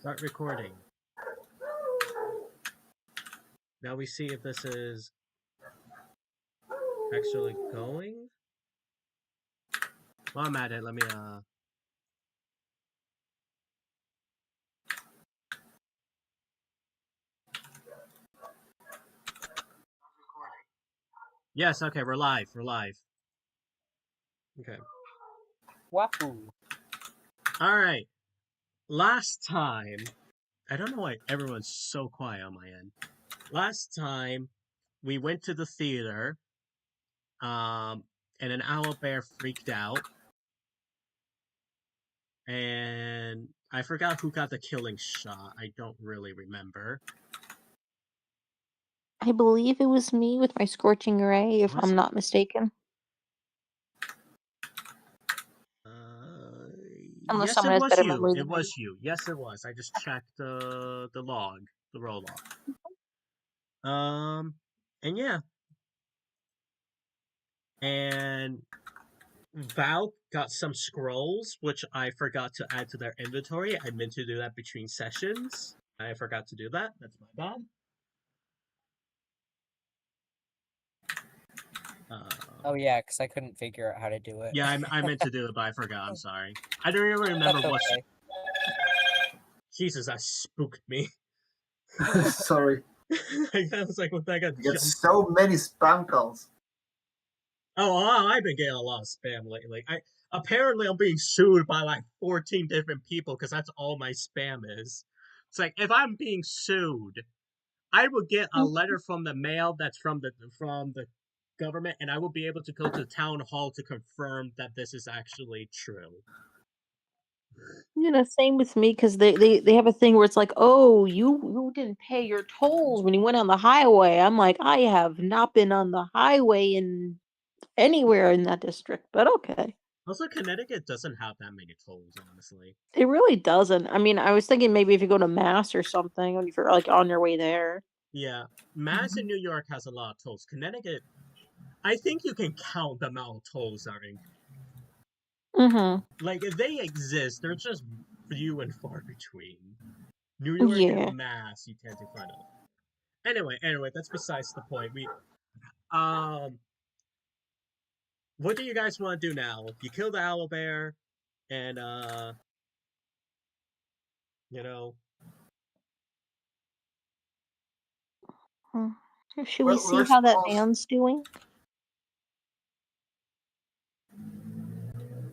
Start recording. Now we see if this is actually going. While I'm at it, let me Yes, okay, we're live. We're live. Okay. Wahoo. Alright. Last time, I don't know why everyone's so quiet on my end. Last time we went to the theater, and an owlbear freaked out. And I forgot who got the killing shot. I don't really remember. I believe it was me with my scorching ray, if Was I'm it? not mistaken. Unless Yes, someone it has was better you. memory It than me. was you. Yes, it was. I just checked the log, the roll log. And yeah, and Val got some scrolls, which I forgot to add to their inventory. I meant to do that between sessions. I forgot to do that. That's my bad. Oh yeah, because I couldn't figure out how to do it. Yeah, I meant to do it, but I forgot. I'm sorry. I don't even remember That's what. okay. Jesus, that spooked me. Sorry. I was like, what? I got You get jumped. so many spam calls. Oh, I've been getting a lot of spam lately. Apparently I'm being sued by like 14 different people because that's all my spam is. It's like if I'm being sued, I will get a letter from the mail that's from the government, and I will be able to go to the town hall to confirm that this is actually true. You know, same with me, because they have a thing where it's like, oh, you didn't pay your tolls when you went on the highway. I'm like, I have not been on the highway in anywhere in that district, but okay. Also, Connecticut doesn't have that many tolls, honestly. It really doesn't. I mean, I was thinking maybe if you go to Mass or something, if you're like on your way there. Yeah, Mass in New York has a lot of tolls. Connecticut, I think you can count the amount of tolls that are in. Like, if they exist, they're just few and far between. New York Yeah. and Mass, you tend to find out. Anyway, that's besides the point. What do you guys want to do now? You kill the owlbear, and you know. Should we see how that man's doing?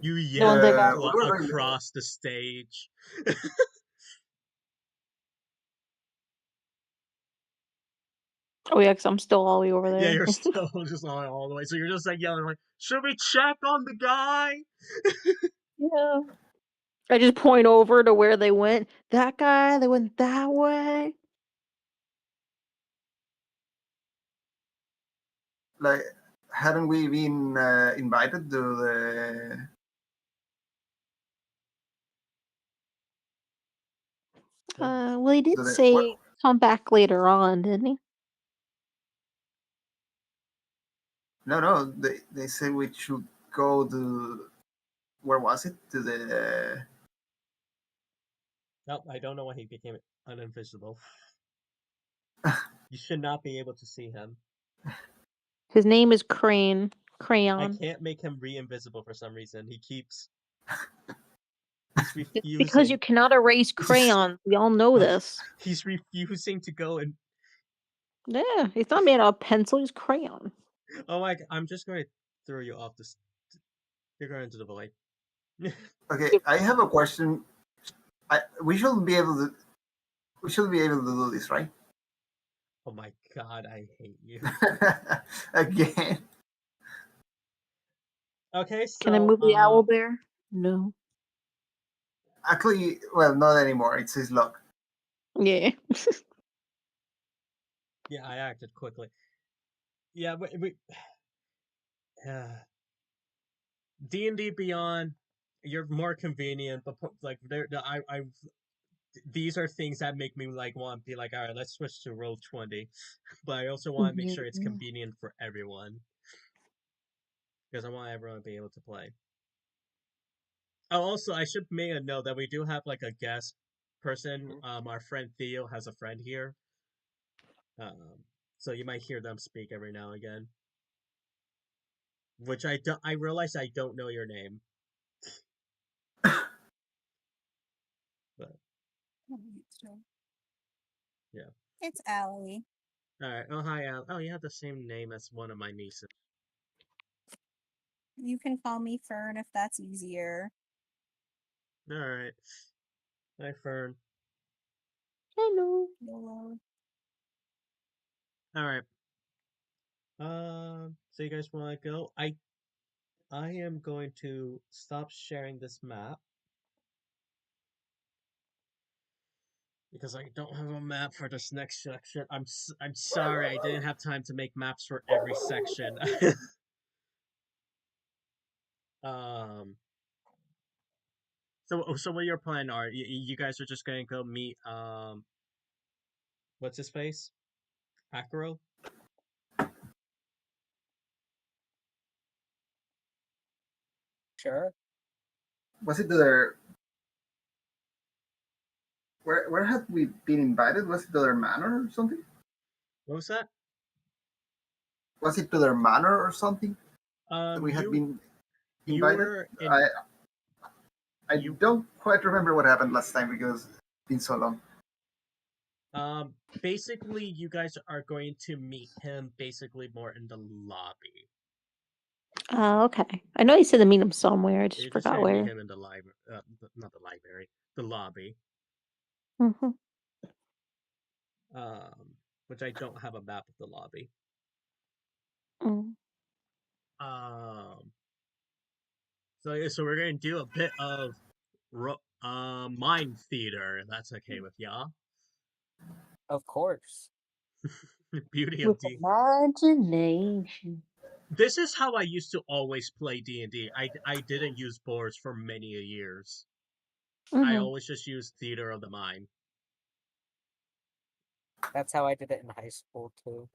You yell across the stage. Oh yeah, because I'm still all the way over there. Yeah, you're still just all the way. So you're just like yelling like, should we check on the guy? Yeah. I just point over to where they went. That guy, they went that way. Like, hadn't we been invited to the? Well, he did say come back later on, didn't he? No. They said we should go to. Where was it? To the. No, I don't know why he became uninvisible. You should not be able to see him. His name is Crayon. I can't make him re-invisible for some reason. He's refusing. It's because you cannot erase crayons. We all know this. He's refusing to go and. Yeah, he's not made out of pencil. He's crayon. Oh my! I'm just going to throw you off this. You're going into the void. Okay, I have a question. We should be able to. We should be able to do this, right? Oh my god! I hate you. Again. Okay, so can I move the owlbear? No. Actually, well, not anymore. It's his luck. Yeah. Yeah, I acted quickly. Yeah, we D&D Beyond, you're more convenient, but like these are things that make me like want to be like, all right, let's switch to Roll20, but I also want to make sure it's convenient for everyone because I want everyone to be able to play. Oh, also, I should make a note that we do have like a guest person, our friend Theo has a friend here. So you might hear them speak every now and again. Which I realize I don't know your name. But yeah. It's Allie. Alright. Oh hi Al. Oh, you have the same name as one of my nieces. You can call me Fern if that's easier. Alright. Hi Fern. Hello. YOLO. Alright. So you guys wanna go? I am going to stop sharing this map. Because I don't have a map for this next section. I'm sorry, I didn't have time to make maps for every section. So what your plan are? You guys are just gonna go meet what's his face? Akuro? Sure. Was it the where had we been invited? Was it to their manor or something? What was that? Was it to their manor or something that we had been you invited? were in I you don't quite remember what happened last time because it's been so long. basically you guys are going to meet him basically more in the lobby. Oh, okay. I know you said to meet him somewhere. I You're just just forgot gonna meet where. him in the library, not the library, the lobby. Mm-hmm. Which I don't have a map of the lobby. Mm. So we're gonna do a bit of mind theater. If that's okay with y'all. Of course. Beauty of With D. imagination. This is how I used to always play D&D. I didn't use boards for many years. I Mm-hmm. always just used theater of the mind. That's how I did it in high school too.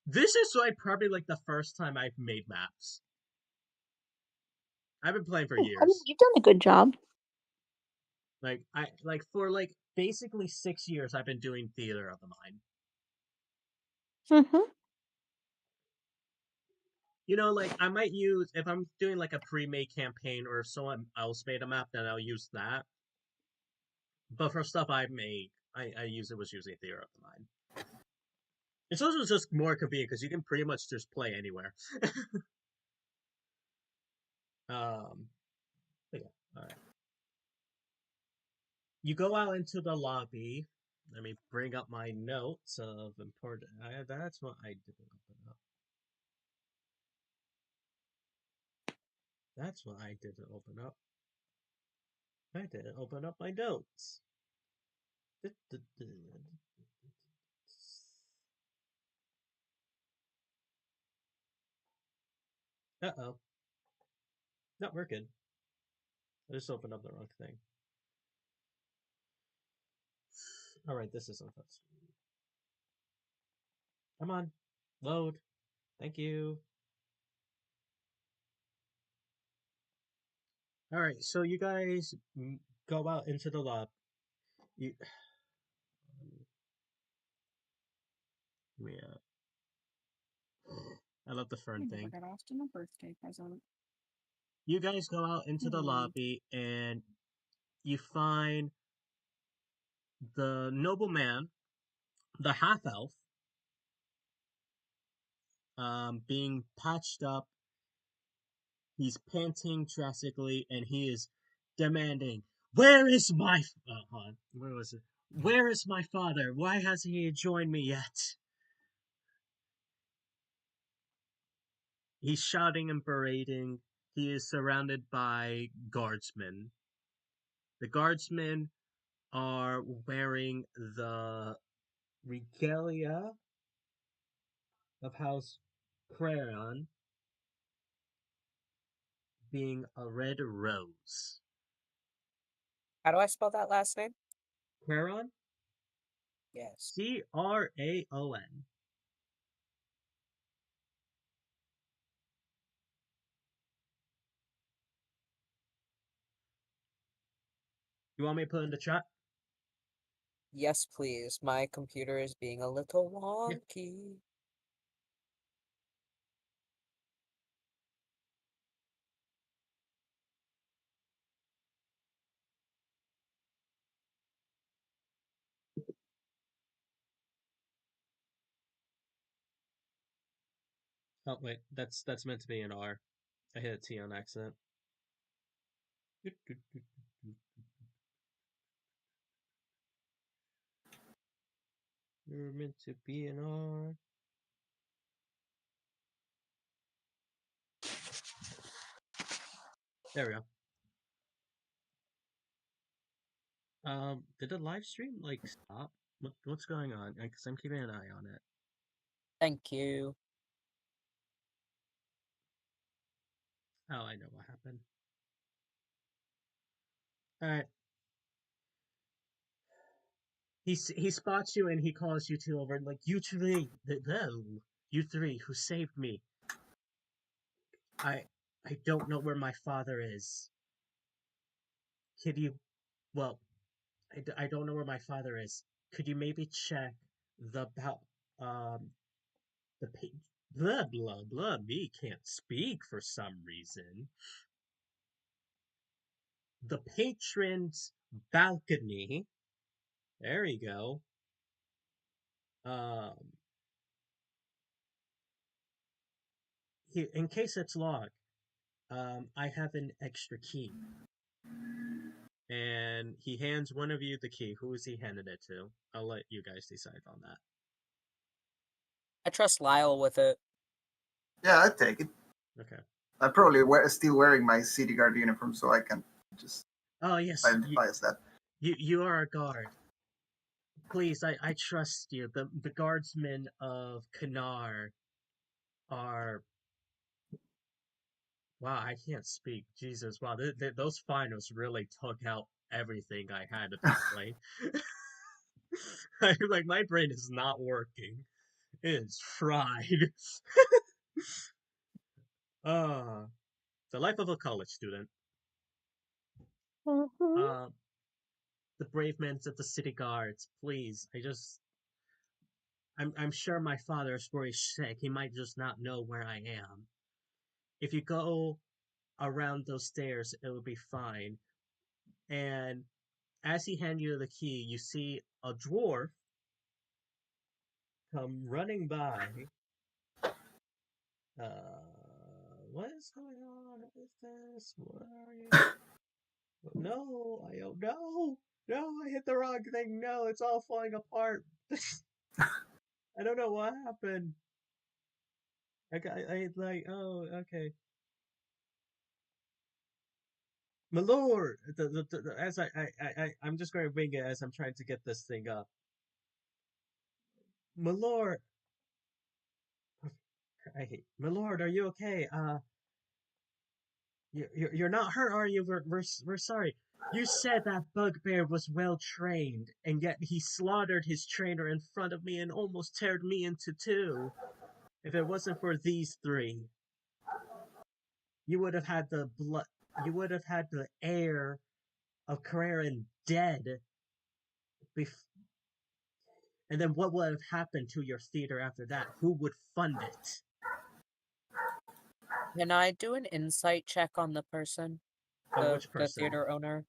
This is like probably like the first time I've made maps. I've been playing for I mean, years. you've done a good job. For basically 6 years I've been doing theater of the mind. Mm-hmm. You know, like I might use if I'm doing like a pre-made campaign or if someone else made a map, then I'll use that. But for stuff I've made, I was using theater of the mind. It's also just more convenient because you can pretty much just play anywhere. But yeah, all right. You go out into the lobby. Let me bring up my notes of important. That's what I didn't open up. That's what I didn't open up. I didn't open up my notes. Uh-oh. Not working. I just opened up the wrong thing. Alright, this isn't fast. Come on. Load. Thank you. Alright, so you guys go out into the lab. You... Yeah. I love the fern thing. I got Austin a birthday present. You guys go out into the lobby and you find the nobleman, the half elf, being patched up. He's panting drastically and he is demanding, "Where is my where was it? Where is my father? Why hasn't he joined me yet?" He's shouting and berating. He is surrounded by guardsmen. The guardsmen are wearing the regalia of House Crayon, being a red rose. How do I spell that last name? Crayon? Yes. Craon. You want me to put in the chat? Yes, please. My computer is being a little Yeah. wonky. Oh wait, that's meant to be an R. I hit a T on accident. You're meant to be an R. There we go. Did the live stream like stop? What's going on? Because I'm keeping an eye on it. Thank you. Oh, I know what happened. All right. He spots you and he calls you two over, like, you three, you three who saved me. I don't know where my father is. Could you, well, I don't know where my father is. Could you maybe check the page? Blah blah blah. Me can't speak for some reason. The patron's balcony. There you go. Here, in case it's locked, I have an extra key. And he hands one of you the key. Who is he handing it to? I'll let you guys decide on that. I trust Lyle with it. Yeah, I'd take it. Okay. I'm probably still wearing my city guard uniform, so I can just Oh yes, identify as that. you are a guard. Please, I trust you. The guardsmen of Cannarr are. Wow, I can't speak. Jesus, wow, those finals really took out everything I had apparently. Like my brain is not working. It is fried. The life of a college student. Mhm. The brave men of the city guards, please. I'm sure my father is very sick. He might just not know where I am. If you go around those stairs, it will be fine. And as he hands you the key, you see a dwarf come running by. What is going on with this? What are you? No, I don't know. No, I hit the wrong thing. No, it's all falling apart. I don't know what happened. I like, oh, okay. My lord, as I'm just going to ring it as I'm trying to get this thing up. My lord, my lord, are you okay? You're not hurt, are you? We're sorry. You said that bugbear was well trained, and yet he slaughtered his trainer in front of me and almost teared me into two. If it wasn't for these three, you would have had the blood. You would have had the heir of Cannarr dead. And then what would have happened to your theater after that? Who would fund it? Can I do an insight check on the person? Which The person? theater owner?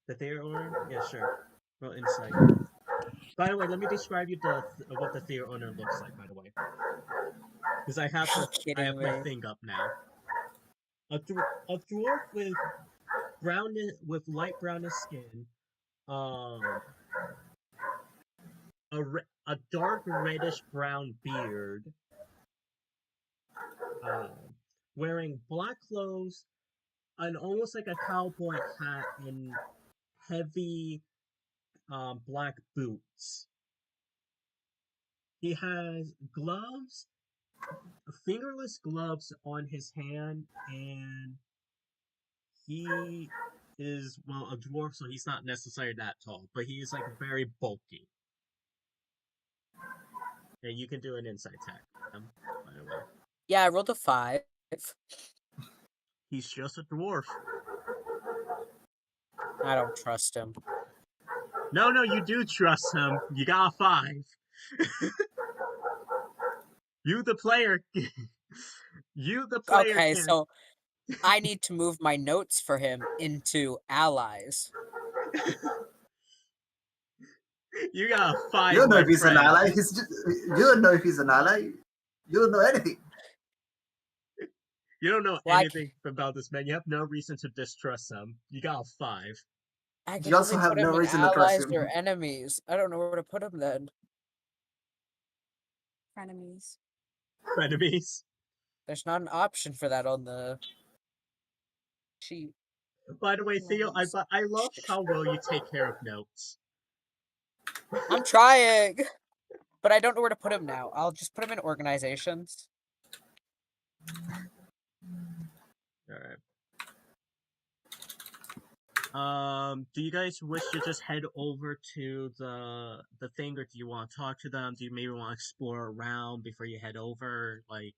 The theater owner? Yeah, sure. Well, insight. By the way, let me describe you what the theater owner looks like. By the way, because I have Are you kidding my me? thing up now. A dwarf with light brownish skin, um, a dark reddish brown beard, wearing black clothes, and almost like a cowboy hat and heavy black boots. He has gloves, fingerless gloves on his hand, and he is, well, a dwarf, so he's not necessarily that tall, but he is like very bulky. And you can do an insight check, by the way. Yeah, I rolled a 5. He's just a dwarf. I don't trust him. No, you do trust him. You got a 5. You the player. You the player Okay, can. so I need to move my notes for him into allies. You got a You 5, don't know my if he's an friend. ally. He's just, you don't know if he's an ally. You don't know anything. You don't know Like, anything about this man. You have no reason to distrust him. You got a 5. I can You also only have put no him in reason to trust allies him. or enemies. I don't know where to put him then. Frenemies. Frenemies. There's not an option for that on the sheet. By the way, Theo, Lovers. I love how well you take care of notes. I'm trying, but I don't know where to put him now. I'll just put him in organizations. Alright. Do you guys wish to just head over to the thing, or do you want to talk to them? Do you maybe want to explore around before you head over? Like,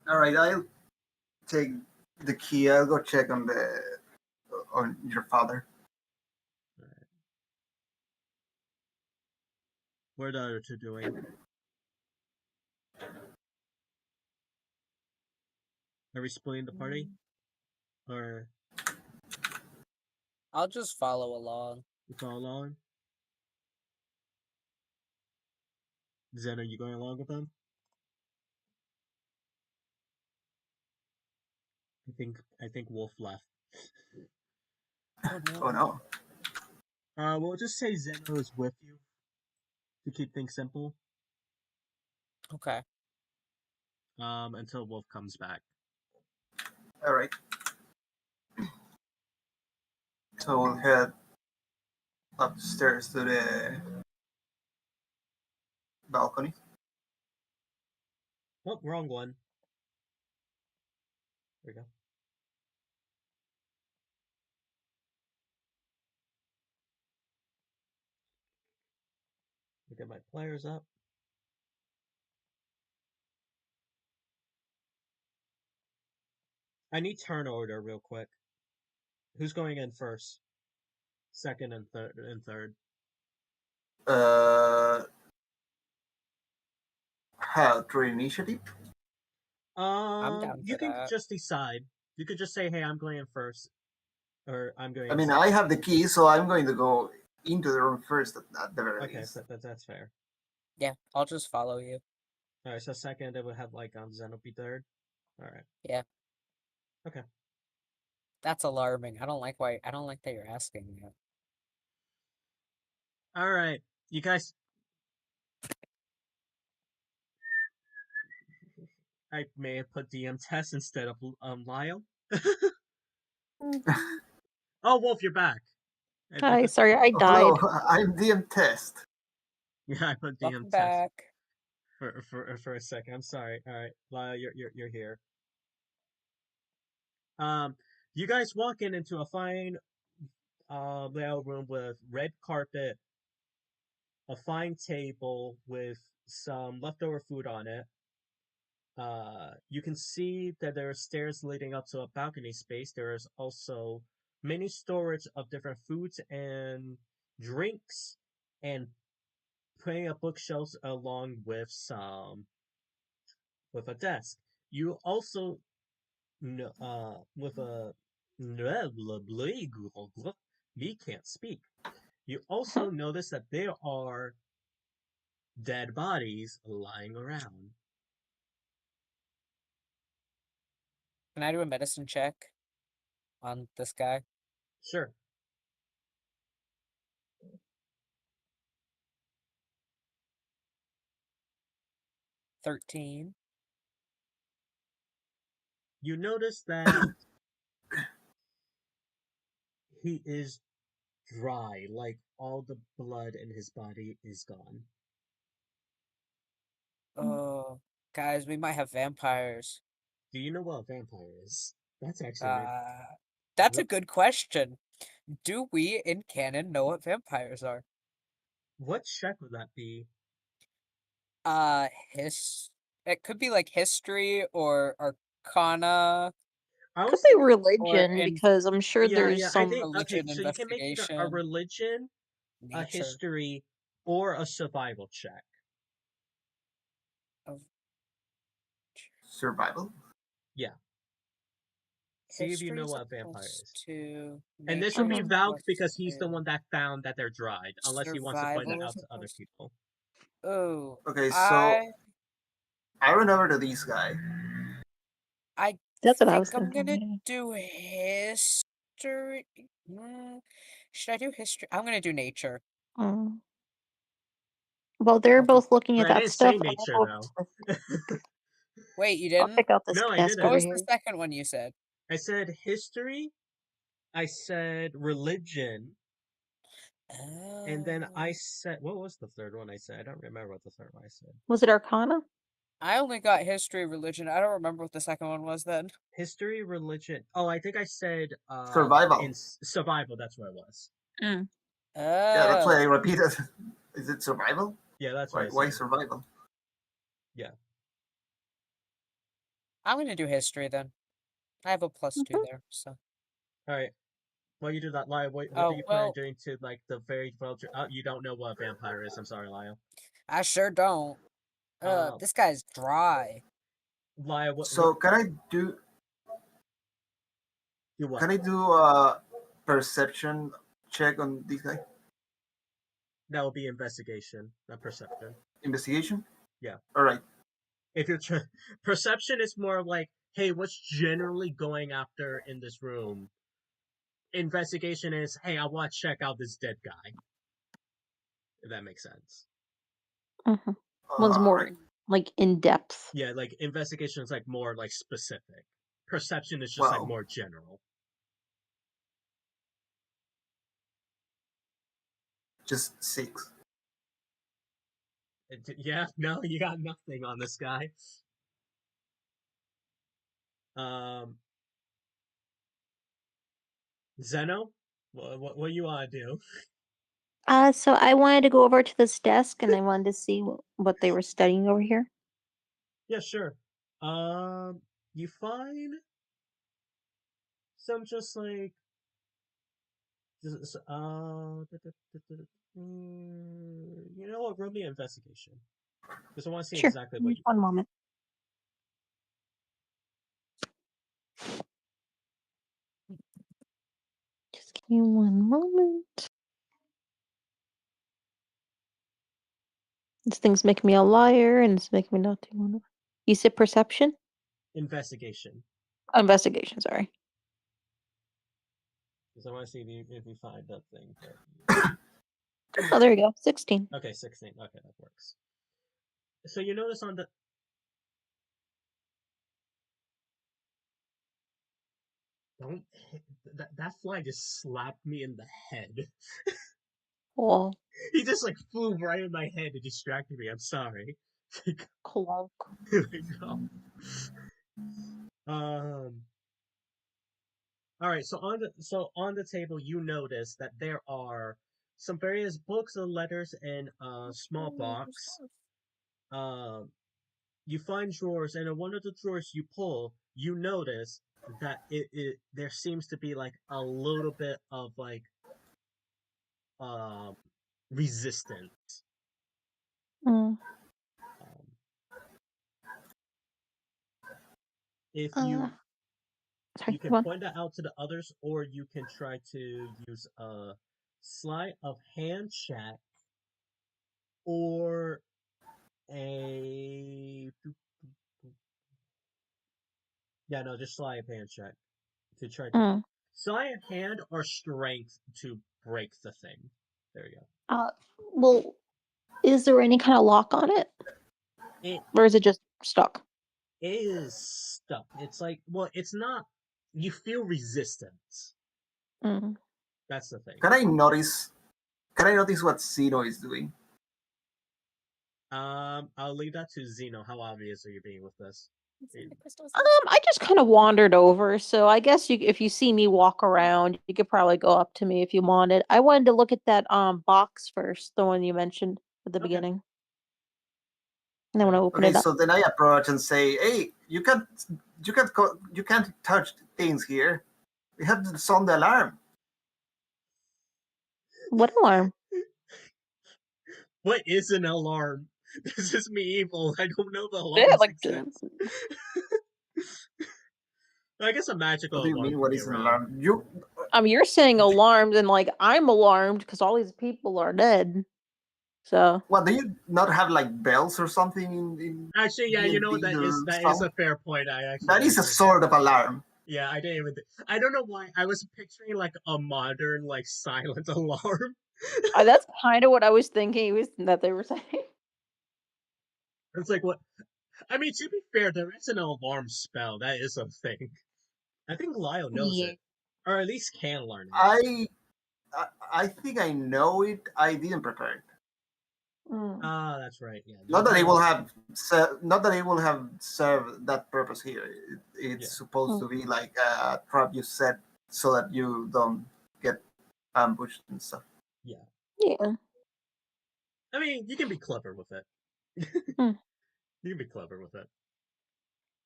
All right, I'll take the key. I'll go check on your father. what are the other two doing? Are we splitting the party? Or I'll just follow along. you follow along? Zen, are you going along with them? I think Wolf left. Oh no. Oh no. We'll just say Zeno is with you to keep things simple. Okay. Until Wolf comes back. All right. So we'll head upstairs to the balcony. Oh, wrong one. There we go. Get my players up. I need turn order real quick. Who's going in first? Second and third. How through initiative? I'm down You for can that. just decide. You could just say, "Hey, I'm going in first," or "I'm going." I in mean, second. I have the key, so I'm going to go into the room first at the very Okay, least. that's fair. Yeah, I'll just follow you. All right, so second, it would have like Zeno be third. All right. Yeah. Okay. That's alarming. I don't like that you're asking that. All right, you guys. I may have put DM test instead of Lyle. Oh, Wolf, you're back. Hi, sorry, I Oh, died. hello, I'm DM Test. Yeah, I put DM Welcome test back. for a second. I'm sorry. All right, Lyle, you're here. You guys walk into a fine layout room with red carpet, a fine table with some leftover food on it. You can see that there are stairs leading up to a balcony space. There is also many storage of different foods and drinks, and plenty of bookshelves along with a desk. You also with a me can't speak. You also notice that there are dead bodies lying around. Can I do a medicine check on this guy? Sure. 13. You notice that he is dry, like all the blood in his body is gone. Oh, guys, we might have vampires. Do you know what a vampire is? That's actually That's a what, good question. Do we in canon know what vampires are? what check would that be? It could be like history or arcana. I Could was be thinking, religion in- because I'm sure yeah, there's yeah. I some. think okay. religion So you can make either a investigation, religion, a nature history, or a survival check. of Survival. Yeah. See if you history know is a what a vampire plus is. 2. And this Nature would is be a Mhm. Valk plus because he's the 2. one that found that they're dried, unless he wants to point it Survival out is a to other plus. people. Oh, Okay, so I run over to this guy. I That's what I think was I'm thinking. gonna Yeah. do history. Should I do history? I'm gonna do nature. Mm. Well, they're I'll do- both looking But at I that didn't stuff. say I'm gonna nature go up though. to the- Wait, you I'll didn't? check out this No, I desk didn't. What over was here. the second one you said? I said history, I said religion, and then I Oh. said, what was the third one I said? I don't remember what the third one I said. Was it Arcana? I only got history, religion. I don't remember what the second one was then. History, religion. Oh, I think I said Survival. in survival. That's what it was. Mm. Yeah, that's why I Oh. repeated. Is it survival? Yeah, that's what I Why said. survival? Yeah. I'm gonna do history then. I have a +2 Mhm. there, so. All right. While you do that, Lyle, what Oh, do you plan on well- doing to like the very well? You don't know what a vampire is. I'm sorry, Lyle. I sure don't. This guy's dry. Lyle, what? So can I do what? can I do a perception check on this guy? That will be investigation, not perception. Investigation? Yeah. All right. If your perception is more like, hey, what's generally going after in this room? Investigation is, hey, I want to check out this dead guy. If that makes sense. Mhm. One's more Alright. like in depth. Yeah, like investigation is like more like specific. Perception is just like Wow. more general. Just 6. Yeah, no, you got nothing on this guy. Zeno, what you want to do? So I wanted to go over to this desk and I wanted to see what they were studying over here. Yeah, sure. You find some just like you know what? Roll me an investigation because I want to see Sure. exactly what you. One moment. Just give me one moment. This thing's making me a liar and it's making me not do one. You said perception? Investigation. Investigation, sorry. Because I want to see if you find that thing. That... Oh, there you go. 16. Okay, 16. Okay, that works. So you notice on the. Don't hit... that fly just slapped me in the head. Oh, He just like flew right in my head and distracted me. I'm sorry. clunk. No. All right. So on the table, you notice that there are some various books and letters in a small box. You find drawers, and in one of the drawers you pull, you notice that there seems to be like a little bit of like resistance. Mm. If Sorry, you can come on. point that out to the others, or you can try to use a sleight of hand check or a just sleight of hand check to try to Mm. sleight of hand or strength to break the thing. There you go. Well, is there any kind of lock on it? Or is it just stuck? It is stuck. It's like, well, it's not. You feel resistance. Mm. That's the thing. Can I notice what Zeno is doing? I'll leave that to Zeno. How obvious are you being with this? I just kind of wandered over, so I guess if you see me walk around, you could probably go up to me if you wanted. I wanted to look at that box first, the one you mentioned at the beginning. And then when I open Okay, it up. so then I approach and say, "Hey, you can't you can't touch things here. We have to sound the alarm. What alarm? What is an alarm? This is medieval. I don't know the Yeah, alarms like exist. I guess a magical What do you alarm mean? could What be is an around. alarm? you're saying alarmed, and like I'm alarmed because all these people are dead. So What, do you not have like bells or something in Actually, yeah, you know what, D&D to that is a sound? fair point. I actually That didn't is a think. sort of alarm. Yeah, I didn't even. I don't know why I was picturing like a modern like silent alarm. that's kind of what I was thinking was that they were saying. It's like what? I mean, to be fair, there is an alarm spell. That is a thing. I think Lyle knows Yeah. it, or at least can learn it. I think I know it. I didn't prepare it. Ah, that's right. Yeah. Not that it will have served that purpose here. It's Yeah. supposed to be like a trap you set so that you don't get ambushed and stuff. Yeah. Yeah. I mean, you can be clever with it. Hmm. You can be clever with it.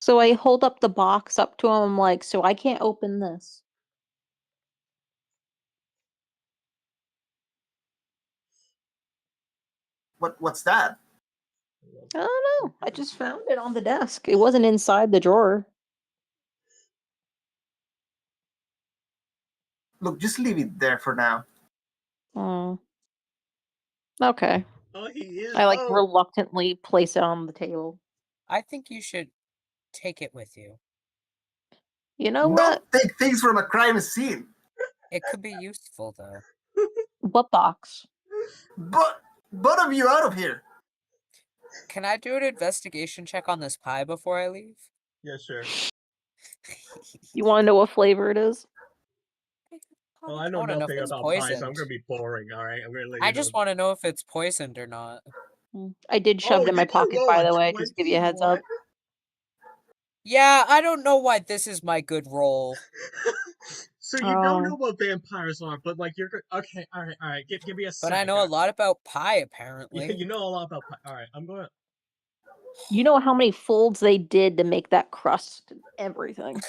So I hold up the box up to him, like, so I can't open this. What's that? I don't know. I just found it on the desk. It wasn't inside the drawer. Look, just leave it there for now. Oh. Okay. Oh, he is. I like Oh, reluctantly place it on the table. I think you should take it with you. You know what? Don't take things from a crime scene. It could be useful though. What box? But both of you out of here. Can I do an investigation check on this pie before I leave? yeah, sure. You want to know what flavor it is? Well, I know wanna know if nothing it's about pies, so I'm poisoned. gonna be boring. All right, I'm gonna let you I know. just want to know if it's poisoned or not. I did shove it in my did you pocket, roll by a the way, just to give you a heads 21? up. Yeah, I don't know why this is my good roll. So you don't know Oh. what vampires are, but like you're okay. All right. Give me a But second. I know a lot about pie, Yeah, apparently. you know a lot about. All right, I'm going. You know how many folds they did to make that crust and everything.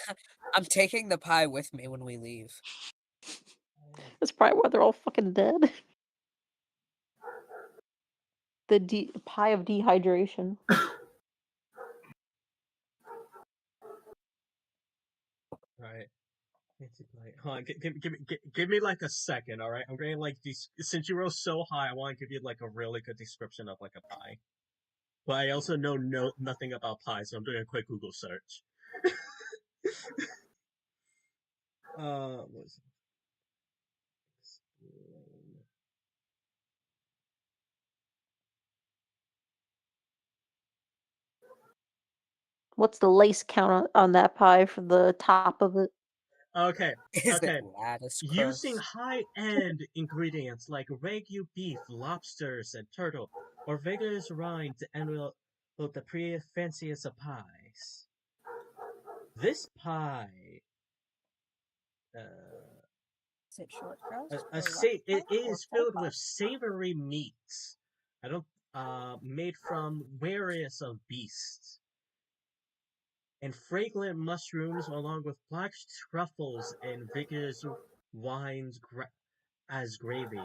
I'm taking the pie with me when we leave. That's probably why they're all fucking dead. The pie of dehydration. All right. Hold on, give me like a second, all right? I'm going to like since you roll so high, I want to give you like a really good description of like a pie. But I also know nothing about pie, so I'm doing a quick Google search. What is it? What's the lace count on that pie for the top of it? Okay. Is Okay. it lattice Using crust? high-end ingredients like Wagyu beef, lobsters, and turtle, or vigorous rind to envelope the pretty fanciest of pies. This pie, Is it short crust? it or rough crust or is full filled with crust? savory meats. I don't made from various of beasts and fragrant mushrooms, along with black truffles and vigorous wines as gravy.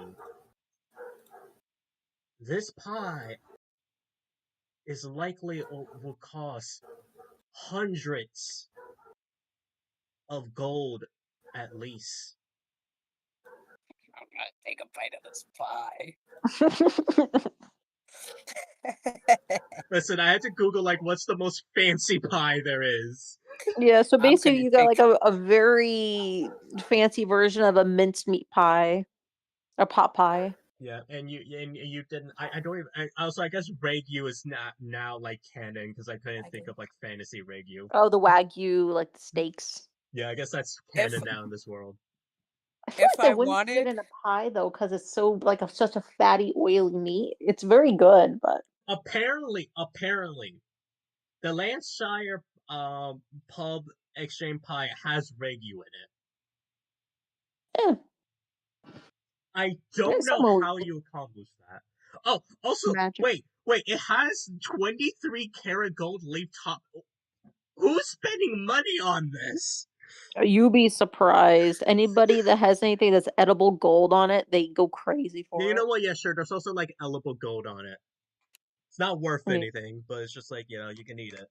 This pie is likely will cost hundreds of gold at least. I'm gonna take a bite of this pie. Listen, I had to Google like what's the most fancy pie there is. Yeah, so I'm basically gonna you got take- like a very fancy version of a mincemeat pie. A pot pie. Yeah, and you didn't. I don't even. Also, I guess Wagyu is not now like canon because I couldn't think of like fantasy Wagyu. Oh, the Wagyu, like the steaks. Yeah, I guess that's If canon now in this world. I feel if like I that wouldn't fit wanted, in a pie though, because it's so like such a fatty, oily meat. It's very good, but Apparently, the Lancashire pub exchange pie has Wagyu in it. eh, I don't know someone how would you accomplish that. Oh, also, magic. wait, it has 23 karat gold leaf top. Who's spending money on this? You be surprised. Anybody that has anything that's edible gold on it, they go crazy for You it. know what? Yeah, sure. There's also like edible gold on it. It's not worth Yeah. anything, but it's just like, you can eat it.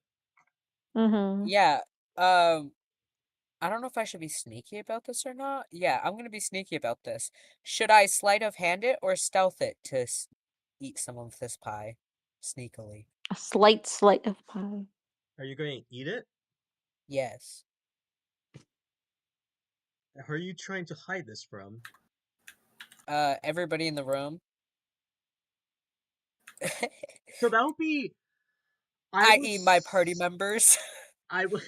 Mm-hmm. Yeah. I don't know if I should be sneaky about this or not. Yeah, I'm gonna be sneaky about this. Should I sleight of hand it or stealth it to eat some of this pie sneakily? A slight of pie. Are you going to eat it? Yes. Who are you trying to hide this from? Everybody in the room. So that would be. I.e. my party members. I would.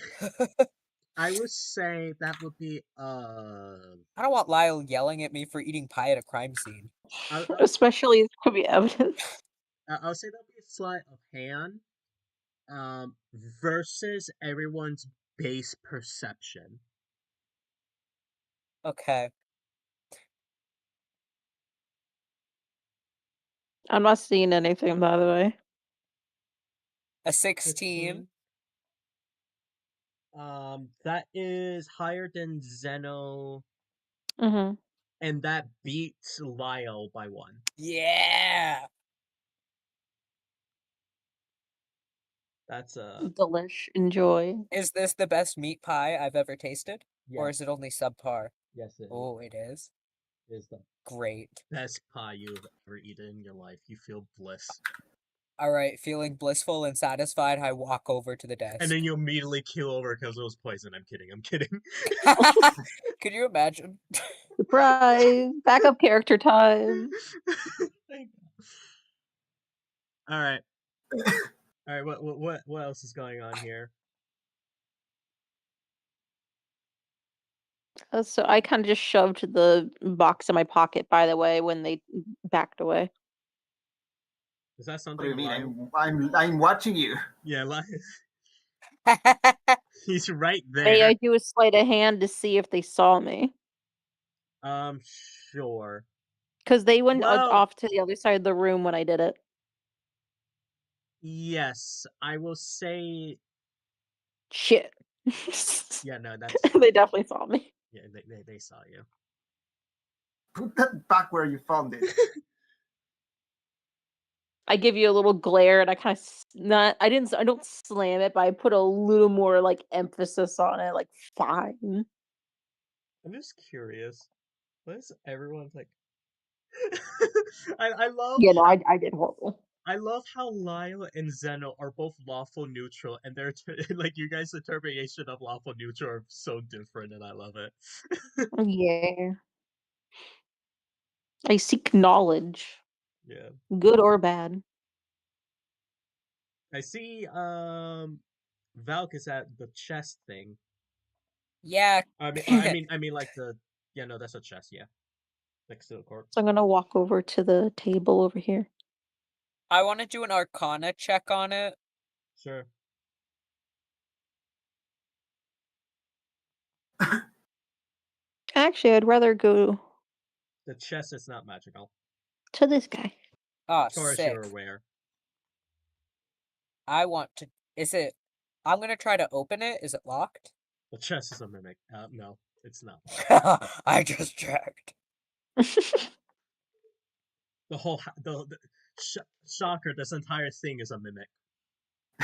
I would say that would be. I don't want Lyle yelling at me for eating pie at a crime scene. Especially if it could be evidence. I would say that would be a sleight of hand. Versus everyone's base perception. Okay. I'm not seeing anything, by the way. A 16. That is higher than Zeno, Mm-hmm. and that beats Lyle by 1. Yeah. That's Delish. Enjoy. Is this the best meat pie I've ever tasted? yes. Or is it only subpar? Yes, it Oh, it is? is the Great. best pie you've ever eaten in your life. You feel bliss. Alright, feeling blissful and satisfied, I walk over to the desk. And then you immediately keel over because it was poison. I'm kidding. Could you imagine? Surprise! Backup character time. Alright. Alright, what else is going on here? So I kind of just shoved the box in my pocket, by the way, when they backed away. Is that What something do you mean? Lyle... I'm watching you. Yeah, he's right there. Hey, I do a sleight of hand to see if they saw me. Sure. Because they went Well- off to the other side of the room when I did it. Yes, I will say. Shit. Yeah, no, that's. They definitely saw me. Yeah, they saw you. Put that back where you found it. I give you a little glare, and I kind of I don't slam it, but I put a little more like emphasis on it, like fine. I'm just curious. What is everyone's like? I love. Yeah, no, I did horrible. I love how Lyle and Zeno are both lawful neutral, and their like you guys' interpretation of lawful neutral are so different, and I love it. Yeah. I seek knowledge, Yeah, good or bad. I see. Valk is at the chest thing. Yeah. I mean, like the. Yeah, no, that's a chest. Yeah, next to the corpse. So I'm gonna walk over to the table over here. I want to do an Arcana check on it. Sure. Actually, I'd rather go The chest is not magical, to this guy. Ah, as far as sick. you're aware. I want to. Is it? I'm gonna try to open it. Is it locked? The chest is a mimic. No, it's not. I just checked. The whole shocker. This entire thing is a mimic.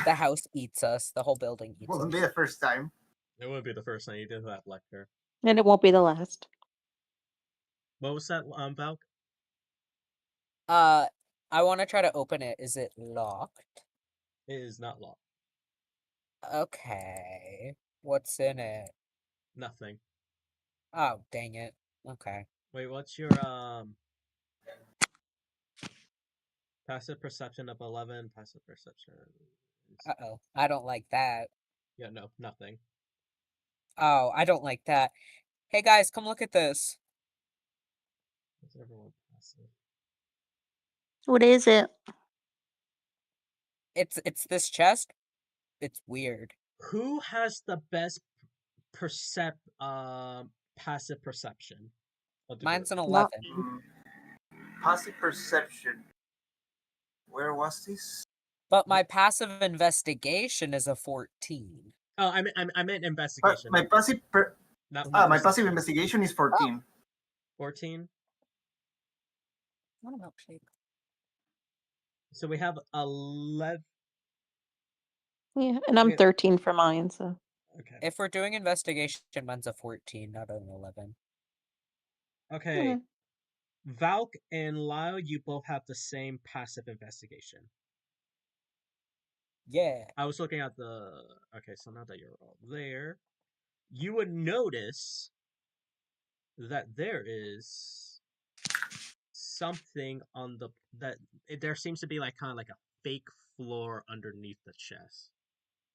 The house eats us. The whole building eats Wasn't us. be the first time. It would be the first time you did that lecture. And it won't be the last. What was that, Valk? I want to try to open it. Is it locked? It is not locked. Okay. What's in it? Nothing. Oh, dang it. Okay. Wait, what's your passive perception of 11? Passive perception. Uh-oh. I don't like that. Yeah, no, nothing. Oh, I don't like that. Hey guys, come look at this. What's everyone passive? What is it? It's this chest. It's weird. Who has the best passive perception? Mine's an Not 11. Mm, Passive perception. Where was this? But my passive investigation is a 14. Oh, I meant investigation. My not passive not my passive perception. investigation is 14. 14. I want a milkshake. So we have 11. Yeah, and I'm Yeah. 13 for mine, so. Okay. If we're doing investigation, mine's a 14, not an 11. Okay. Mhm. Valk and Lyle, you both have the same passive investigation. Yeah. I was looking at the. Okay, so now that you're all there, you would notice that there is something on the there seems to be like kind of like a fake floor underneath the chest,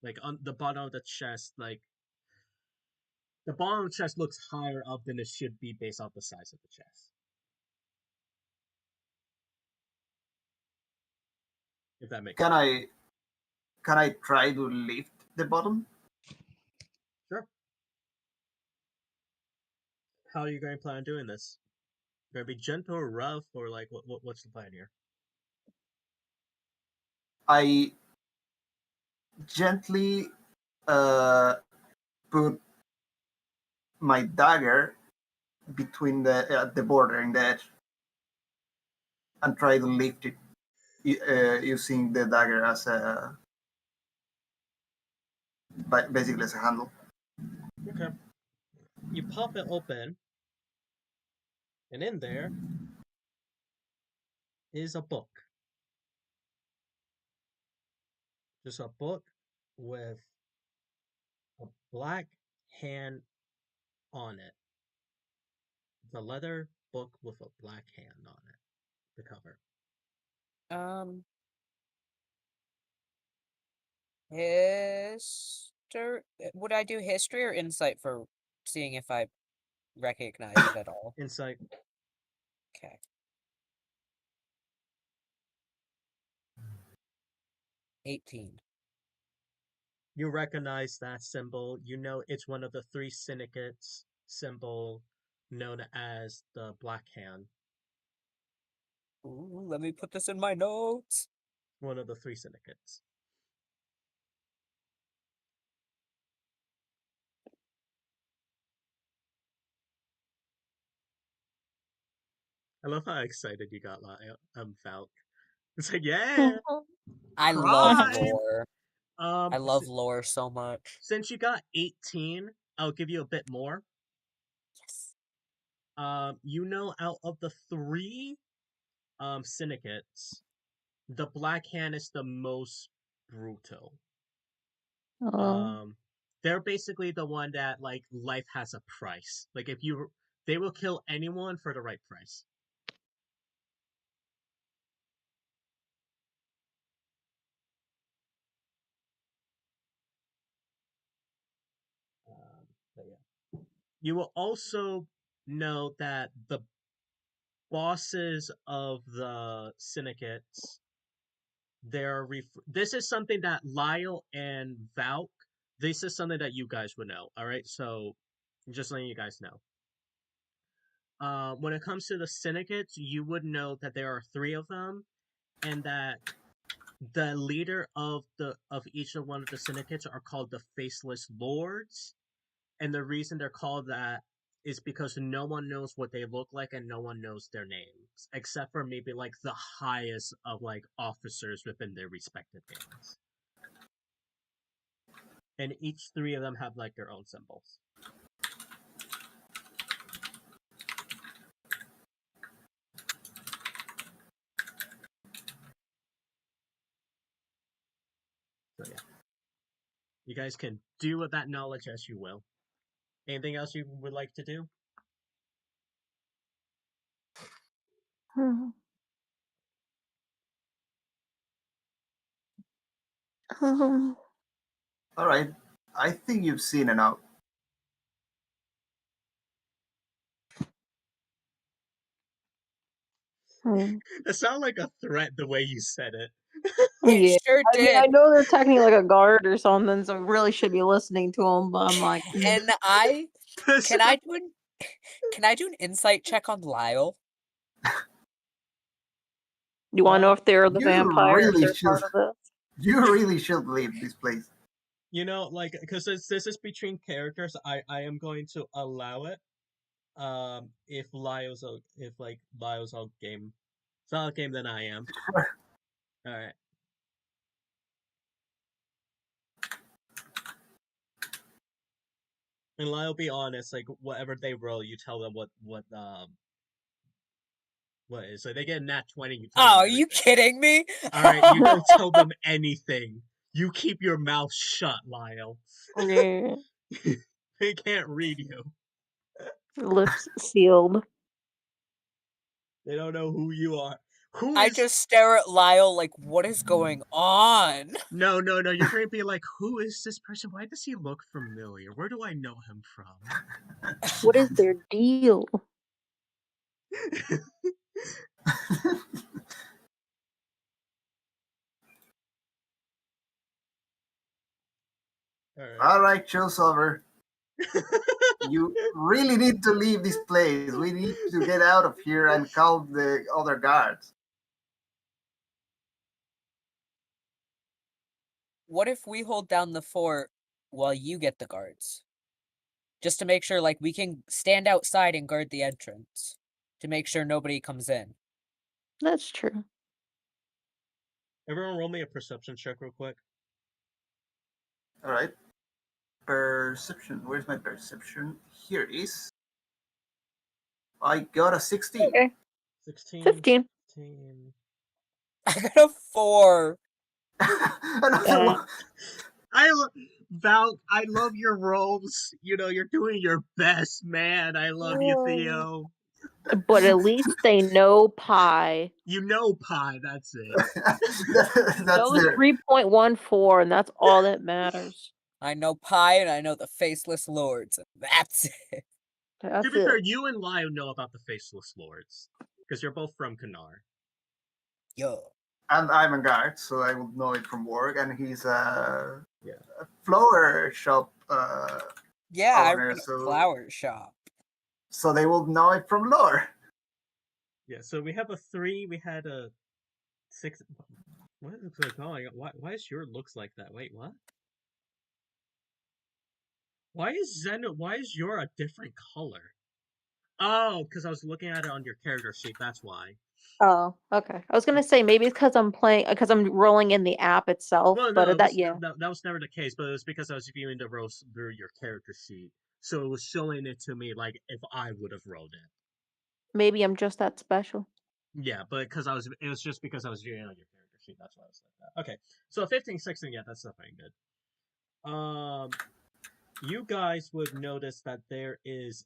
like on the bottom of the chest. Like the bottom of the chest looks higher up than it should be based off the size of the chest. If that makes Can sense. I try to lift the bottom? Sure. How are you going to plan on doing this? Going to be gentle or rough, or like what's the plan here? I gently put my dagger between the border and the edge and try to lift it using the dagger as basically as a handle. Okay. You pop it open, and in there is a book. Just a book with a black hand on it. The leather book with a black hand on it. The cover. History. Would I do history or insight for seeing if I recognize it at all? Insight. Okay. $18. You recognize that symbol. You know it's one of the 3 syndicates symbol known as the Black Hand. Ooh, let me put this in my notes. One of the 3 syndicates. I love how excited you got, Falk. It's like, yeah, I love crime. lore. Um, I love lore so much. Since you got 18, I'll give you a bit more. Yes. You know, out of the 3 syndicates, the Black Hand is the most brutal. Oh. They're basically the one that like life has a price. Like they will kill anyone for the right price. But yeah, you will also know that the bosses of the syndicates. This is something that Lyle and Valk. This is something that you guys would know. All right, so just letting you guys know. When it comes to the syndicates, you would know that there are 3 of them, and that the leader of each of one of the syndicates are called the Faceless Lords, and the reason they're called that is because no one knows what they look like and no one knows their names except for maybe like the highest of like officers within their respective gangs, and each 3 of them have like their own symbols. So yeah, you guys can do with that knowledge as you will. Anything else you would like to do? All right, I think you've seen enough. It sounded like a threat the way you said it. It Yeah. sure I mean, did. I know they're technically like a guard or something, so we really should be listening to them. But I'm like, And can I do an insight check on Lyle? you want to know if they're the You vampire? If really they're should. part of this? You really should leave this place. You know, like, because this is between characters, I am going to allow it. If Lyle's out game, it's out game, then I am. All right. And Lyle, be honest, like whatever they roll, you tell them what is. So they get a nat 20, you tell Oh, them are you everything. kidding me? Alright, you don't tell them anything. You keep your mouth shut, Lyle. Yeah. They can't read you. Lips sealed. They don't know who you are. Who I is just stare at Lyle like, what is going on? No, you're going to be like, who is this person? Why does he look familiar? Where do I know him from? What is their deal? All right, Joe Silver. You really need to leave this place. We need to get out of here and call the other guards. What if we hold down the fort while you get the guards? Just to make sure, like, we can stand outside and guard the entrance. To make sure nobody comes in. That's true. Everyone roll me a perception check real quick. All right. Perception. Where's my perception? Here it is. I got a 16. Okay. 16. 15. 15. I got a 4. Another one. Val, I love your rolls. You know, you're doing your best, man. I love you, Theo. But at least they know pie. You know pie, that's it. That's Those their 3.14, and that's all that matters. I know Pie and I know the Faceless Lords. And that's it. That's To be fair, it. you and Lyle know about the Faceless Lords. Because you're both from Cannarr. Yo. and I'm a guard, so I would know it from work. And he's a Yeah. flower shop Yeah, I owner, run a so flower shop. so they will know it from lore. Yeah, so we have a 3, we had a 6. What is going on? Why is your looks like that? Wait, what? Why is your a different color? Oh, because I was looking at it on your character sheet, that's why. Oh, okay. I was gonna say maybe it's because I'm rolling in the app itself, Well, but no, yeah. that was never the case, but it was because I was viewing the rolls through your character sheet. So it was showing it to me like if I would have rolled it. Maybe I'm just that special. Yeah, but it was just because I was viewing on your character sheet, that's why I was like that. Okay, so 15, 16, yeah, that's definitely good. You guys would notice that there is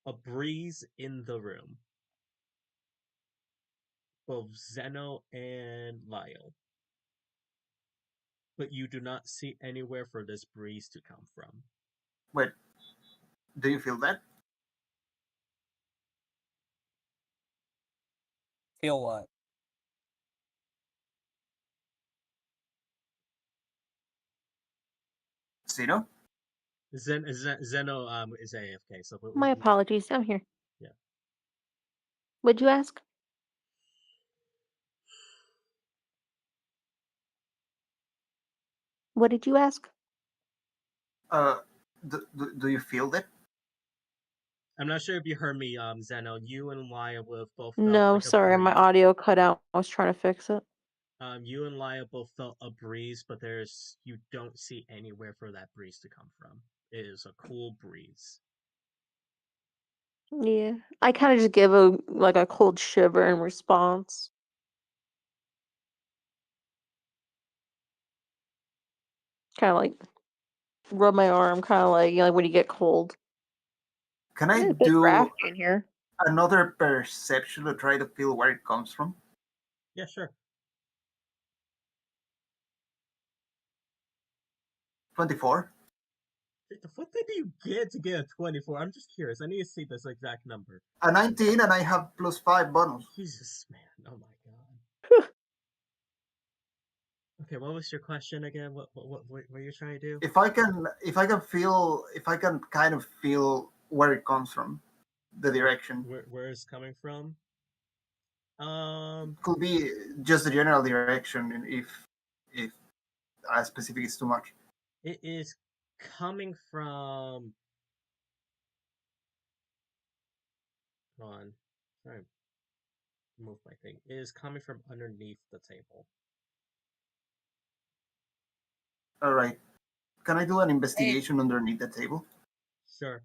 a breeze in the room. Both Zeno and Lyle. But you do not see anywhere for this breeze to come from. Wait, do you feel that? Feel what? Zeno? Zeno is AFK, so My apologies. I'm here. Yeah. What'd you ask? What did you ask? Do you feel that? I'm not sure if you heard me, Zeno. You and Laya both felt No, like sorry, a my breeze. audio cut out. I was trying to fix it. You and Laya both felt a breeze, but you don't see anywhere for that breeze to come from. It is a cool breeze. Yeah, I kind of just give a cold shiver in response. Kind of like rub my arm, kind of like when you get cold. Can I It's a bit do drafty in here. another perception to try to feel where it comes from? Yeah, sure. 24. What did you get to get a 24? I'm just curious. I need to see this exact number. A 19, and I have +5 bonus. Jesus, man. Oh my god. Okay, what was your question again? What are you trying to do? If I can kind of feel where it comes from, the direction. Where it's coming from? Could be just the general direction if specific is too much. It is coming from. Hold on. Sorry, move my thing. It is coming from underneath the table. All right. Can I do an investigation underneath the table? Sure.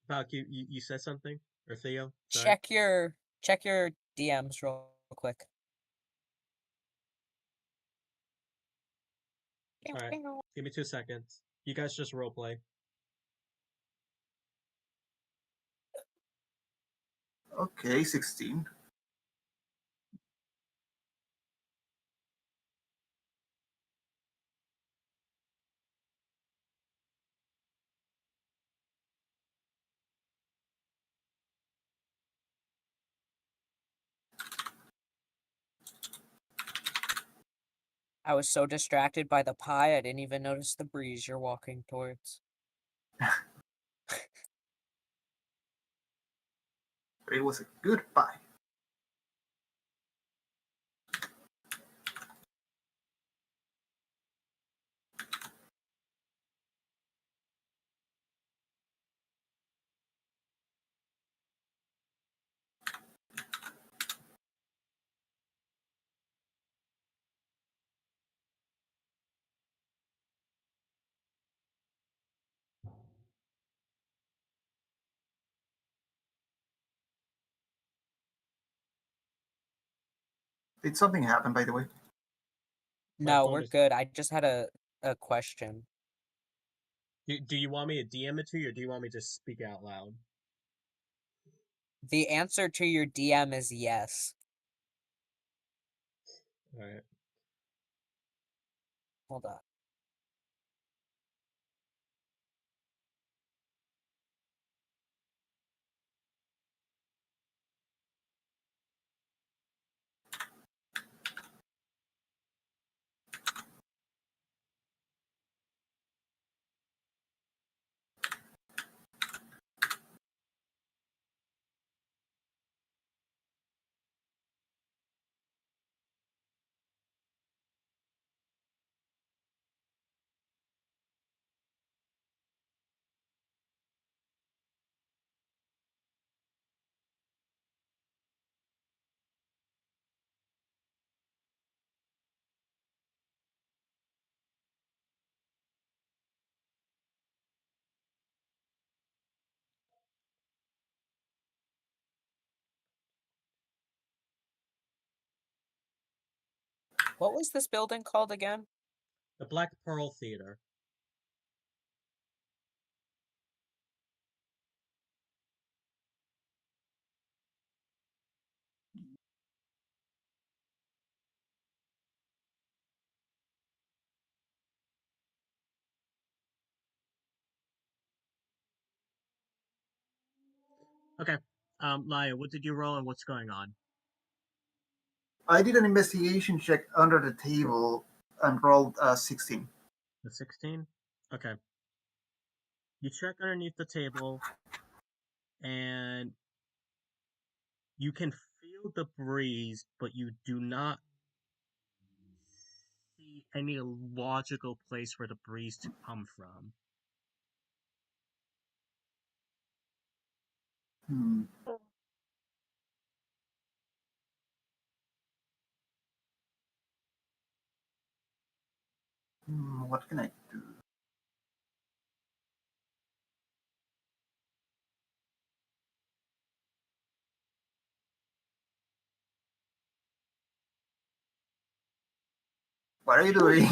Valk, you said something? Or Theo? Sorry. Check your DMs real quick. Alright. Give me 2 seconds. You guys just roleplay. Okay, 16. I was so distracted by the pie, I didn't even notice the breeze you're walking towards. It was a good pie. Did something happen, by the way? My No, phone we're is. good. I just had a question. Do you want me to DM it to you, or do you want me to speak out loud? The answer to your DM is yes. Alright. Hold on. What was this building called again? The Black Pearl Theater. Okay. Laya, what did you roll and what's going on? I did an investigation check under the table and rolled 16. The 16? Okay. You check underneath the table, and you can feel the breeze, but you do not see any logical place for the breeze to come from. Hmm. What can I do? What are you doing?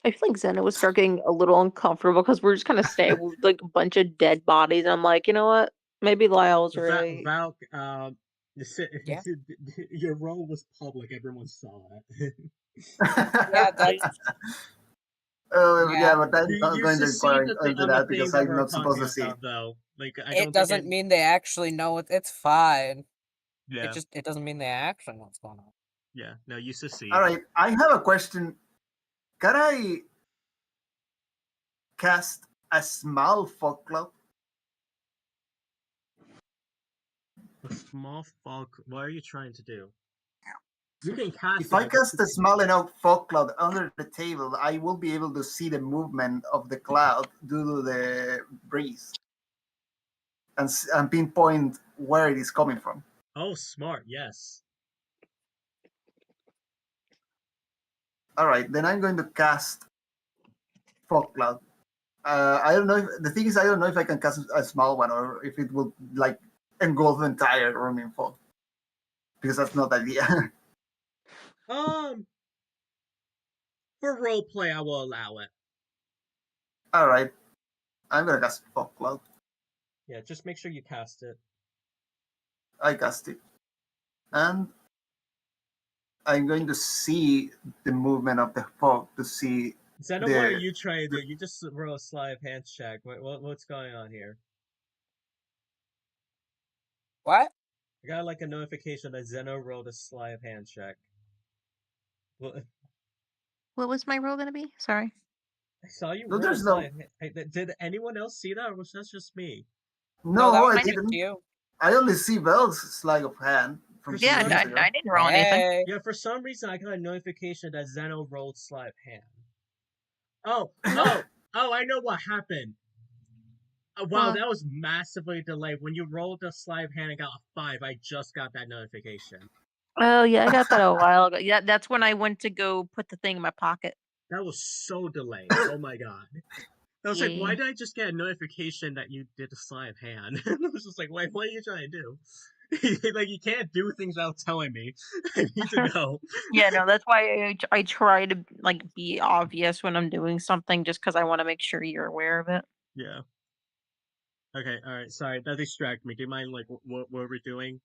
I feel like Xena would start getting a little uncomfortable because we're just kind of staying with like a bunch of dead bodies. And I'm like, you know what? Maybe Lyle's right. Valk, Yeah. your role was public. Everyone saw it. Yeah, that's Oh, yeah, yeah. but I'm not You going to succeed inquire into on the that thing because that I'm we're not supposed talking to see it. about, though. Like, I It don't think doesn't mean they actually know it. It's fine. Yeah, It doesn't mean they actually know what's going on. yeah. No, you succeed. All right, I have a question. Can I cast a small fog cloud? A small fog. What are you trying to do? You can cast If it. I cast a small enough fog cloud under the table, I will be able to see the movement of the cloud due to the breeze and pinpoint where it is coming from. Oh, smart. Yes. All right, then I'm going to cast fog cloud. I don't know. The thing is, I don't know if I can cast a small one or if it will like engulf the entire room in fog, because that's not the idea. For roleplay, I will allow it. All right, I'm gonna cast fog cloud. Yeah, just make sure you cast it. I cast it, and I'm going to see the movement of the fog to see. Zeno, what are you trying to do? You just roll a sleight of hand check. What's going on here? What? I got like a notification that Zeno rolled a sleight of hand check. Well, What was my role gonna be? Sorry. I saw you No, roll a there's no. sleight of hand. Did anyone else see that, or was that just me? No, that No, was I just didn't. you. I only see Belle's sleight of hand from Yeah, 2 minutes ago. I didn't roll anything. Hey. Yeah, for some reason I got a notification that Zeno rolled sleight of hand. Oh, I know what happened. Wow, What? that was massively delayed. When you rolled the sleight of hand and got a 5, I just got that notification. Oh yeah, I got that a while ago. Yeah, that's when I went to go put the thing in my pocket. That was so delayed. Oh my god. I was like, why Yeah. did I just get a notification that you did a sleight of hand? I was just like, wait, what are you trying to do? Like, you can't do things without telling me. I need to know. Yeah, no, that's why I try to like be obvious when I'm doing something, just because I want to make sure you're aware of it. Yeah. Okay, alright, sorry, that distracted me. Do you mind, like, what were we doing?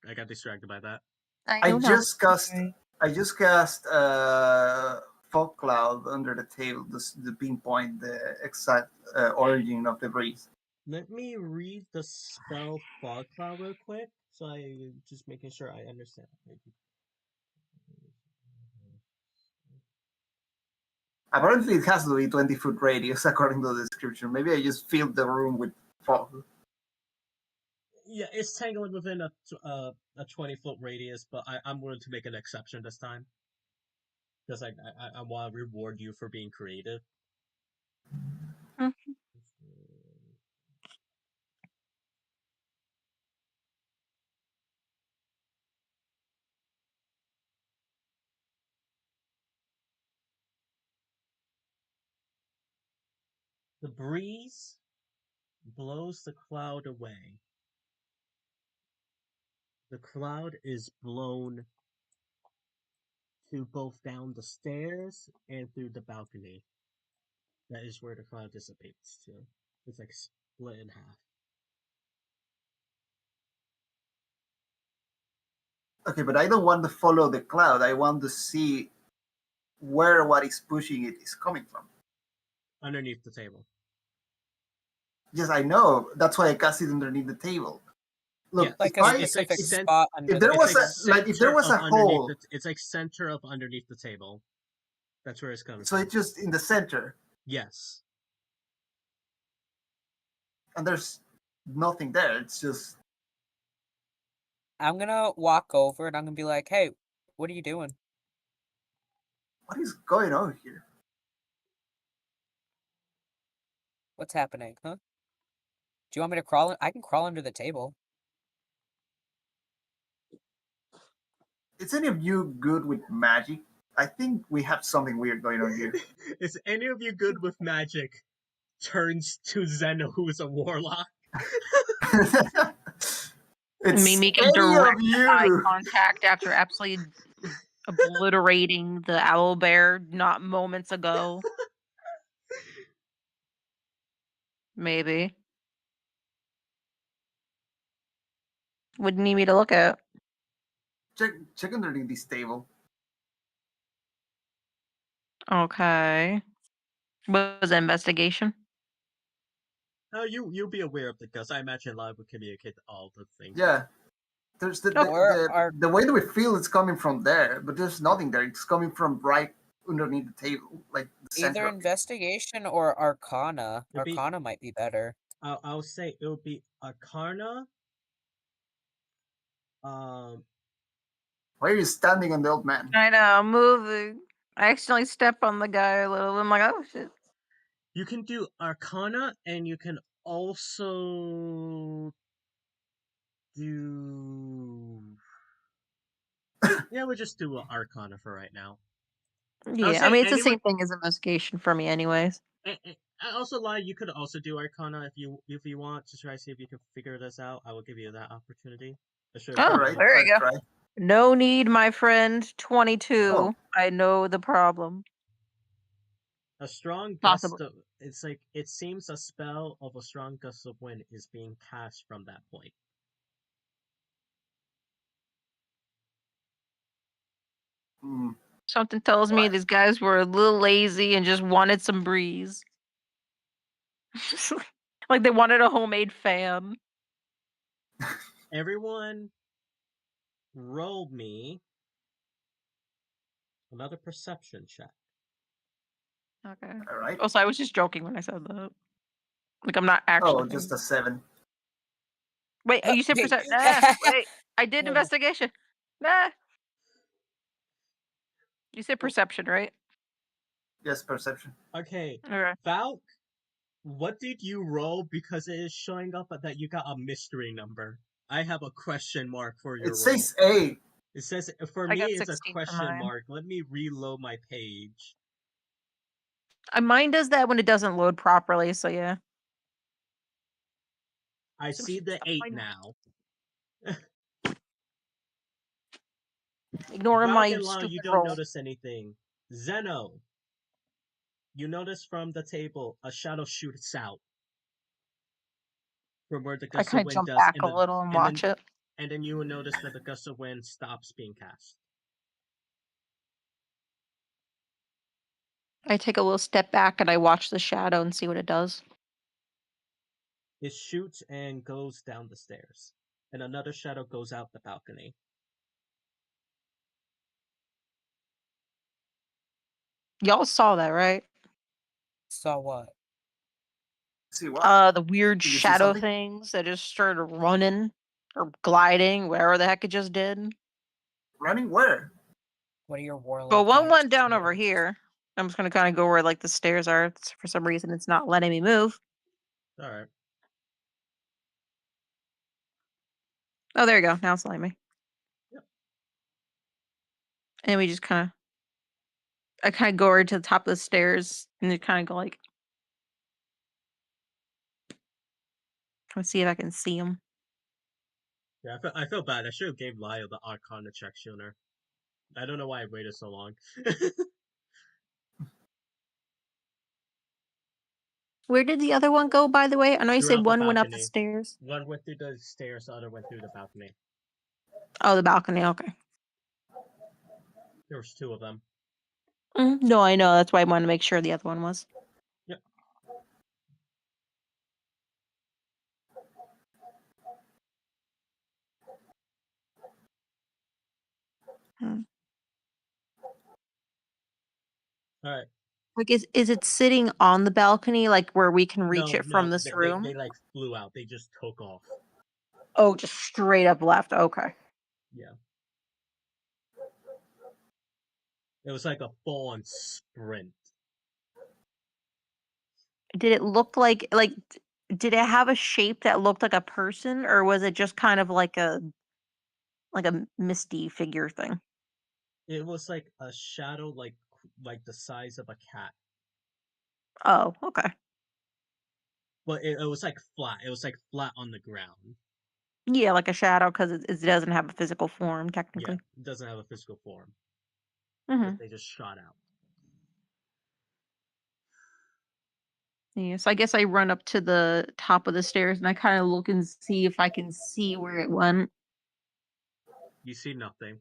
I got distracted by that. I just cast. I just cast fog cloud under the table to pinpoint the exact origin of the breeze. Let me read the spell Fog Cloud real quick, so I just making sure I understand. Apparently, it has to be 20-foot radius according to the description. Maybe I just filled the room with fog. Yeah, it's tangling within a 20-foot radius, but I'm willing to make an exception this time. Because I want to reward you for being creative. Mhm. The breeze blows the cloud away. The cloud is blown to both down the stairs and through the balcony. That is where the cloud dissipates to. It's like split in half. Okay, but I don't want to follow the cloud. I want to see where what is pushing it is coming from. Underneath the table. Yes, I know. That's why I cast it underneath the table. Look, Yeah, Like if a I, specific it's like spot under if there the was table. a if there was a hole, it's like center of underneath the table. That's where it's coming so from. it's just in the center, Yes. and there's nothing there. It's just. I'm gonna walk over and I'm gonna be like, hey, what are you doing? What is going on here? What's happening, huh? Do you want me to crawl in? I can crawl under the table. Is any of you good with magic? I think we have something weird going on here. Is any of you good with magic? Turns to Zeno, who is a warlock. It's Me making any direct of eye you. contact after absolutely obliterating the owl bear not moments ago. Maybe. Would need me to look at. Check underneath this table. Okay. What was the investigation? Oh, you'll be aware of it, because I imagine live would communicate all the things. Yeah. There's Or the way that we feel it's coming from there, but there's nothing there. It's coming from right underneath the table, like the center. either of it. investigation or arcana. It'd be- Arcana might be better. I'll say it would be Arcana, Why are you standing on the old man? I know, I'm moving. I accidentally step on the guy a little. I'm like, oh shit. You can do Arcana, and you can also do. Yeah, we'll just do Arcana for right now. Yeah, I mean, it's the same thing as investigation for me, anyways. I also lie. You could also do Arcana if you want to try to see if you can figure this out. I will give you that opportunity. Oh, Alright, there you I'll go. try. No need, my friend. 22. Oh. I know the problem. A strong Possible. gust of it's like it seems a spell of a strong gust of wind is being cast from that point. Hmm. Something tells me What? these guys were a little lazy and just wanted some breeze. Like they wanted a homemade fan. Everyone, roll me another perception check. Okay. Alright. Also, I was just joking when I said that. Like I'm not actually. Oh, just a 7. Wait, you said perception? Nah, wait. I did investigation. Nah. You said perception, right? Yes, perception. Okay, Okay. Valk, what did you roll? Because it is showing up that you got a mystery number. I have a question mark for your It roll. says 8. It says for I me got it's a 16 for question mine. mark. Let me reload my page. Mine does that when it doesn't load properly, so yeah. I So see the stop 8 fighting. now. Ignoring Valk my and Lao, stupid you don't roll. notice anything. Zeno, you notice from the table a shadow shoots out from where the I gust of kind of wind jump does, back a little and watch it. and then you will notice that the gust of wind stops being cast. I take a little step back and I watch the shadow and see what it does. It shoots and goes down the stairs, and another shadow goes out the balcony. Y'all saw that, right? Saw what? See what? The weird Did you see shadow something? things that just started running or gliding, wherever the heck it just did. Running where? What are your warlock? Well, one magic went down over skills? here. I'm just gonna kind of go where like the stairs are. For some reason, it's not letting me move. All right. Oh, there you go. Now it's letting me. Yep. And we just I kind of go over to the top of the stairs and just kind of go like, try to see if I can see them. Yeah, I feel bad. I should have gave Lyle the Arcana check sooner. I don't know why I waited so long. Where did the other one go, by the way? I know you said Throughout the one went up the balcony. stairs. One went through the stairs, the other went through the balcony. Oh, the balcony. Okay. There was 2 of them. No, I know. That's why I wanted to make sure the other one was. Yep. All right. Like, is it sitting on the balcony, like where we can reach No, it from this they, room? they like flew out. They just took off. Oh, just straight up left. Okay. Yeah. It was like a full-on sprint. Did it look like did it have a shape that looked like a person, or was it just kind of like a misty figure thing? It was like a shadow, like the size of a cat. Oh, okay. But it was like flat. It was like flat on the ground. Yeah, like a shadow because it doesn't have a physical form Yeah, technically. it doesn't have a physical form. Mm-hmm. They just shot out. Yeah, so I guess I run up to the top of the stairs and I kind of look and see if I can see where it went. You see nothing.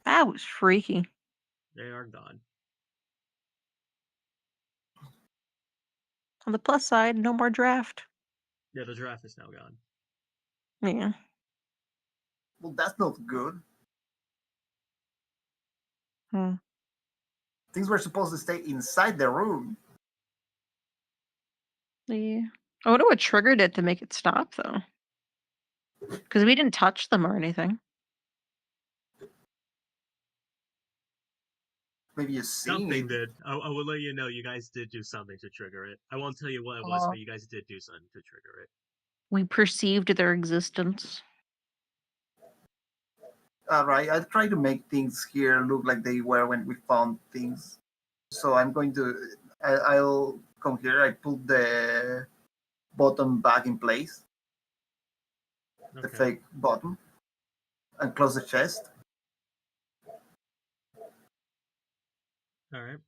That was freaky. They are gone. On the plus side, no more draft. Yeah, the giraffe is now gone. Yeah. Well, that's not good. Hmm. Things were supposed to stay inside the room. Yeah. I wonder what triggered it to make it stop, though. Because we didn't touch them or anything. Maybe you see Something me. did. I will let you know. You guys did do something to trigger it. I won't tell you what it was, Oh. but you guys did do something to trigger it. We perceived their existence. Alright, I try to make things here look like they were when we found things. So I'm going to... I'll come here. I put the bottom back in place. The Okay. fake bottom. And close the chest. All right.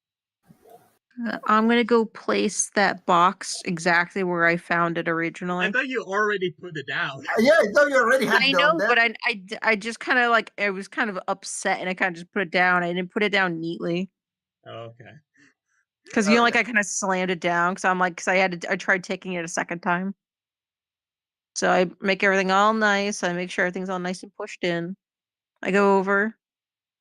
I'm gonna go place that box exactly where I found it I originally. thought you already put it down. Yeah, I thought you already had I done know, that. but I just kind of like, I was kind of upset and I kind of just put it down. I didn't put it down neatly. Oh, okay. Because, you know, like Okay. I kind of slammed it down because I'm like, because I tried taking it a second time. So I make everything all nice. I make sure everything's all nice and pushed in. I go over.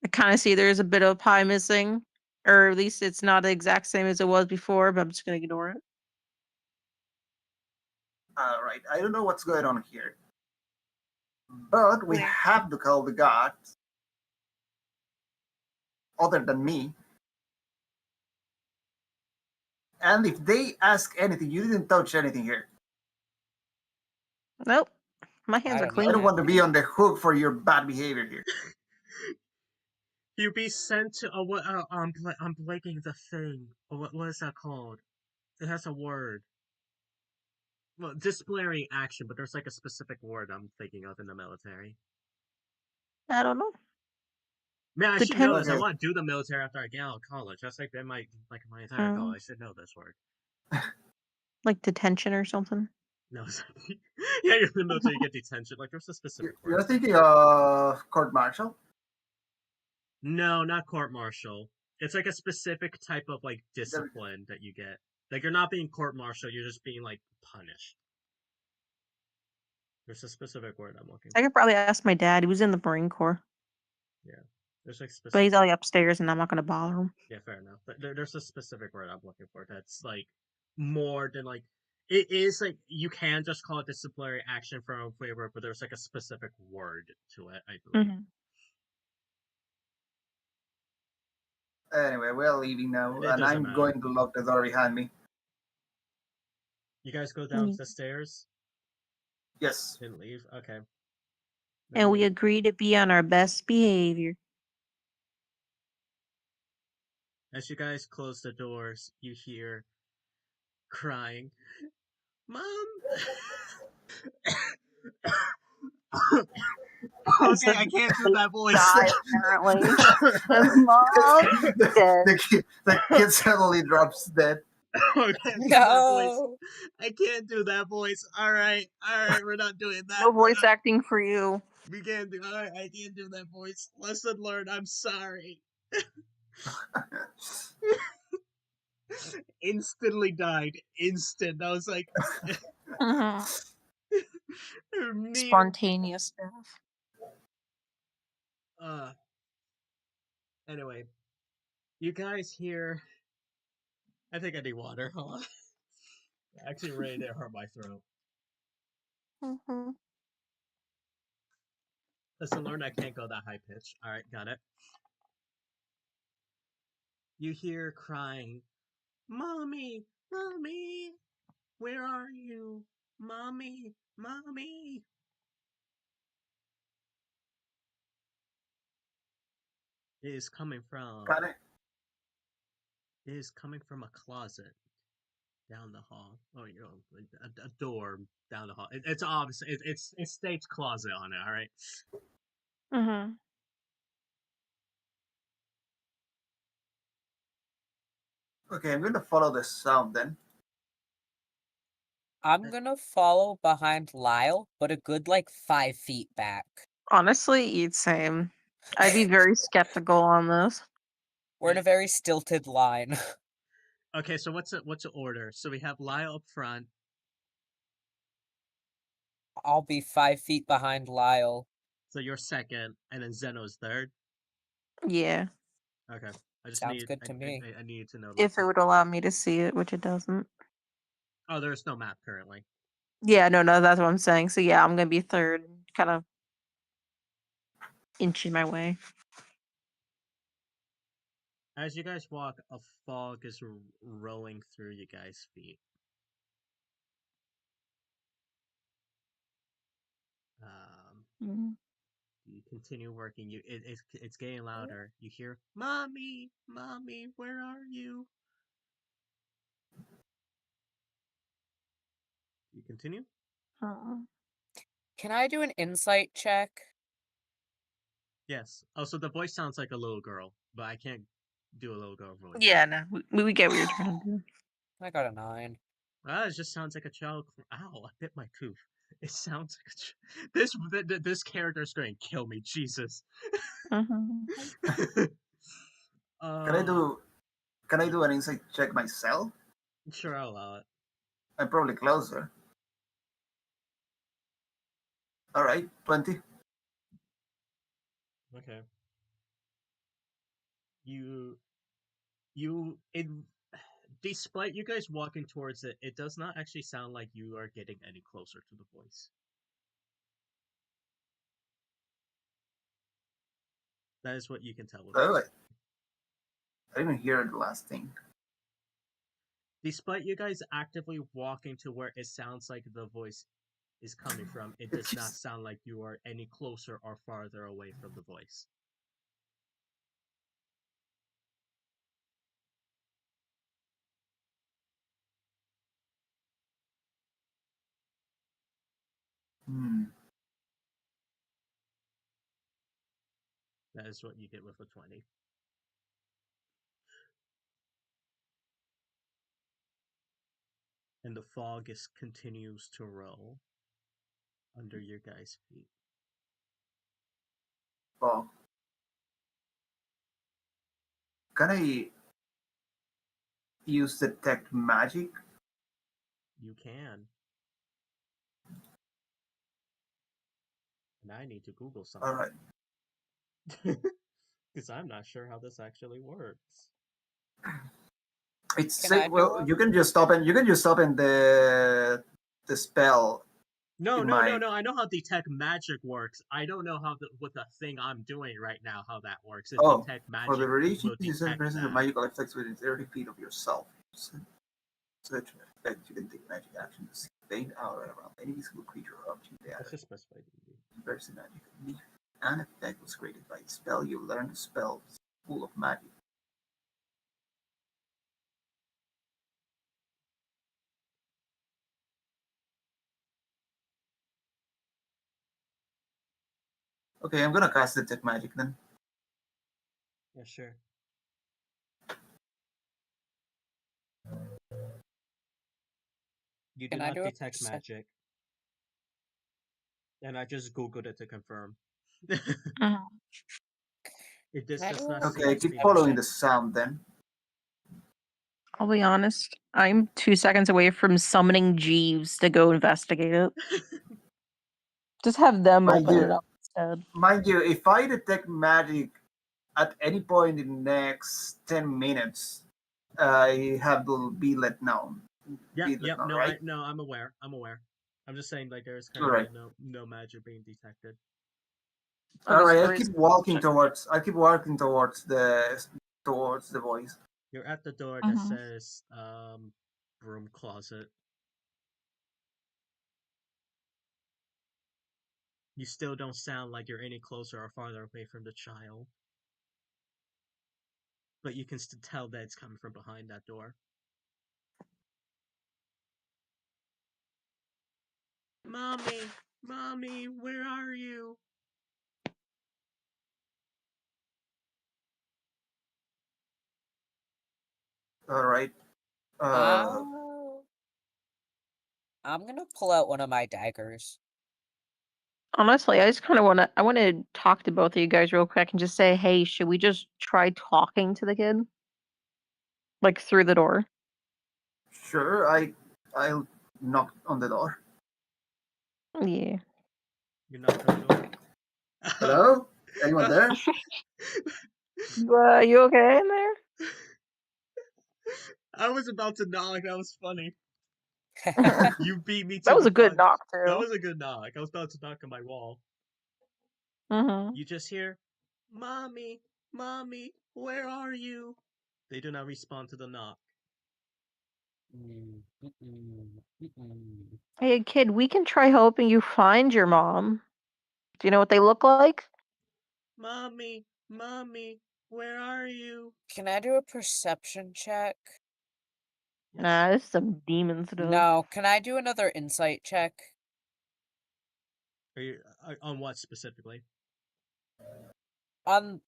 I kind of see there's a bit of pie missing. Or at least it's not the exact same as it was before, but I'm just going to ignore it. Alright, I don't know what's going on here. But we Where? have to call the gods. Other than me. And if they ask anything, you didn't touch anything here. Nope. My hands I are don't know I clean. don't that. want to be on the hook for your bad behavior here. You be sent to what? I'm blanking the thing. What is that called? It has a word. Well, disciplinary action, but there's like a specific word I'm thinking of in the military. I don't know. Man, I should know Depends. this. I Okay. want to do the military after I get out of college. That's like been my entire goal. I should know this word. Like detention or something. No, yeah, you're in the military, you get detention. Like there's a specific word. You're thinking of court martial? No, not court martial. It's like a specific type of like discipline that you get. Like you're not being court martial, you're just being like punished. There's a specific word I'm looking I for. could probably ask my dad. He was in the Marine Corps. Yeah. There's like specific. But he's like upstairs and I'm not going to bother him. Yeah, fair enough. But there's a specific word I'm looking for that's like more than like it is like you can just call it disciplinary action from a flavor, but there's like a specific word to it, I believe. Anyway, we're leaving now, It and doesn't I'm matter. going to lock the door behind me. You guys go down the stairs? Yes. Didn't leave? Okay. And we agree to be on our best behavior. As you guys close the doors, you hear crying. Mom! Okay, I can't do that voice. Die, apparently. Mom dead. The kid suddenly drops dead. I can't do that voice. No. I can't do that voice. Alright, we're not doing that. No voice acting for you. We can't do. Alright, I can't do that voice. Lesson learned. I'm sorry. Instantly died. Instant. I was like. Spontaneous death. Anyway, you guys hear. I think I need water. Hold on. Actually, ready to hurt my throat. Lesson learned. I can't go that high pitch. Alright, got it. You hear crying, "Mommy, Mommy, where are you? Mommy, Mommy." It is coming from. Got it. It is coming from a closet down the hall. Oh, you know, a door down the hall. It's obvious. It states closet on it. All right. Okay, I'm going to follow the sound then. I'm gonna follow behind Lyle, but a good like 5 feet back. Honestly, it's same. I'd be very skeptical on this. We're in a very stilted line. Okay, so what's the order? So we have Lyle up front. I'll be 5 feet behind Lyle. So you're second, and then Zeno's third. Yeah. Okay. I just Sounds good to me. I need to know. If it would allow me to see it, which it doesn't. Oh, there's no map currently. Yeah, no, that's what I'm saying. So yeah, I'm gonna be third. kind of inching my way. As you guys walk, a fog is rolling through you guys' feet. Mm. You continue working. It's getting louder. You hear, "Mommy, mommy, where are you?" You continue. Can I do an insight check? Yes. Oh, so the voice sounds like a little girl, but I can't do a little girl voice. Yeah, no, we get what you're trying to do. I got a 9. It just sounds like a child. Ow! I bit my tooth. It sounds like this character's going to kill me. Jesus. Uh-huh. Can I do an insight check myself? Sure, I'll allow it. I'm probably closer. All right, 20. Okay. Despite you guys walking towards it, it does not actually sound like you are getting any closer to the voice. That is what you can tell. Oh, I didn't hear the last thing. Despite you guys actively walking to where it sounds like the voice is coming from, it does not sound like you are any closer or farther away from the voice. That is what you get with a 20. And the fog continues to roll under your guys' feet. Oh. Can I use detect magic? You can. And I need to Google something. All right. Because I'm not sure how this actually works. It's Can I do well, one? you can just open the spell. No. My- I know how detect magic works. I don't know how with the thing I'm doing right now how that works. If Oh, detect for magic the radiation, will you set detect presence of that. magical effects within 30 feet of yourself. Such an effect, you can take magic action to see faint aura around any visible creature or object in the Let's area. just specify D&D. Person magic. If an effect was created by a spell, you learn the spell is full of magic. Okay, I'm gonna cast detect magic then. Yeah, sure. You do Can I not do a detect magic. And I just Googled it to confirm. Uh-huh. This Can I does do not a seem Okay, to be keep following magic. the sound then. I'll be honest. I'm 2 seconds away from summoning Jeeves to go investigate it. Just have them Mind open you- it up instead. Mind you, if I detect magic at any point in the next 10 minutes, I have to be let known. Yep. Known, No, right? I'm aware. I'm just saying, like, there's All right. currently no magic being detected. All right, I Sorry. keep walking towards the voice. You're at the door that Mhm. says broom closet. You still don't sound like you're any closer or farther away from the child. But you can still tell that it's coming from behind that door. Mommy, where are you? All right. I'm gonna pull out one of my daggers. Honestly, I just kind of want to talk to both of you guys real quick and just say, hey, should we just try talking to the kid? Like through the door? Sure, I'll knock on the door. Yeah. You knock on the door. Hello? Anyone there? You okay in there? I was about to knock. That was funny. You beat me to That was the a good punch. knock That too. was a good knock. I was about to knock on my wall. Mm-hmm. You just hear, "Mommy, mommy, where are you?" They do not respond to the knock. Hey, kid, we can try helping you find your mom. Do you know what they look like? Mommy, mommy, where are you? Can I do a perception check? Yes. Nah, this is some demon stuff. No. Can I do another insight check? Are you on what specifically? On.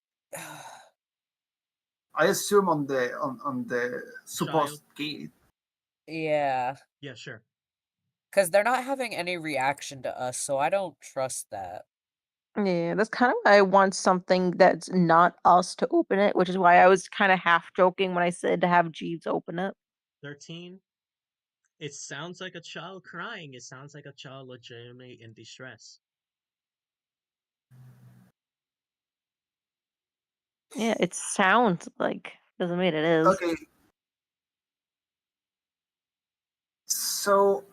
I assume on the supposed kid. Yeah. Yeah, sure. Because they're not having any reaction to us, so I don't trust that. Yeah, that's kind of why I want something that's not us to open it, which is why I was kind of half joking when I said to have Jeeves open it. 13. It sounds like a child crying. It sounds like a child legitimately in distress. Yeah, it sounds like doesn't mean it is. Okay. So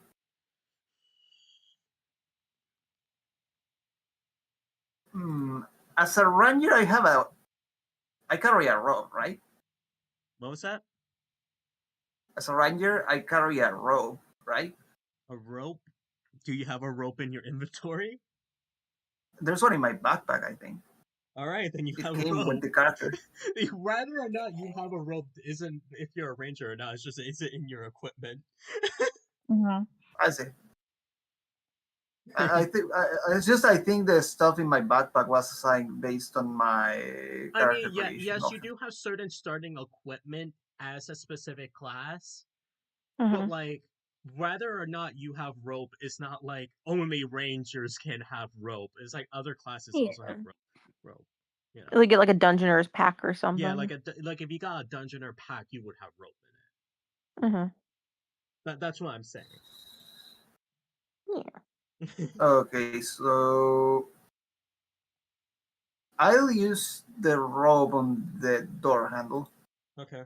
as a ranger, I carry a rope, right? What was that? As a ranger, I carry a rope, right? A rope? Do you have a rope in your inventory? There's one in my backpack, I think. All right, then you It have a came with rope. the character. Whether or not you have a rope isn't if you're a ranger or not. It's just is it in your equipment? Mm-hmm. I see. I think it's just I think the stuff in my backpack was assigned based on my I character mean, yeah, creation yes, you option. do have certain starting equipment as a specific class, Mm-hmm. but like whether or not you have rope is not like only rangers can have rope. It's like other classes also Yeah. have rope. You know. Like get like a dungeoner's pack or something. Yeah, like if you got a dungeoner pack, you would have rope Mm-hmm. in it. That's what I'm saying. Yeah. Okay, so I'll use the rope on the door handle Okay.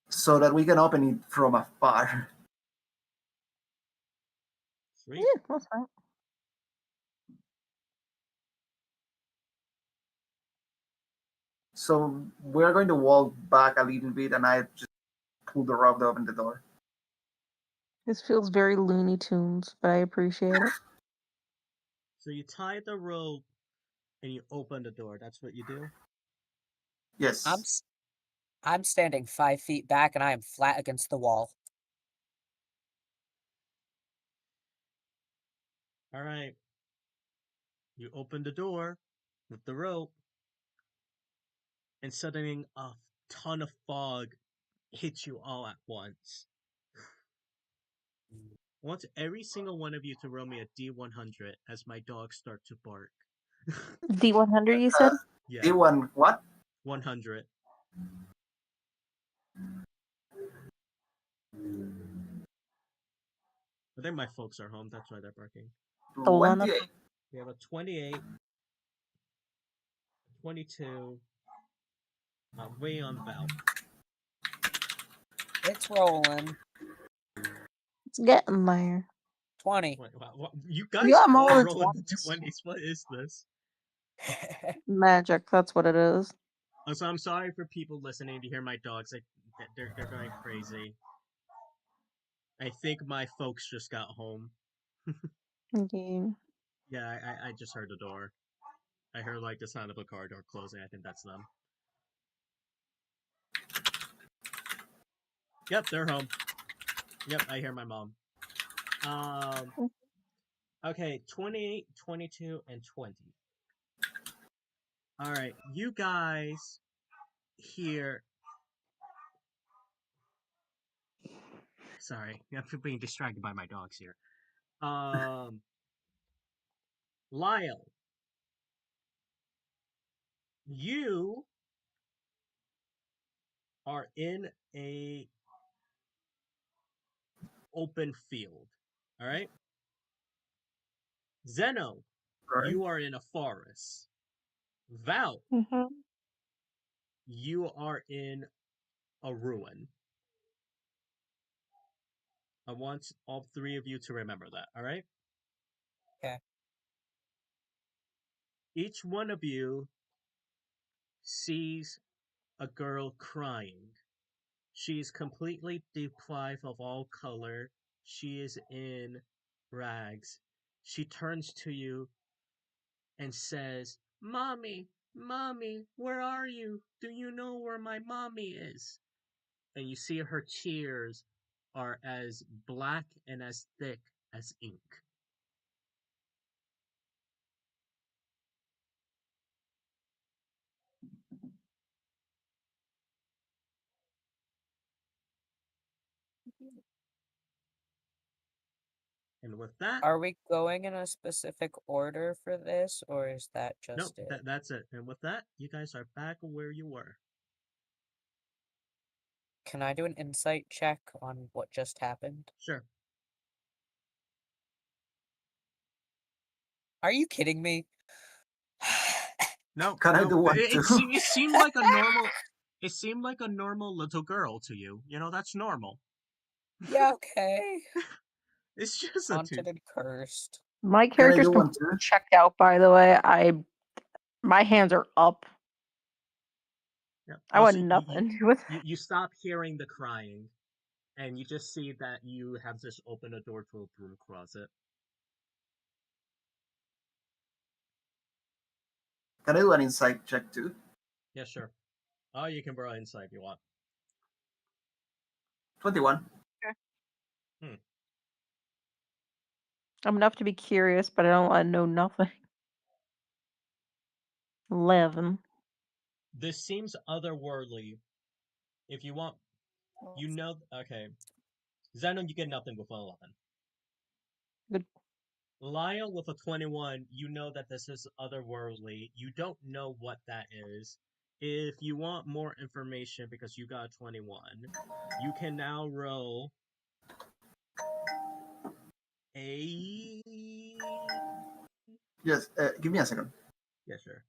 so that we can open it from afar. Sweet. Yeah, that's fine. So we're going to walk back a little bit, and I just pull the rope to open the door. This feels very Looney Tunes, but I appreciate it. So you tie the rope and you open the door. That's what you do? Yes. I'm standing 5 feet back and I am flat against the wall. All right. You open the door with the rope, and suddenly a ton of fog hits you all at once. I want every single one of you to roll me a D100 as my dogs start to bark. D100, you Uh, said? Yeah, D1 what? 100. I think my folks are home. That's why they're barking. The one up. 28. We have a 28, 22. I'm way on Val. It's rolling. It's getting there. 20. Wow, you You guys got 'em all all in rolling the 20s. 20s. What is this? Magic, that's what it is. So I'm sorry for people listening to hear my dogs. Like they're going crazy. I think my folks just got home. Okay. Yeah, I just heard the door. I heard like the sound of a car door closing. I think that's them. Yep, they're home. Yep, I hear my mom. Okay, 28, 22, and 20. All right, you guys hear. Sorry, I'm being distracted by my dogs here. Lyle, you are in a open field. All right. Zeno, Right? you are in a forest. Val, Mm-hmm. you are in a ruin. I want all three of you to remember that, alright? Okay. Each one of you sees a girl crying. She is completely deprived of all color. She is in rags. She turns to you and says, "Mommy, Mommy, where are you? Do you know where my mommy is?" And you see her tears are as black and as thick as ink. And with that, Are we going in a specific order for this, or is that no, just it? that's it. And with that, you guys are back where you were. Can I do an insight check on what just happened? Sure. Are you kidding me? No, Can I no. do one too? It seemed like a normal. It seemed like a normal little girl to you. You know, that's normal. Yeah, okay. It's just a Haunted tooth. and cursed. My Can I character's do one completely too? checked out, by the way. My hands are up. Yeah. I Oh, want so nothing with you stop hearing the crying, and you just see that you have just opened a door to a broom closet. Can I do an insight check too? Yeah, sure. Oh, you can borrow insight if you want. 21. I'm enough to be curious, but I don't want to know nothing. 11. This seems otherworldly. If you want, you know. Okay, Xenon, you get nothing with 11. Good. Lyle with a 21, you know that this is otherworldly. You don't know what that is. If you want more information because you got 21, you can now roll a. Yes, give me a second. Yeah, sure.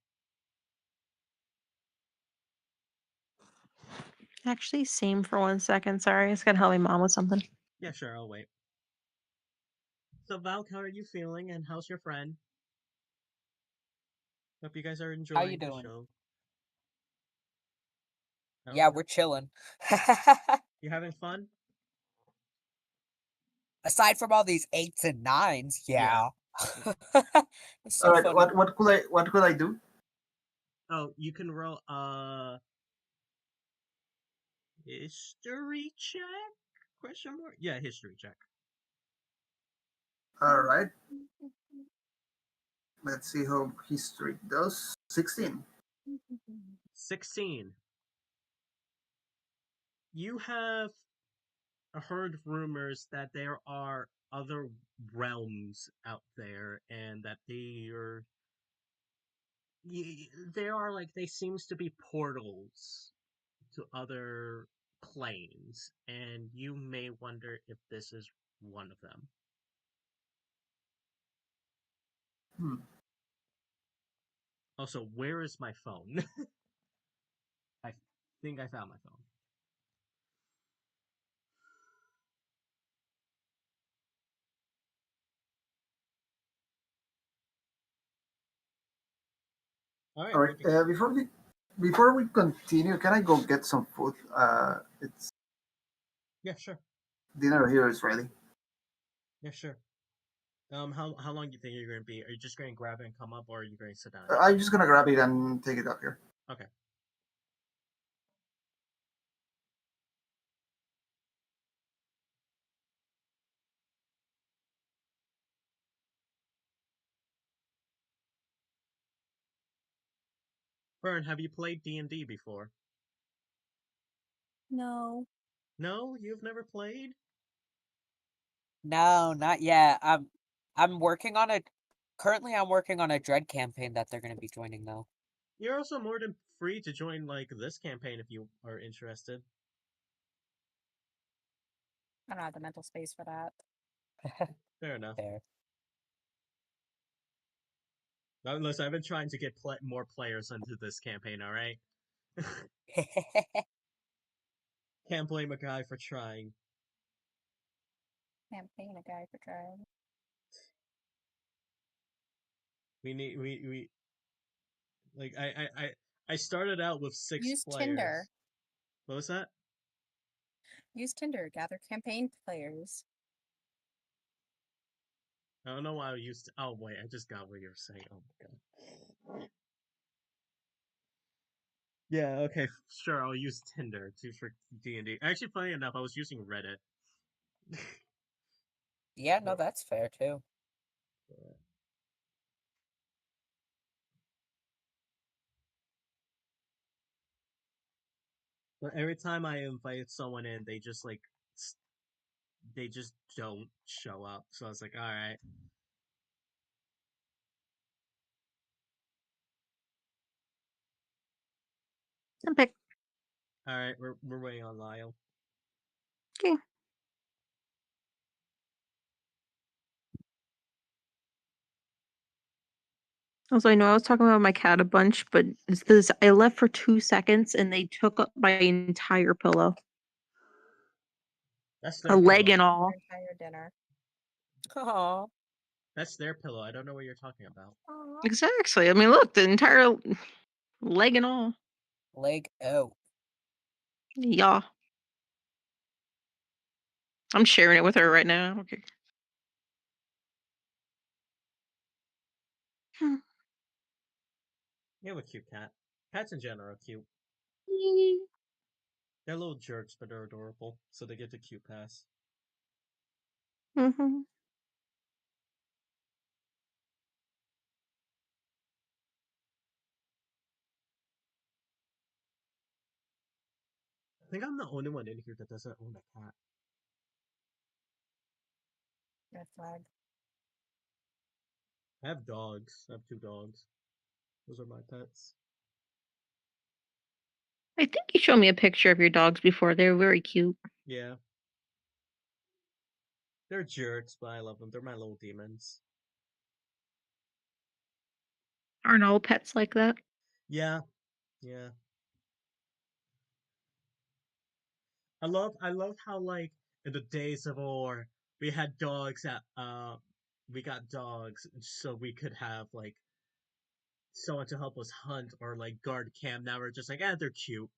Actually, same for 1 second. Sorry, I just gotta help my mom with something. Yeah, sure, I'll wait. So, Valk, how are you feeling and how's your friend? Hope you guys are How you enjoying the doing? show. Yeah, Oh, we're chilling. you having fun? Aside from all these 8s and 9s, yeah. It's All so right, funny. what could I do? Oh, you can roll a history check? Question mark? Yeah, history check. All right. Let's see how history does. 16. 16. You have heard rumors that there are other realms out there and that they are like they seems to be portals to other planes, and you may wonder if this is one of them. Hmm. Also, where is my phone? I think I found my phone. All right, All right. looking. Before we continue, can I go get some food? It's Yeah, sure. dinner here is ready. Yeah, sure. How long do you think you're going to be? Are you just going to grab it and come up, or are you going to sit down and I'm eat? just gonna grab it and take it up here. Okay. Fern, have you played D&D before? No. No, you've never played? No, not yet. I'm working on a currently I'm working on a dread campaign that they're gonna be joining though. You're also more than free to join like this campaign if you are interested. I don't have the mental space for that. Fair enough. There. Unless I've been trying to get more players onto this campaign, alright? All. Can't blame a guy for trying. Campaign a guy for drag. We like I started out with 6 Use players. Tinder. What was that? Use Tinder. Gather campaign players. I don't know why I used to. Oh wait, I just got what you were saying. Oh my god. Yeah, okay, sure. I'll use Tinder for D&D. Actually, funny enough, I was using Reddit. Yeah, no, But- that's fair too. But every time I invite someone in, they just they just don't show up. So I was like, all right. Epic. All right, we're waiting on Lyle. Okay. Also, I know I was talking about my cat a bunch, but it's this I left for 2 seconds and they took up my entire pillow. That's A their leg pillow. and all. Your entire dinner. Aw. That's their pillow. I don't know what you're talking about. Exactly. I mean, look, the entire leg and all. Leg out. Yeah. I'm sharing it with her right now. Okay. You have a cute cat. Cats in general are cute. They're little jerks, but they're adorable. So they get the cute pass. Mm-hmm. I think I'm the only one in here that doesn't own a cat. Red flag. I have dogs. I have 2 dogs. Those are my pets. I think you showed me a picture of your dogs before. They're very cute. Yeah. They're jerks, but I love them. They're my little demons. Aren't all pets like that? Yeah. Yeah. I love how like in the days of old we had dogs that we got dogs so we could have like someone to help us hunt or like guard camp. Now we're just like, they're cute.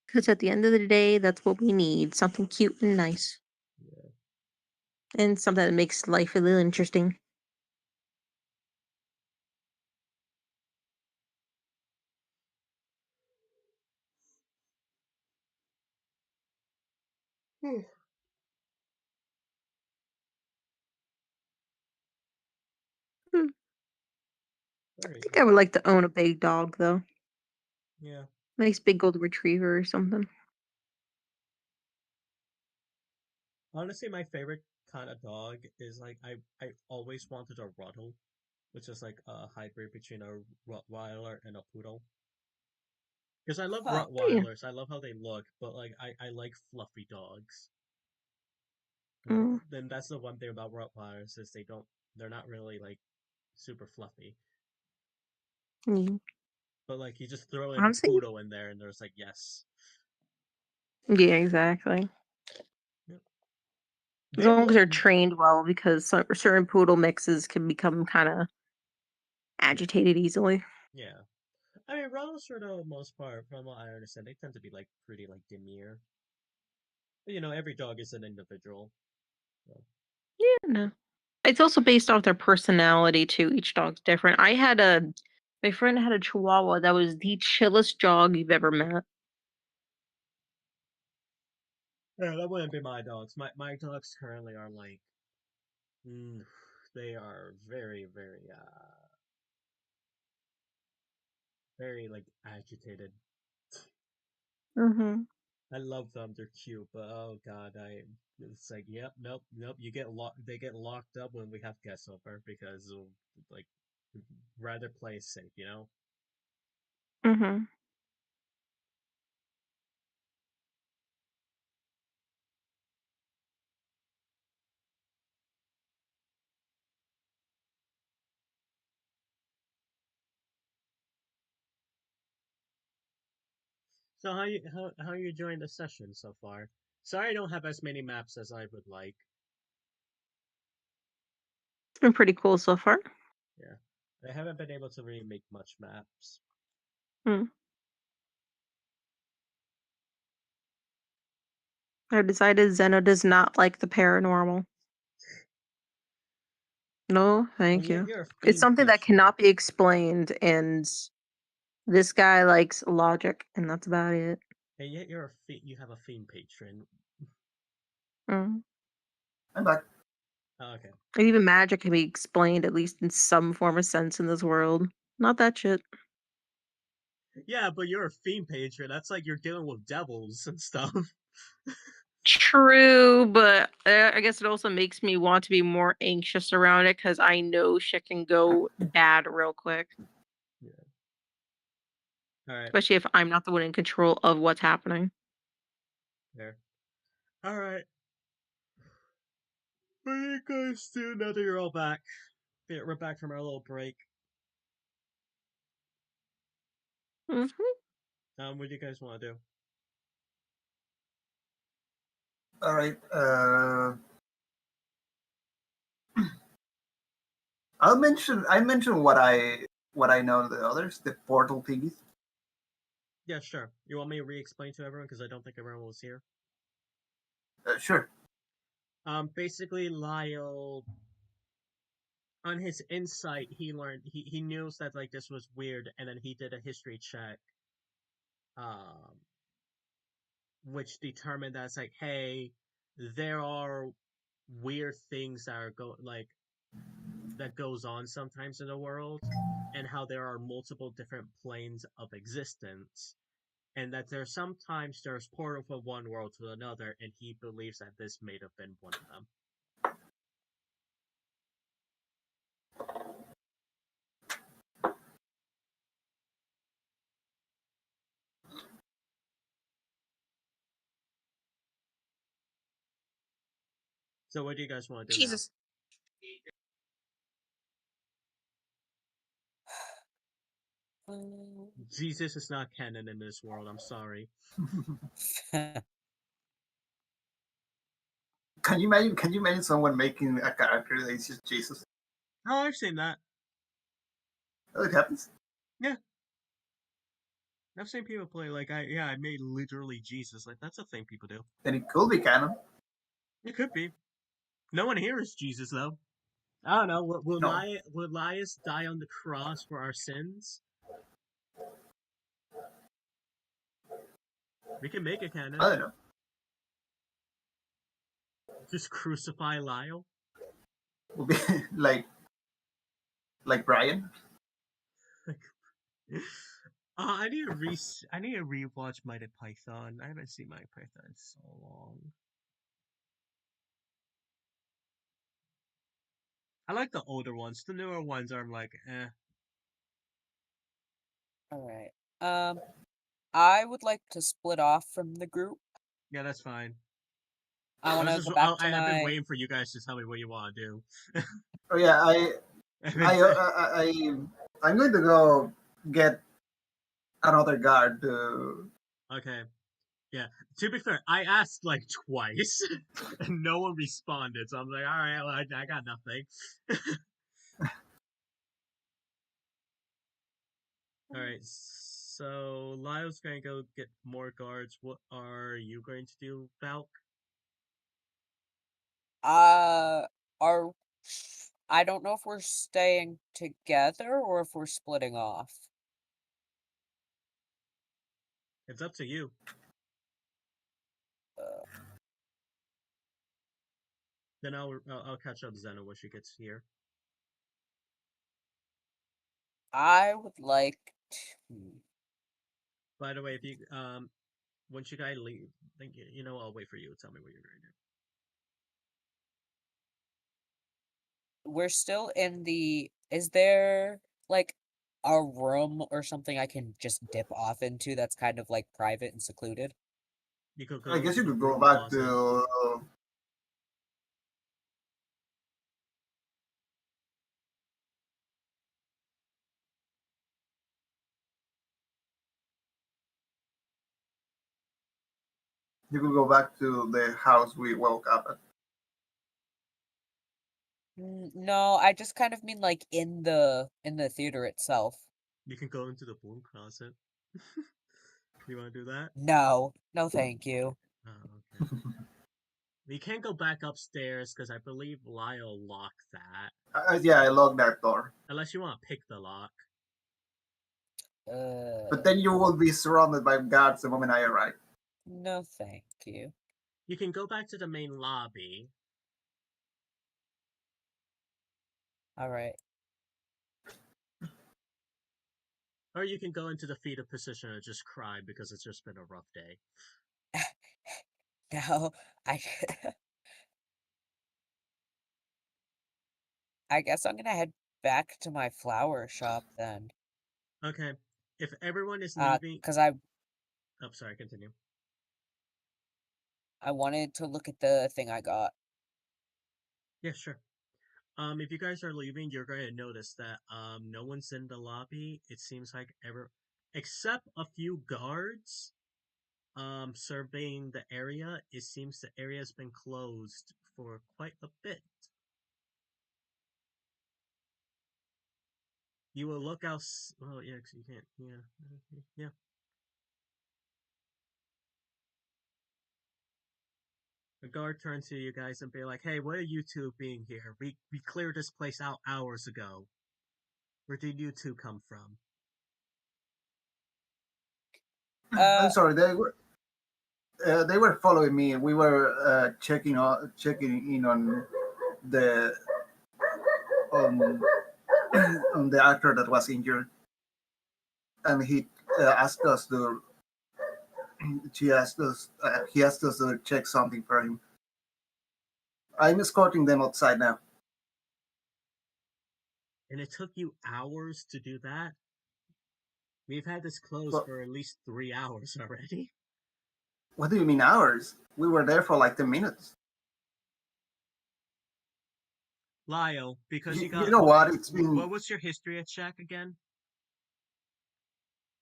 Because at the end of the day, that's what we need. Something cute and nice. Yeah. And something that makes life a little interesting. Hmm. I Very think I would like to own a big dog, though. yeah. Nice big golden retriever or something. Honestly, my favorite kind of dog is like I always wanted a Ruddle, which is like a hybrid between a Rottweiler and a Poodle. Because I love Huh. Rottweilers, I love how they look, but like I like fluffy dogs. Mm. Then that's the one thing about Rottweilers is they're not really like super fluffy. Mm. But like you just throw in a Honestly, poodle in there and there's like yes. yeah, exactly. Yep. As They long as look they're trained well, because certain poodle mixes can become kind of agitated easily. yeah. I mean Rottweilers for the most part, from what I understand, they tend to be like pretty like demure. But, every dog is an individual. So. Yeah, no. It's also based off their personality too. Each dog's different. My friend had a Chihuahua that was the chillest dog you've ever met. Yeah, that wouldn't be my dogs. My dogs currently are like, mm, they are very very like agitated. Mm-hmm. I love them. They're cute, but oh god, it's like, yep, nope, nope. They get locked up when we have guests over because like rather play it safe. Mm-hmm. So how are you enjoying the session so far? Sorry, I don't have as many maps as I would like. It's been pretty cool so far. Yeah, I haven't been able to really make much maps. Hmm. I decided Zeno does not like the paranormal. No, And thank yet you. you're a It's fiend something that patron. cannot be explained, and this guy likes logic, and that's about it. And yet you have a fiend patron. Mm. I'm back. Oh, okay. And even magic can be explained at least in some form of sense in this world. Not that shit. Yeah, but you're a fiend patron. That's like you're dealing with devils and stuff. True, but I guess it also makes me want to be more anxious around it because I know shit can go bad real quick, Yeah. All right. especially if I'm not the one in control of what's happening. There. All right. What are you guys do now that you're all back? Yeah, we're back from our little break. Hmm. What do you guys want to do? All right. I mention what I know of the others, the portal thingies. Yeah, sure. You want me to re-explain to everyone because I don't think everyone was here. Sure. Basically, Lyle, on his insight, he learned he knew that like this was weird, and then he did a history check, um, which determined that it's like, hey, there are weird things that are that goes on sometimes in the world, and how there are multiple different planes of existence, and that there's portal from one world to another, and he believes that this may have been one of them. So what do you guys want to do now? Jesus. Jesus is not canon in this world. I'm sorry. Can you imagine? Can you imagine someone making a character that is just Jesus? Oh, I've seen that. Oh, it happens. Yeah, I've seen people play I made literally Jesus. Like that's a thing people do. Then it could be canon. It could be. No one here is Jesus though. I don't know. No, Will Elias die on the cross for our sins? We can make it canon. I don't know. Just crucify Lyle. Would be like Brian. I need to rewatch Mighty Python. I haven't seen Mighty Python in so long. I like the older ones. The newer ones are like, eh. Alright. I would like to split off from the group. Yeah, that's fine. I want to go back to I've been my. waiting for you guys to tell me what you want to do. Oh yeah, I'm going to go get another guard to. Okay. Yeah. To be fair, I asked like twice, and no one responded. So I'm like, all right, well, I got nothing. All right. So Lyle's gonna go get more guards. What are you going to do, Valk? Are. I don't know if we're staying together or if we're splitting off. It's up to you. Uh, Then I'll catch up Zena when she gets here. I would like to. By the way, if you once you guys leave, think you know I'll wait for you to tell me what you're gonna do. We're still in the. Is there like a room or something I can just dip off into that's kind of like private and secluded? You could I go guess into you the could go broom back closet. to. You could go back to the house we woke up at. No, I just kind of mean like in the theater itself. You can go into the broom closet. You want to do that? No, no, thank you. Oh, okay. You can't go back upstairs because I believe Lyle locked that. Yeah, I locked that door. Unless you want to pick the lock. But then you will be surrounded by guards the moment I arrive. No, thank you. You can go back to the main lobby. All right. Or you can go into the fetal position and just cry because it's just been a rough day. No, I guess I'm gonna head back to my flower shop then. Okay. If everyone is leaving... Because I Oh, sorry, continue. wanted to look at the thing I got. Yeah, sure. If you guys are leaving, you're going to notice that no one's in the lobby. It seems like except a few guards surveying the area. It seems the area has been closed for quite a bit. You will look out. Well, yeah, 'cause you can't. Yeah. A guard turns to you guys and be like, "Hey, what are you two being here? We cleared this place out hours ago. Where did you two come from?" I'm sorry, they were following me, and we were checking in on the on, on the actor that was injured, and he asked us to. He asked us to check something for him. I'm escorting them outside now. And it took you hours to do that? We've had this closed Well, for at least 3 hours already. what do you mean hours? We were there for like 10 minutes. Lyle, because you got... You know what? It's been... What was your history check again?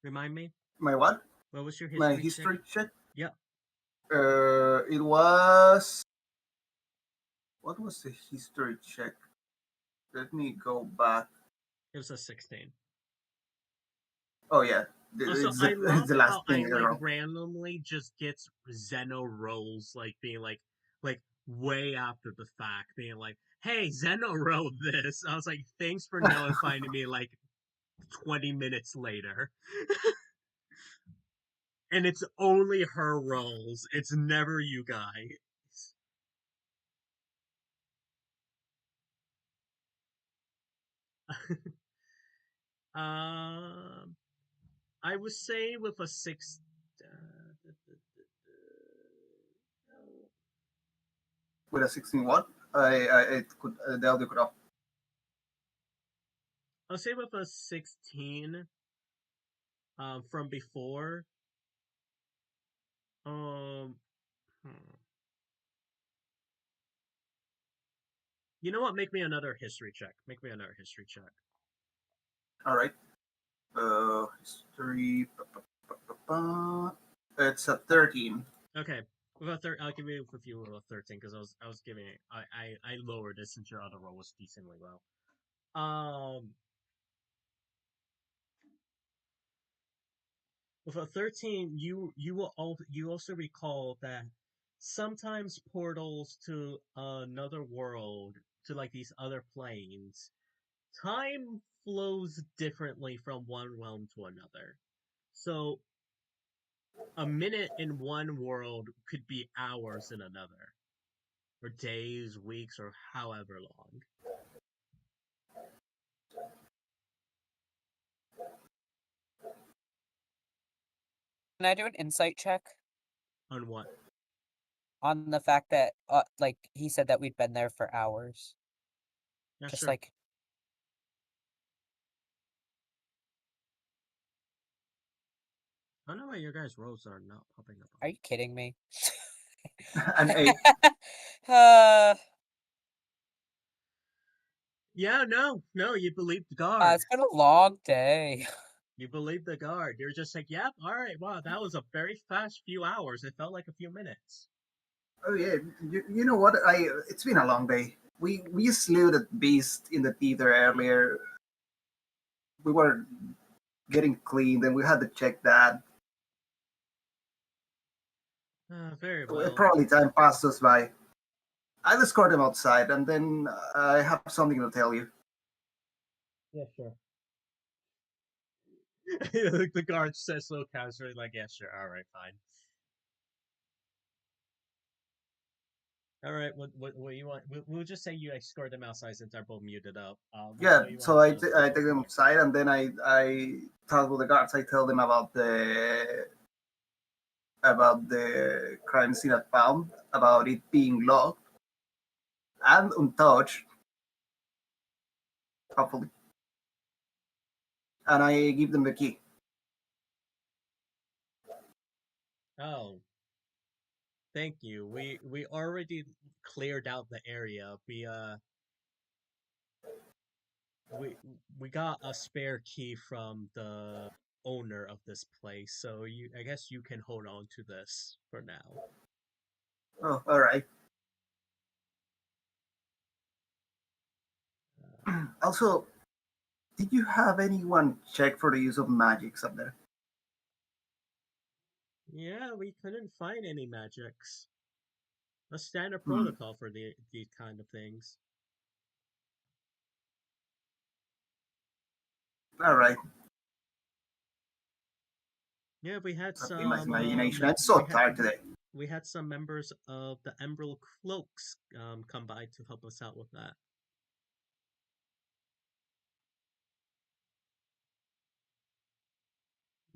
Remind me? My what? What was your history My check? history check? Yep. It was... What was the history check? Let me go back. It was a 16. Oh yeah, Also, it's I love the last how thing I I like wrote. randomly just gets Zeno rolls like being like way after the fact, being like, "Hey, Zeno wrote this." I was like, "Thanks for notifying me." Like 20 minutes later, and it's only her rolls. It's never you guys. um, I would say with a 6. With a 16 what? I could the audio cut off. I'll say with a 16 from before. Um You know what? Make me another history check. Make me another history check. All right. History. It's a 13. Okay. I'll give you with you a 13 because I was giving it, I lowered it since your other roll was decently low. With a 13, you also recall that sometimes portals to another world, to like these other planes, time flows differently from one realm to another. So a minute in one world could be hours in another, or days, weeks, or however long. Can I do an insight check On what? on the fact that, like, he said that we'd been there for hours? Yeah, Just sure. like, I don't know why your guys' rolls are not popping up. are you kidding me? An 8. Yeah, no, you believed the guard. It's been a long day. You believe the guard. You're just like, yep, all right, wow, that was a very fast few hours. It felt like a few minutes. Oh yeah, you know what? It's been a long day. We slew the beast in the theater earlier. We were getting clean, then we had to check that. Very well. Probably time passed us by. I'll escort him outside, and then I have something to tell you. Yeah, sure. The guard says so casually, like, yeah, sure, all right, fine. All right, what you want? We'll just say you escort them outside since they're both muted up. Yeah, What you so want to I take them outside, and then I talk with the guards. I tell them about the crime scene I found, about it being locked and untouched, hopefully. And I give them the key. Oh, thank you. We already cleared out the area. We got a spare key from the owner of this place, so I guess you can hold on to this for now. Oh, all right. Also, did you have anyone check for the use of magics up there? Yeah, we couldn't find any magics. A standard Hmm. protocol for these kind of things. All right. Yeah, we had Okay, my some imagination. I'm so tired today. we had some members of the Emerald Cloaks come by to help us out with that.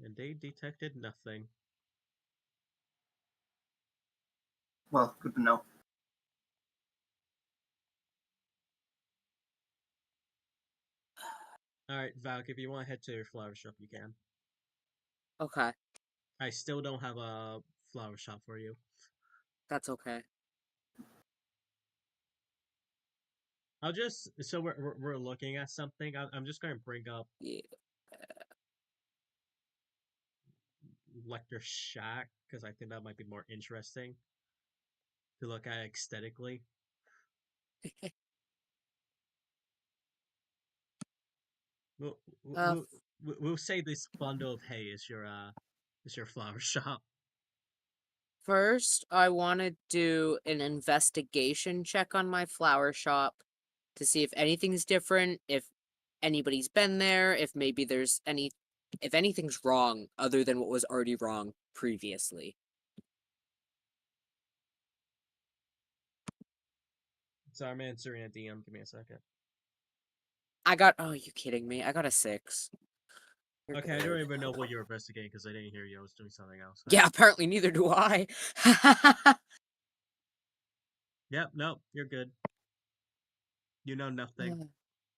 And they detected nothing. Well, good to know. Alright, Valk, if you want to head to your flower shop, you can. Okay, I still don't have a flower shop for you. that's okay. I'll just, so we're looking at something. I'm just going to bring up Yeah. Lecter Shack, because I think that might be more interesting to look at aesthetically. We'll, Uh, we'll, we'll say this bundle of hay is your flower shop. First, I want to do an investigation check on my flower shop to see if anything's different, if anybody's been there, if maybe if anything's wrong other than what was already wrong previously. So I'm answering a DM. Give me a second. Oh, you kidding me? I got a 6. You're Okay, I good. don't even know what you're investigating because I didn't hear you. I was doing something else. Yeah, apparently neither do I. Yep, no, you're good. You know nothing.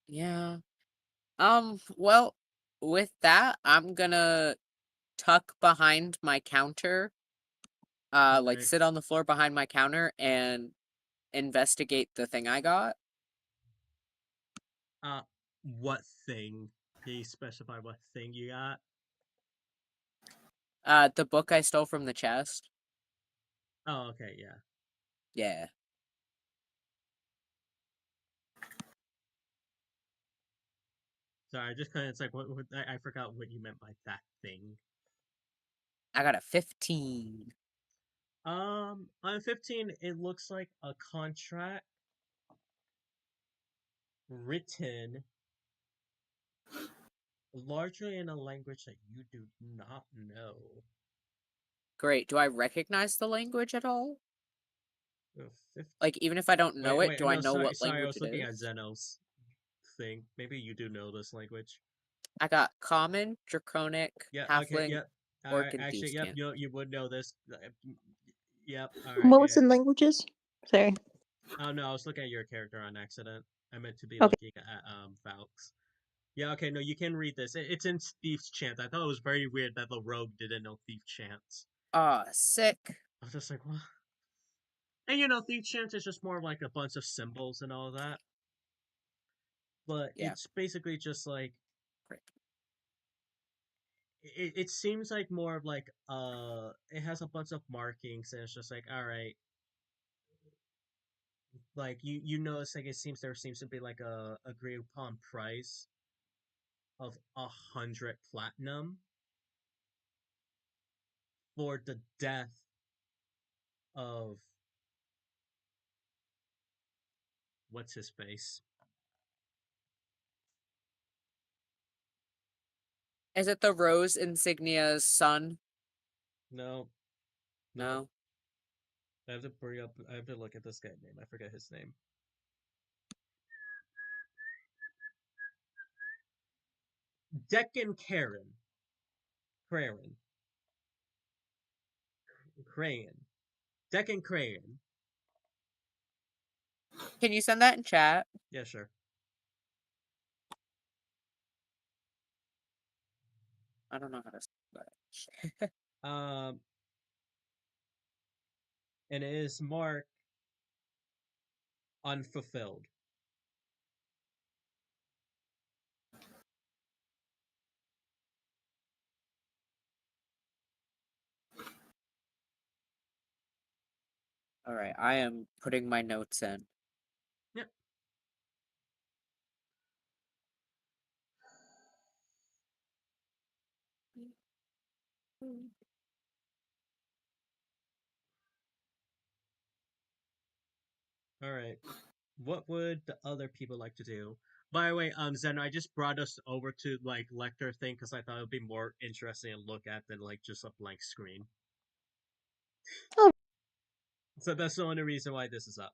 Yeah. Well, with that, I'm gonna tuck behind my counter, like Alright. sit on the floor behind my counter and investigate the thing I got. What thing? Can you specify what thing you got? The book I stole from the chest. Oh, okay, yeah. Yeah. Sorry, I just kind of, it's like, what I forgot what you meant by that thing. I got a 15. On 15, it looks like a contract written largely in a language that you do not know. Great. Do I recognize the language at all? Uh, fif- Like, even if I don't know it, Wait, do I no, know sorry, what sorry, I language was it looking at is? Zeno's thing. Maybe you do know this language. I got Common, Draconic, Yeah, okay, Halfling, yep. Orc, and Actually, Thieves' yep, Cant. you would know this. Yep, alright, What was yeah. in languages? Sorry. Oh no, I was looking at your character on accident. I meant to be Okay. looking at Valk's. Yeah, okay, no, you can read this. It's in Thief's Chant. I thought it was very weird that the rogue didn't know Thief Chants. Sick. I was just like, what? And you know, Thief Chant is just more like a bunch of symbols and all that. But Yeah. it's basically just like Great. it seems like more of like it has a bunch of markings and it's just like all right, like you notice like there seems to be like a agreed upon price of 100 platinum for the death of what's his face. Is it the Rose Insignia's son? No, No. I have to bring up. I have to look at this guy's name. I forget his name. Deccan Karen. Crayon. Crayon. Deccan Crayon. Can you send that in chat? Yeah, sure. I don't know how to spell that. And it is marked unfulfilled. All right, I am putting my notes in. Yep. All right. What would the other people like to do? By the way, Zen, I just brought us over to like lecture thing because I thought it would be more interesting to look at than like just a blank screen. Oh. So that's the only reason why this is up.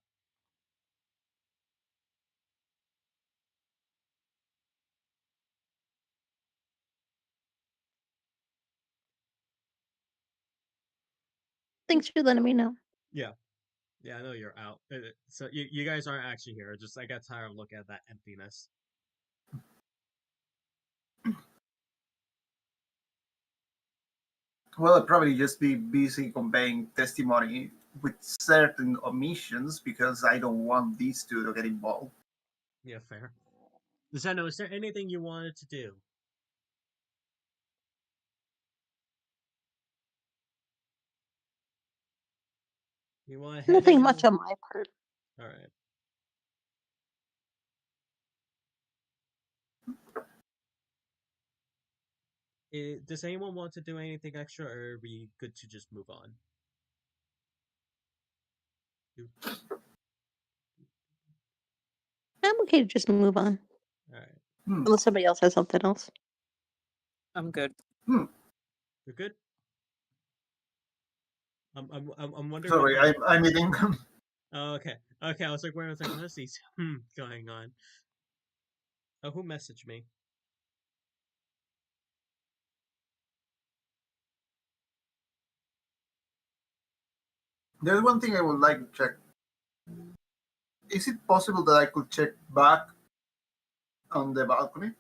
Thanks for letting me know. Yeah. Yeah, I know you're out. So you guys aren't actually here. Just I got tired of looking at that emptiness. Well, I'd probably just be busy conveying testimony with certain omissions because I don't want these two to get involved. Yeah, fair. Zeno, is there anything you wanted to do? You want to head Nothing into much on my part. All right. Does anyone want to do anything extra, or are we good to just move on? I'm okay to just move on. All right. Unless somebody else has something else. I'm good. You're good. I'm wondering. Sorry, I'm eating. Oh, okay. Okay, I was like, what is these going on? Oh, who messaged me? There's one thing I would like to check. Is it possible that I could check back on the balcony?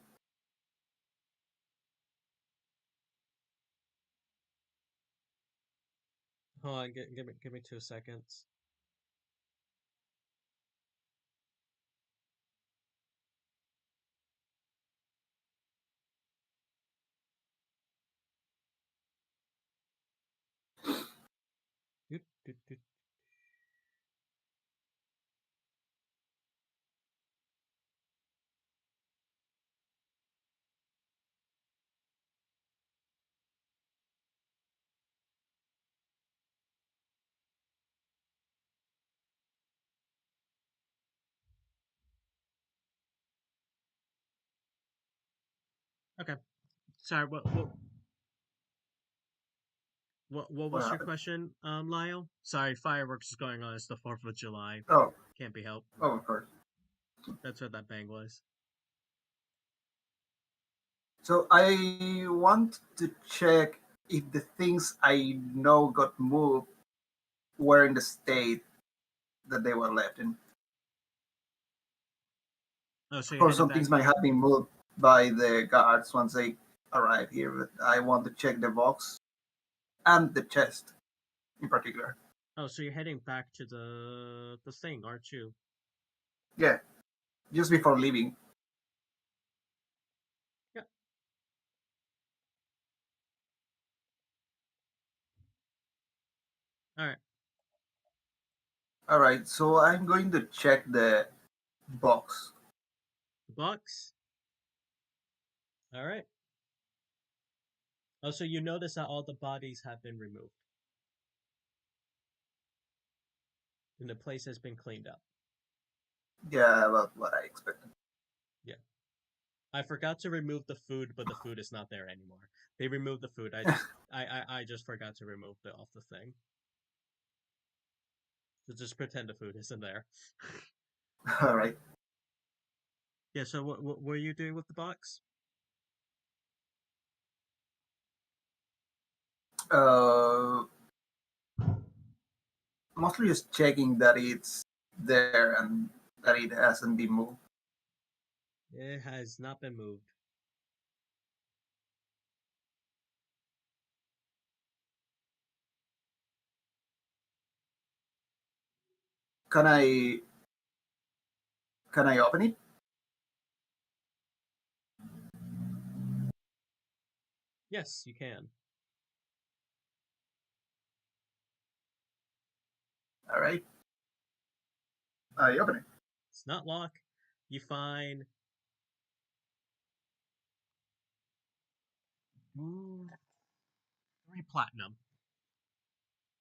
Hold on, give me 2 seconds. Doot, doot, doot. Okay. Sorry. What What was your happened? question, Lyle? Sorry, fireworks is going on. It's the 4th of July. Oh, Can't be helped. of course. That's what that bang was. So I want to check if the things I know got moved were in the state that they were left in. Oh, so Of you're course, heading some back. things might have been moved by the guards once they arrive here, but I want to check the box and the chest in particular. Oh, so you're heading back to the thing, aren't you? Yeah, just before leaving. Yeah. All right. All right, so I'm going to check the box. The box. All right. Also, you notice that all the bodies have been removed. And the place has been cleaned up. Yeah, well, what I expected. Yeah. I forgot to remove the food, but the food is not there anymore. They removed the food. I just forgot to remove it off the thing. So just pretend the food isn't there. All right. Yeah, so what were you doing with the box? Uh, Mostly just checking that it's there and that it hasn't been moved. It has not been moved. Can I open it? Yes, you can. All right. I open it. It's not locked. You find 3 platinum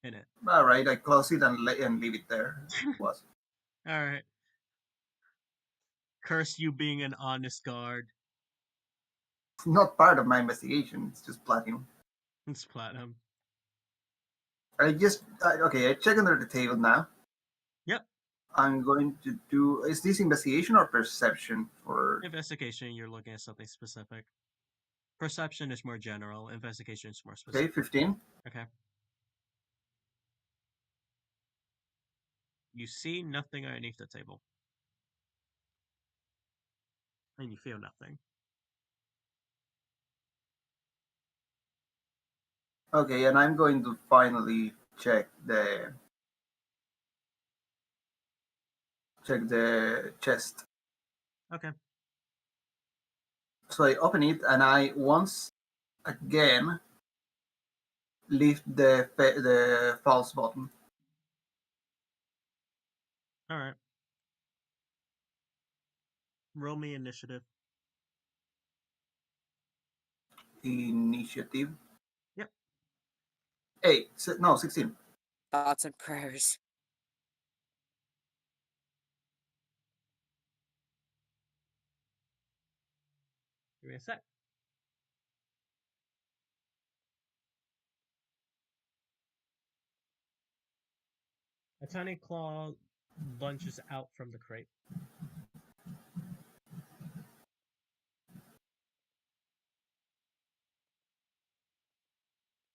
in it. All right. I close it and leave it there. Was All right. Curse you being an honest guard. it's not part of my investigation. It's just platinum. It's platinum. I just okay. I check under the table now. Yep. I'm going to do. Is this investigation or perception for? Investigation, you're looking at something specific. Perception is more general. Investigation is more Okay, specific. 15. Okay. You see nothing underneath the table. And you feel nothing. Okay, and I'm going to finally check the chest. Okay. So I open it and I once again lift the false button. Alright. Roll me initiative. Initiative. Yep. 16. Thoughts and prayers. Give me a sec. A tiny claw lunges out from the crate.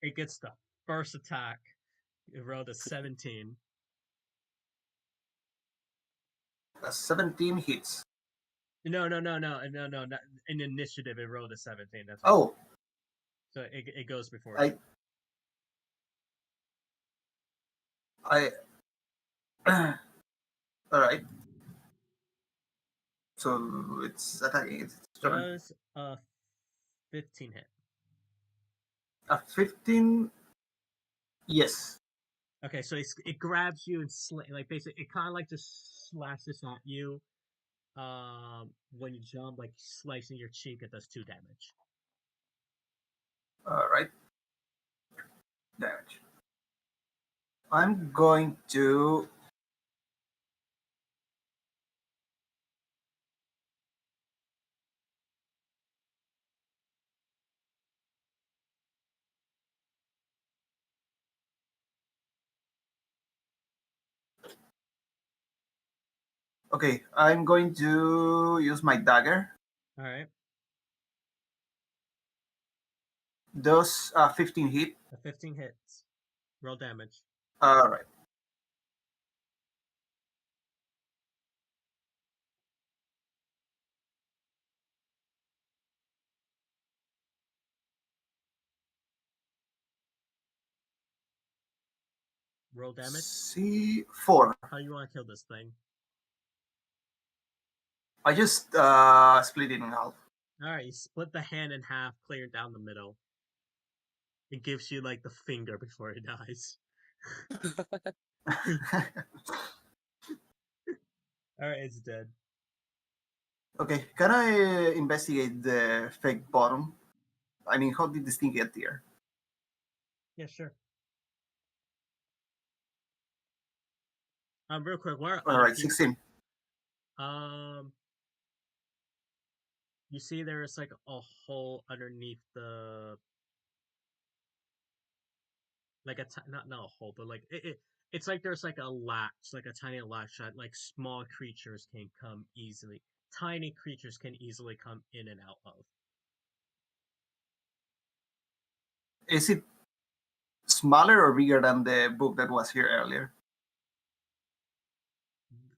It gets the first attack. It rolled a 17. 17 hits. No. Not, in initiative, it rolled a 17. That's Oh, so it goes before. I all right. So it's attacking. It's turn. Does a 15 hit? A 15. Yes. Okay, so it grabs you and like basically it kind of like just slashes at you. When you jump, like slicing your cheek, it does 2 damage. All right. Damage. I'm going to. Okay, I'm going to use my dagger. All right, Does 15 hit? a 15 hits. Roll damage. All right. Roll damage. C4. How you want to kill this thing? I just split it in half. All right, you split the hand in half, clear down the middle. It gives you like the finger before it dies. Alright, it's dead. Okay, can I investigate the fake bottom? I mean, how did this thing get there? Yeah, sure. Real quick, where are All other right, people? 16. You see there's like a hole underneath the like not a hole, but like it's like there's like a latch, like a tiny latch that like small creatures can come easily. Tiny creatures can easily come in and out of. Is it smaller or bigger than the book that was here earlier?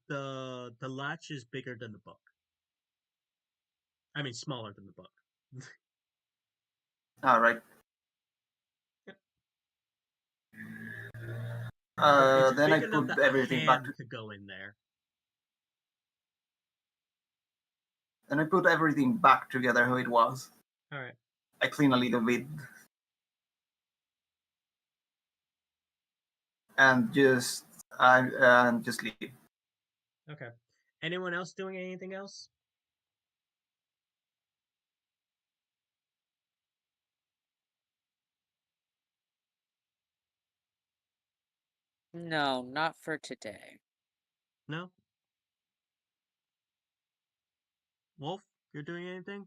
The latch is bigger than the book. I mean, smaller than the book. All right. Yep. It's Then I big enough put that a everything back. hand could go in there. Then I put everything back together how it was. All right. I clean a little bit, and just leave. Okay. Anyone else doing anything else? No, not for today. No. Wolf, you're doing anything?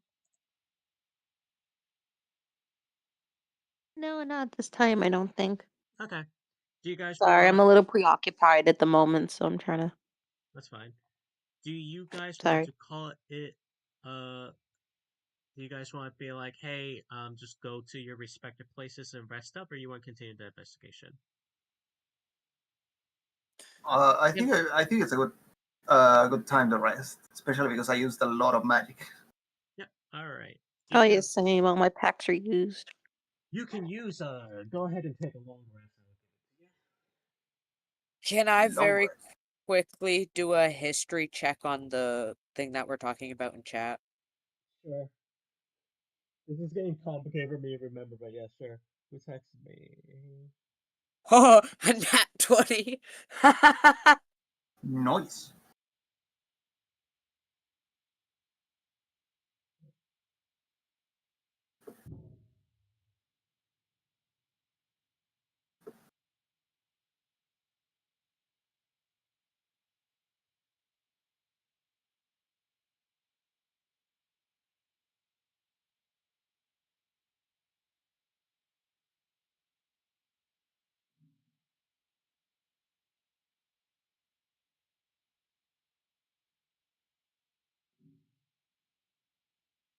No, not this time, I don't think. Okay. Do you guys Sorry, I'm want? a little preoccupied at the moment, so I'm trying to. That's fine. Do you guys want Sorry. to call it? Do you guys want to be like, hey, just go to your respective places and rest up, or you want to continue the investigation? I think it's a good time to rest, especially because I used a lot of magic. Yep. All right. Oh, yeah, same. All my packs are used. You can use Go ahead and take a long rest. Can I Long very rest. quickly do a history check on the thing that we're talking about in chat? Sure. This is getting complicated for me to remember, but yeah, sure. Who texted me? Oh, a nat 20. Nice.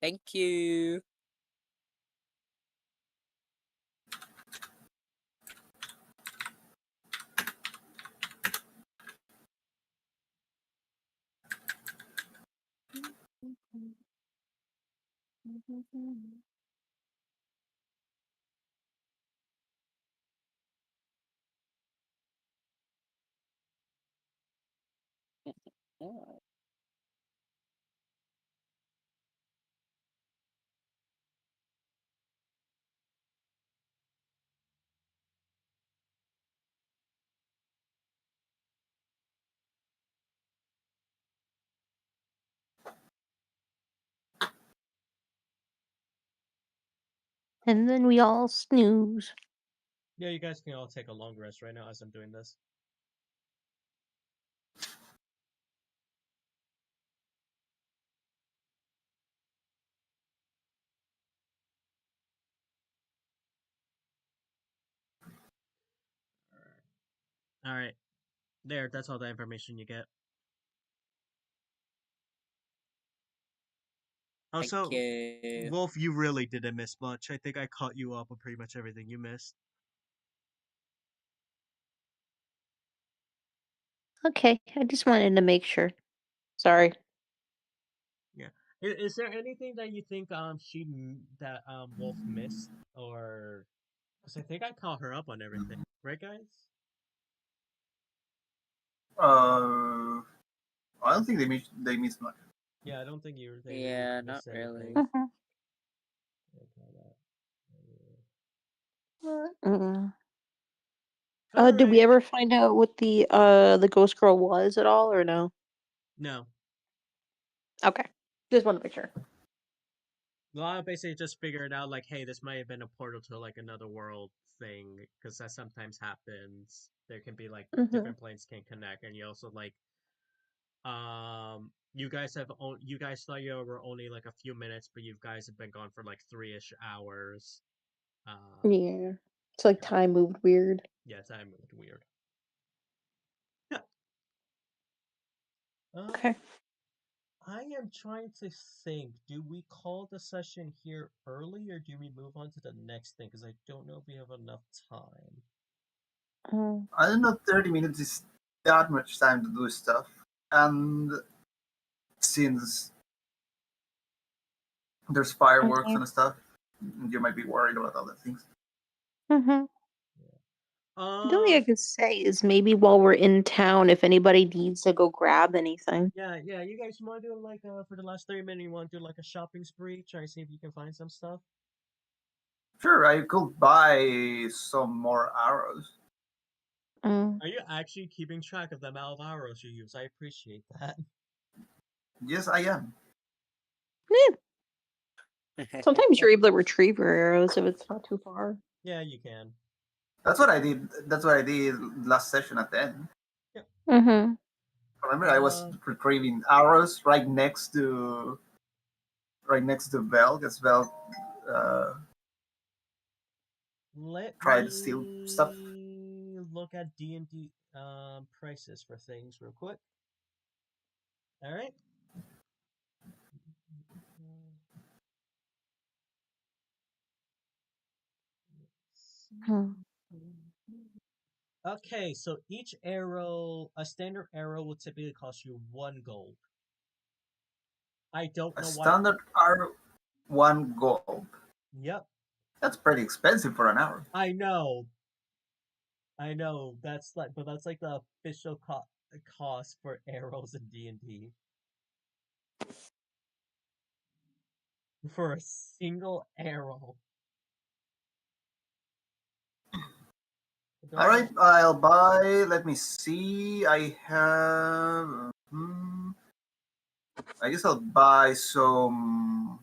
Thank you. And then we all snooze. Yeah, you guys can all take a long rest right now as I'm doing this. All right. There, that's all the information you get. Thank Also, you. Wolf, you really didn't miss much. I think I caught you up on pretty much everything you missed. Okay, I just wanted to make sure. Sorry. Yeah. Is there anything that you think that Wolf missed, or because I think I caught her up on everything, right, guys? I don't think they missed much. Yeah, I don't think they really Yeah, not missed really. anything. Mhm. Yeah, call that. Mm. Did we Alright. ever find out what the ghost girl was at all, or no? No. Okay, just want to make sure. Well, I basically just figured out, like, hey, this might have been a portal to, like, another world thing, because that sometimes happens. There can be, like, Mm-hmm. different planes can connect, and you also, like, you guys thought you were only, like, a few minutes, but you guys have been gone for, like, 3-ish hours. Yeah, it's like Yeah, time moved weird. yeah, time moved weird. Okay. I am trying to think. Do we call the session here early, or do we move on to the next thing? Because I don't know if we have enough time. Um, I don't know, 30 minutes is that much time to do stuff. And since there's fireworks okay. and stuff, you might be worried about other things. Mm-hmm. The only thing I Um, could say is maybe while we're in town, if anybody needs to go grab anything. yeah. You guys want to do like for the last 30 minutes, you want to do like a shopping spree? Try to see if you can find some stuff. Sure, I could buy some more arrows. Mm. Are you actually keeping track of the amount of arrows you use? I appreciate that. Yes, I am. Sometimes you're able to retrieve your arrows if it's not too far. Yeah, you can. That's what I did. That's what I did last session at the end. Yep. Mm-hmm. Remember, I was retrieving arrows right next to Vel, because Vel Let tried to steal stuff. me look at D&D prices for things real quick. All right. Hmm. Okay, so each arrow, a standard arrow will typically cost you 1 gold. I don't A know why. standard arrow, 1 gold. Yep, That's pretty expensive for an arrow. I know. I know. That's like the official cost for arrows in D&D. For a single arrow. I All don't right, know. I'll buy. Let me see. I have. I guess I'll buy some.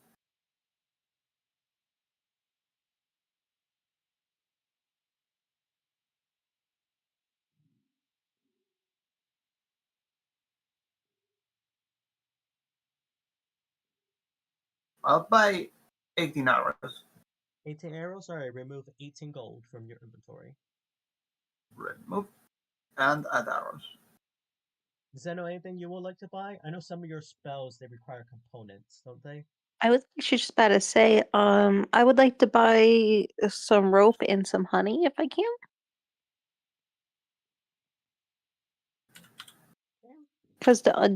I'll buy 18 arrows. 18 arrows? Alright, remove 18 gold from your inventory. Remove and add arrows. Is there anything you would like to buy? I know some of your spells, they require components, don't they? I was actually just about to say, I would like to buy some rope and some honey if I can. Because I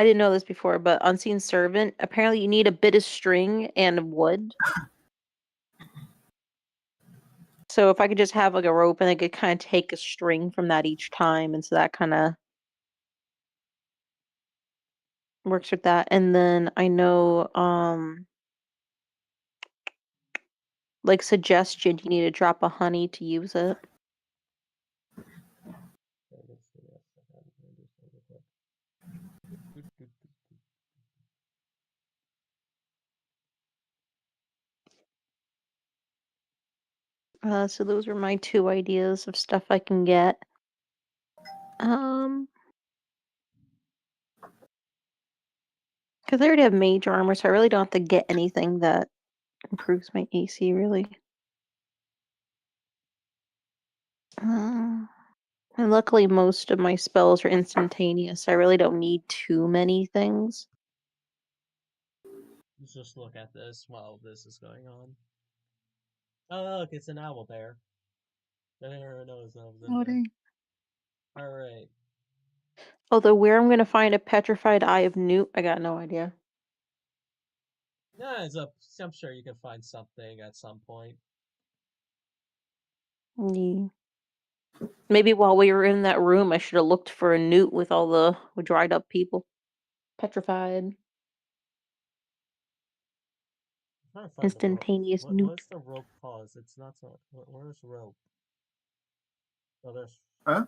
didn't know this before, but Unseen Servant, apparently you need a bit of string and wood. So if I could just have like a rope and I could kind of take a string from that each time, and so that kind of works with that. And then I know, like suggestion, you need to drop a honey to use it. Okay, let's see this. I'm gonna do something real quick. So those are my two ideas of stuff I can get. Because I already have mage armor, so I really don't have to get anything that improves my AC, really. And luckily, most of my spells are instantaneous, so I really don't need too many things. Let's just look at this while this is going on. Oh, look, it's an owl bear. I never noticed that was in there. Alright. Although, where I'm going to find a petrified eye of Newt, I got no idea. Yeah, I'm sure you can find something at some point. Yeah. Maybe while we were in that room, I should have looked for a Newt with all the dried up people. Petrified. I'm trying to find the rope. Instantaneous Newt. What's the rope cause? It's not so. Where's rope? So there's Huh?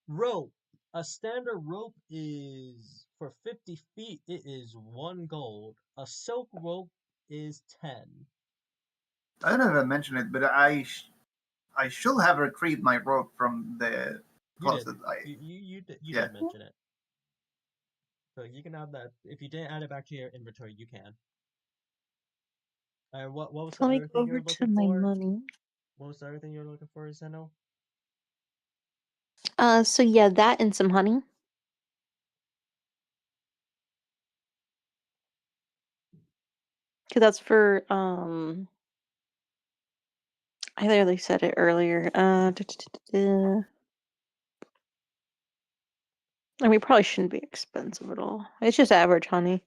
rope. A standard rope is for 50 feet. It is 1 gold. A silk rope is 10. I don't know if I mentioned it, but I should have retrieved my rope from the You did. closet. You Yeah. did mention it. So you can add that. If you didn't add it back to your inventory, you can. What was the Let me other go thing you over were to looking my for? money. What was the other thing you were looking for, Zeno? So yeah, that and some honey. Cause that's for I literally said it earlier. I mean, probably shouldn't be expensive at all. It's just average honey.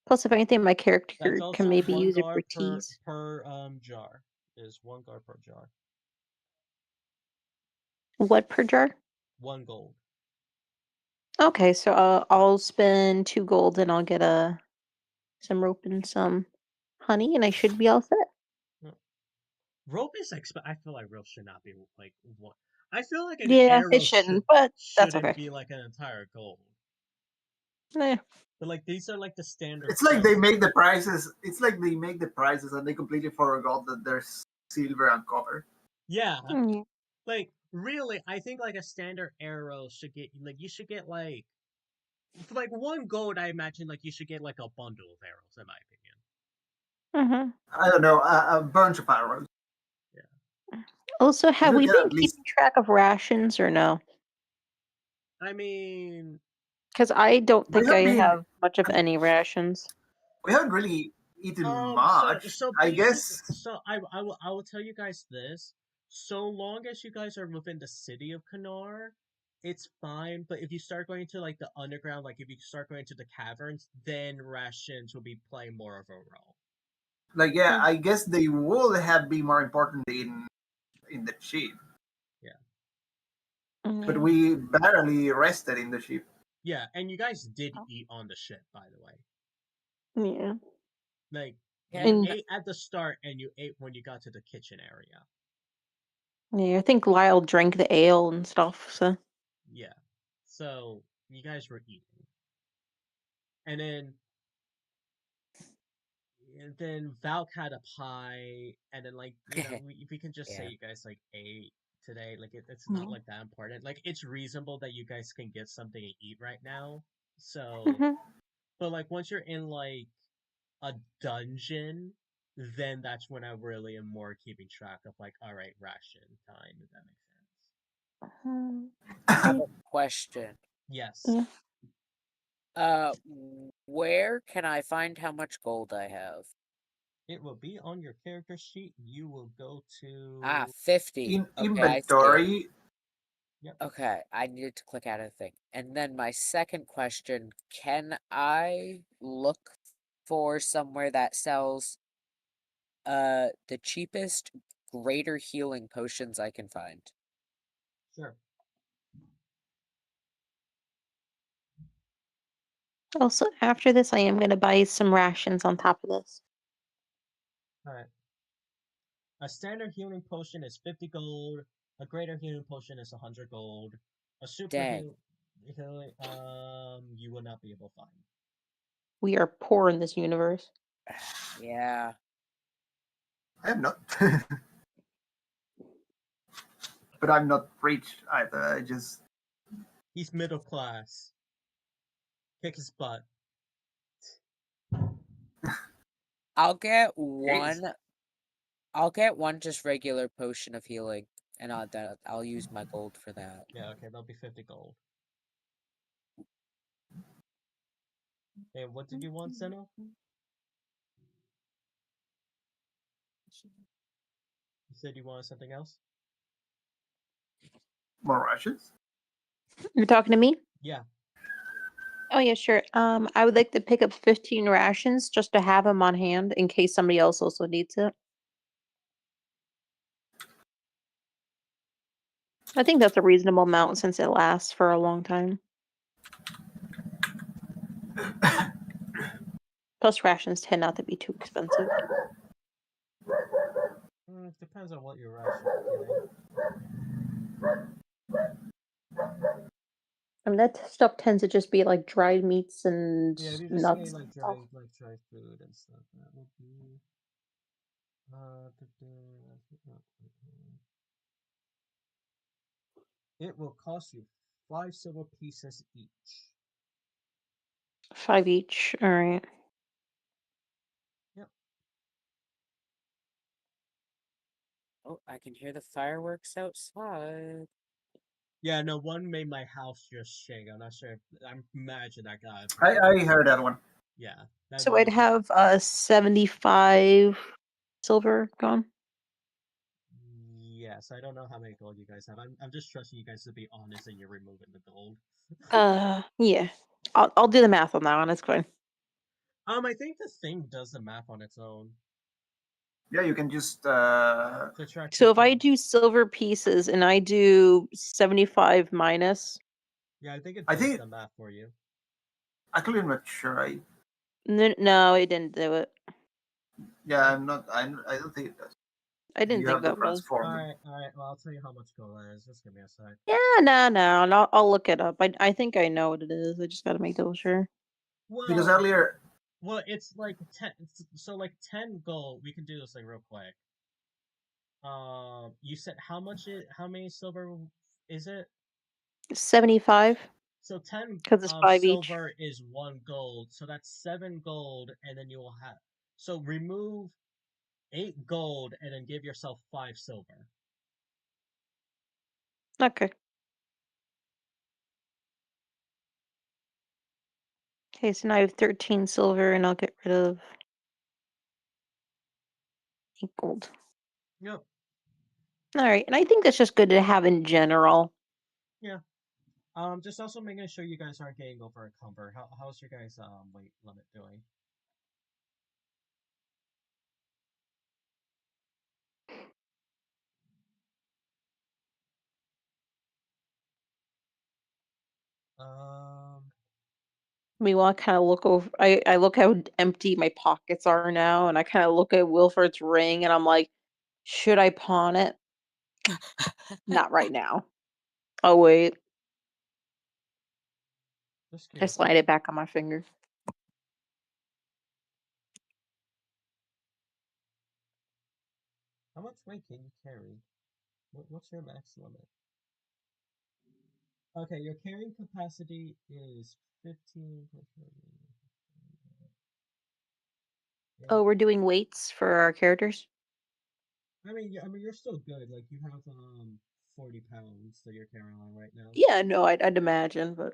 Plus, if anything, my That's character can also maybe one use it for guard teas. per jar. Is 1 guard per jar. What per jar? 1 gold. Okay, so I'll spend 2 gold and I'll get some rope and some honey, and I should be all set. Yeah. Rope is I feel like rope should not be like one. I feel like an Yeah, it arrow shouldn't, but that's shouldn't okay. be like an entire gold. Eh. But like these are like the standard. It's like they price. make the prices. It's like they make the prices and they completely forgot that there's silver and copper. Yeah, Mm, like really, I think like a standard arrow should get like you should get like for like 1 gold. I imagine like you should get like a bundle of arrows, in my opinion. mhm. I don't know, a bunch of arrows. Also, You have should we get been at least. keeping track of rations or no? I mean, Because I don't We think have I been. have much of any rations. We haven't really eaten so much. so I basically, guess. so I will tell you guys this. So long as you guys are within the city of Cannarr, it's fine. But if you start going to like the underground, like if you start going to the caverns, then rations will be playing more of a role. Like, yeah, Hmm. I guess they would have been more important in the ship, but Mm, we barely rested in the ship. Yeah, and you guys did eat on the ship, by the way. yeah. Like you Can And ate at the start, and you ate when you got to the kitchen area. yeah, I think Lyle drank the ale and stuff. So Yeah, so you guys were eating, and then Valk had a pie, and then like we can just say yeah. you guys like ate today. Like it's not mm, like that important. Like it's reasonable that you guys can get something to eat right now. So, mhm. but like once you're in like a dungeon, then that's when I really am more keeping track of like, all right, ration time. If that makes sense. I have a question. Yes. Yeah. Where can I find how much gold I have? It will be on your character sheet. You will go Ah, to 50. In Okay, I see it. inventory, Okay, I needed to click out of the thing. And then my second question, can I look for somewhere that sells the cheapest greater healing potions I can find? sure. Also, after this, I am going to buy some rations on top of this. All right. A standard healing potion is 50 gold. A greater healing potion is 100 gold. A super Dang. healing, you will not be able to find. We are poor in this universe. Yeah. I am not. But I'm not rich either. I just. He's middle class. Kick his butt. I'll get Jeez. one. I'll get one just regular potion of healing, and I'll use my gold for that. Yeah, okay, that'll be 50 gold. And what did you want, Zeno? You said you wanted something else? More rations? You're talking to me? Yeah. Oh yeah, sure. I would like to pick up 15 rations just to have them on hand in case somebody else also needs it. I think that's a reasonable amount since it lasts for a long time. Plus, rations tend not to be too expensive. Depends on what your rations are getting. I mean, that stuff tends to just be like dried meats and Yeah, if you just say nuts. like and stuff. dry food and stuff, that would be it will cost you 5 silver pieces each. 5 each. All right. Yep. Oh, I can hear the fireworks outside. Yeah, no, one made my house just shake. I'm not sure. I imagine that guy. I heard that one. Yeah. That So one I'd was have 75 silver gone. Yes, I don't know how many gold you guys have. I'm just trusting you guys to be honest and you're removing the gold. Yeah. I'll do the math on that one. It's fine. I think the thing does the math on its own. Yeah, you can just Subtract So if I 15. do silver pieces and I do 75 minus, Yeah, I think it I does think the math for you. actually I'm not sure. no, it didn't do it. Yeah, I'm not. I don't think it does. I didn't You think have to that would. transform them. Alright, well, I'll tell you how much gold that is. Just give me a sec. Yeah, no, and I'll look it up. I think I know what it is. I just gotta make double sure. Because Well, earlier, it's like 10, so like 10 gold, we can do this like real quick. You said how many silver is it? 75 So 10 because it's 5 each. silver is 1 gold, so that's 7 gold, and then you will have. So remove 8 gold and then give yourself 5 silver. Okay. Okay, so now I have 13 silver, and I'll get rid of 8 gold. Yep. All right, and I think that's just good to have in general. Yeah. Just also making sure you guys aren't getting over encumbered. How's your guys' weight limit doing? Um, Meanwhile, I kind of look over. I look how empty my pockets are now, and I kind of look at Wilford's ring, and I'm like, should I pawn it? Not right now. Oh wait, just I curious. slide it back on my finger. How much weight can you carry? What's your max limit? Okay, your carrying capacity is 15. Oh, we're doing weights for our characters. I mean, you're still good. Like you have 40 pounds that you're carrying on right now. Yeah, no, I'd imagine, but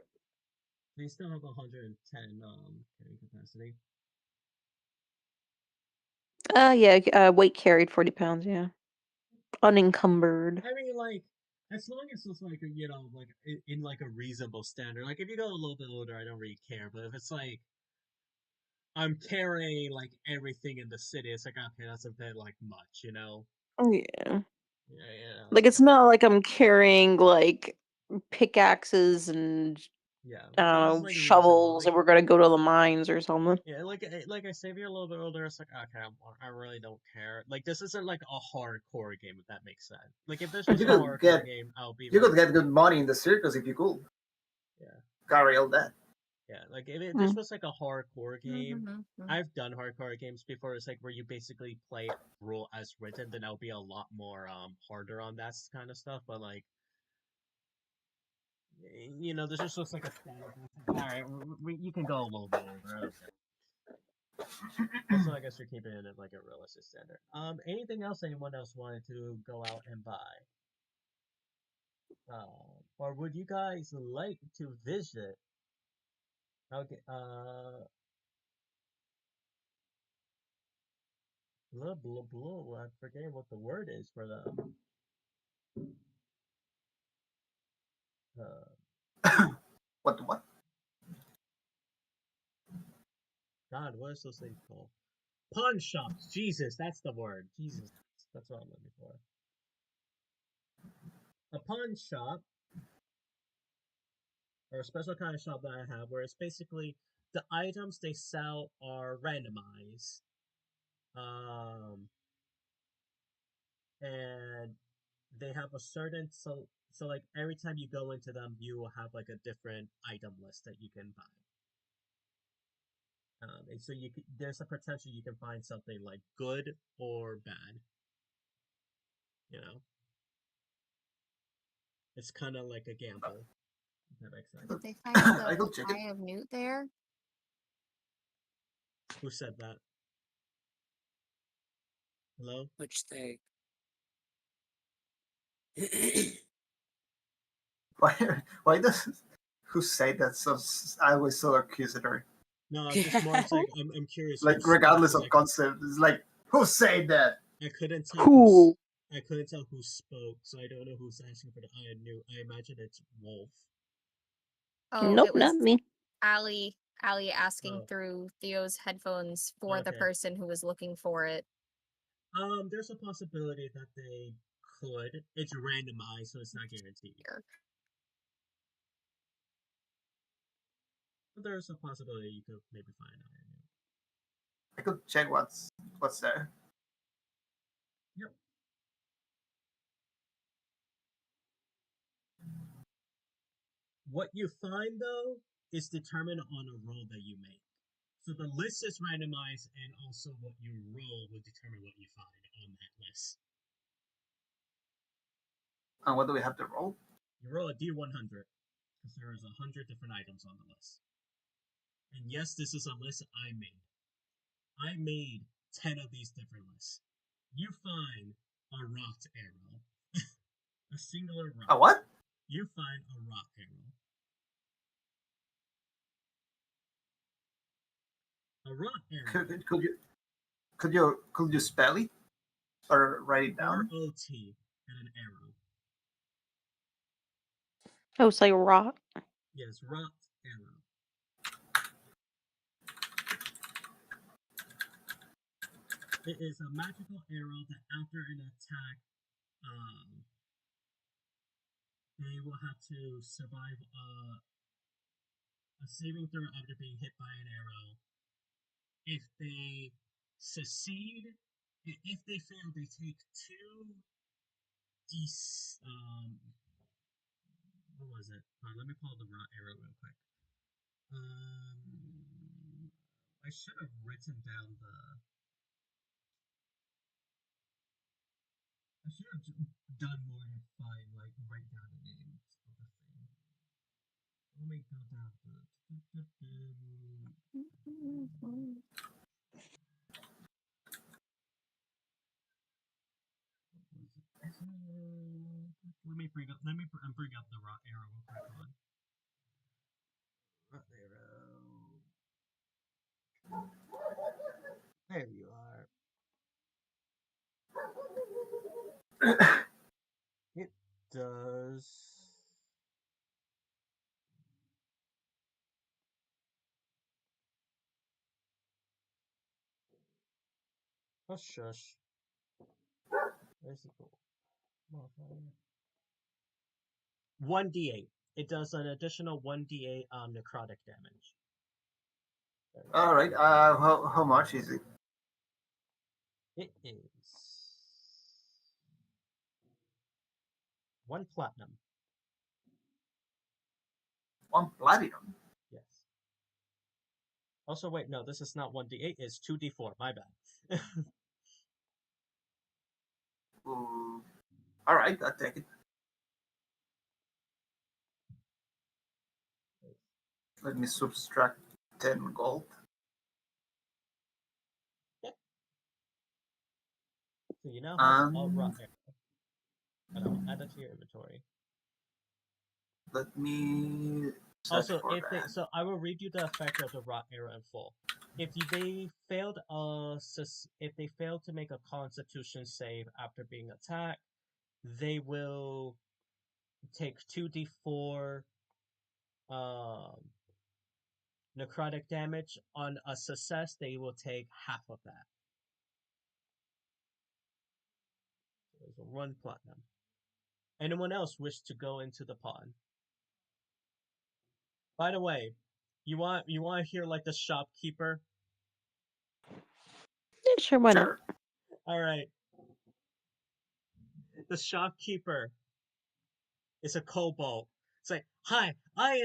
So you still have 110 carrying capacity. yeah, weight carried 40 pounds. Yeah, unencumbered. I mean, like as long as it's like like in like a reasonable standard. Like if you go a little bit older, I don't really care. But if it's like I'm carrying like everything in the city, it's like okay, that's a bit like much, you know? Yeah, Yeah, like it's not like I'm carrying like pickaxes and yeah. I don't This is know like reasonable. shovels, Like and we're gonna go to the mines or something. yeah, like I say, if you're a little bit older, it's like okay, I really don't care. Like this isn't like a hardcore game, if that makes sense. Like if this but was you a could hardcore get game, I'll be you like, could get good money in the circus if you could yeah, carry all that. yeah. Like if this Mm. was like a hardcore game, Mm-hmm. I've done hardcore games before. It's like where you basically play rule as written. Then I'll be a lot more harder on that kind of stuff. But like this just looks like a standard. All right, you can go a little bit older. Okay. Also, I guess you're keeping it at like a realistic standard. Anything else anyone else wanted to go out and buy? Or would you guys like to visit? Okay, blah blah blah. I forget what the word is for the What? God, what is those things called? Pawn shops. Jesus, that's the word. Jesus, that's what I'm looking for. A pawn shop, or a special kind of shop that I have, where it's basically the items they sell are randomized. And they have a certain so like every time you go into them, you will have like a different item list that you can buy. And so there's a potential you can find something like good or bad. You know, it's kind of like a gamble. If that makes sense. Did they find I the could check it. Eye of Newt there? Who said that? Hello? Which thing? Why does who say that so always so accusatory? No, I'm just more. It's like I'm curious. Like who spoke, regardless of like, concept, it's like who said that? I couldn't tell Who? I couldn't tell who spoke, so I don't know who's asking for the Eye of Newt. I imagine it's Wolf. Oh, Nope, it was not me. Allie asking Oh. through Theo's headphones for the Okay. person who was looking for it. There's a possibility that they could. It's randomized, so it's not guaranteed. Here. But there's a possibility you could maybe find an Eye of Newt. I could check what's there. Yep. What you find though is determined on a roll that you make. So the list is randomized, and also what you roll will determine what you find on that list. And what do we have to roll? You roll a D100 because there is 100 different items on the list. And yes, this is a list I made. I made 10 of these different lists. You find a rocked arrow, a singular rock. A what? You find a rock arrow. A rock arrow. Could you spell it or write it down? R-O-T and an arrow. Oh, it's like a rock. Yes, rocked arrow. It is a magical arrow that after an attack, they will have to survive a saving throw after being hit by an arrow. If they succeed, if they fail, they take 2 what was it? Let me pull the raw arrow real quick. I should have written down I should have done more to find, like, write down the names of the thing. Let me go down to let me bring up the raw arrow real quick. On raw arrow. There you are. It does. Oh shush. Where's the goal? 1d8. It does an additional 1d8 necrotic damage. All right. How much is it? It is 1 platinum. 1 platinum. Yes. Also, wait, no, this is not 1d8. It's 2d4. My bad. Ooh. All right, I'll take it. Let me subtract 10 gold. So you now have a raw arrow. And I will add that to your inventory. Let me. Also, so I will read you the effect of the raw arrow in full. If they failed to make a Constitution save after being attacked, they will take 2d4 necrotic damage. On a success, they will take half of that. So there's 1 platinum. Anyone else wish to go into the pond? By the way, you want to hear like the shopkeeper? Yeah, sure, why not? Sure. All right. the shopkeeper is a kobold. It's like, hi, I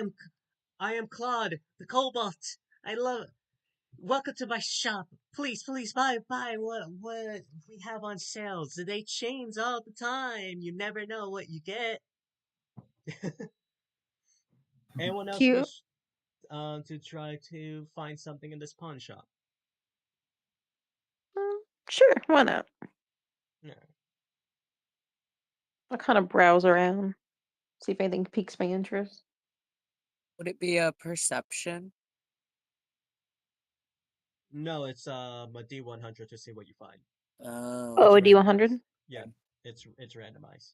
am Claude, the kobold. I love. Welcome to my shop. Please, please buy what we have on sales. They change all the time. You never know what you get. Anyone else Cute. wish to try to find something in this pawn shop? Sure, why not? Yeah. I'll kind of browse around, see if anything piques my interest. Would it be a perception? No, it's a D100 to see what you find. Oh. Oh, a It's D100? randomized. Yeah, it's randomized.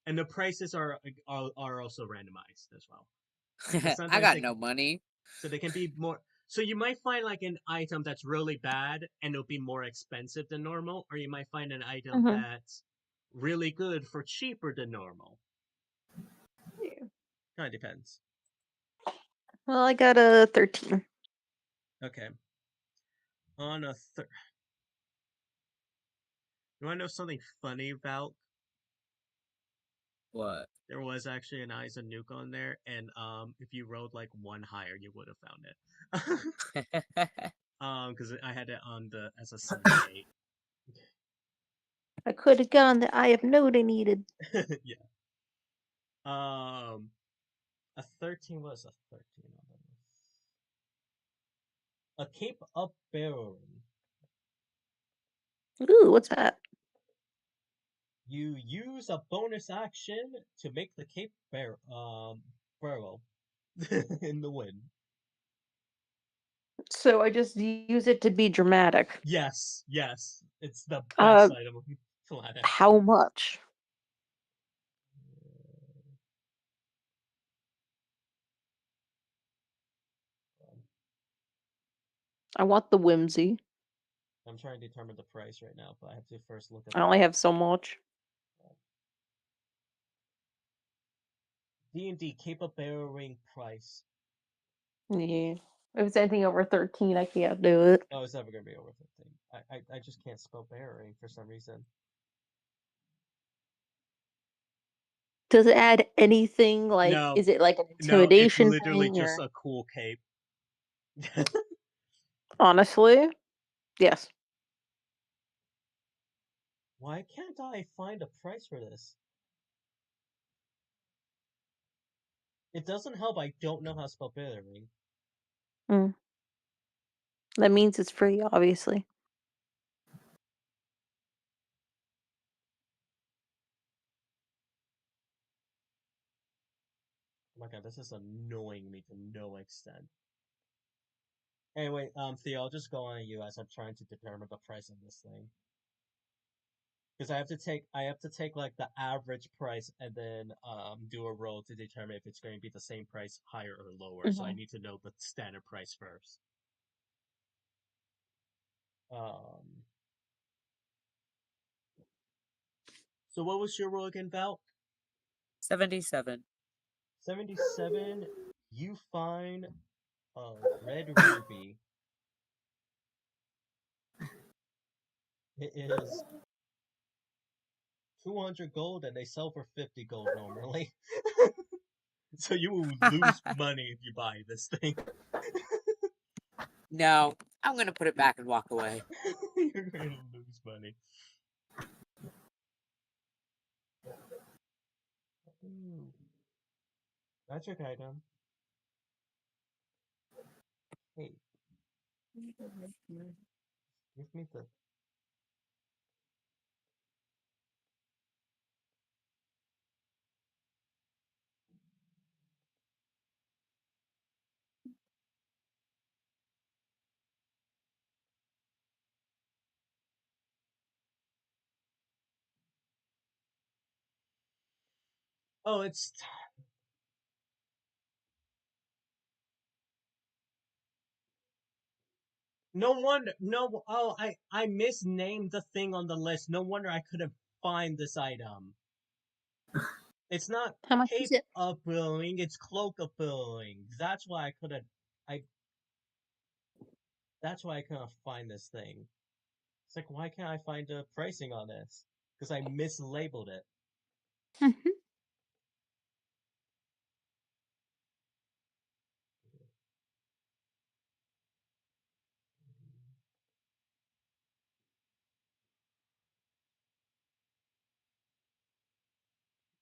And the prices are also randomized as well. I sometimes got they no can- money. So they can be more. So you might find like an item that's really bad and it'll be more expensive than normal, or you might find an item Mhm. that's really good for cheaper than normal. Yeah. Kind of depends. Well, I got a 13. Okay. On a third. You want to know something funny about? What? There was actually an Eyes and Nuke on there, and if you rolled like one higher, you would have found it. Because I had it on the as a 78. I could have gone the Eye of Node I needed. Yeah. A 13 was a 13 on the list. A cape up barreling. Ooh, what's that? You use a bonus action to make the cape barrel in the wind. So I just use it to be dramatic. Yes, it's the best item on the planet. How much? I want the whimsy. I'm trying to determine the price right now, but I have to first look at. I only have so much. D&D cape up barreling price. Yeah. If it's anything over 13, I can't do it. Oh, it's never gonna be over 15. I just can't spell barreling for some reason. Does it add anything? Like, No. is it like an No, it's intimidation literally thing? just Or... a cool cape. Honestly, yes. Why can't I find a price for this? It doesn't help I don't know how to spell barreling. That means it's free, obviously. Oh my god, this is annoying me to no extent. Anyway, Theo, I'll just go on you as I'm trying to determine the price of this thing. Because I have to take like the average price and then do a roll to determine if it's going to be the same price, higher or lower. So I need to know the standard price first. So what was your roll again, Val? 77. 77. You find a red ruby. It is 200 gold, and they sell for 50 gold normally. So you will lose money if you buy this thing. No, I'm gonna put it back and walk away. You're going to lose money. Ooh. Magic item. Hey, give me the. Oh, it's. No wonder. No. Oh, I misnamed the thing on the list. No wonder I couldn't find this item. It's not How much is cape it? of billowing, it's cloak of billowing. That's why I couldn't. That's why I couldn't find this thing. It's like, why can't I find the pricing on this? because I mislabeled it. Mhm.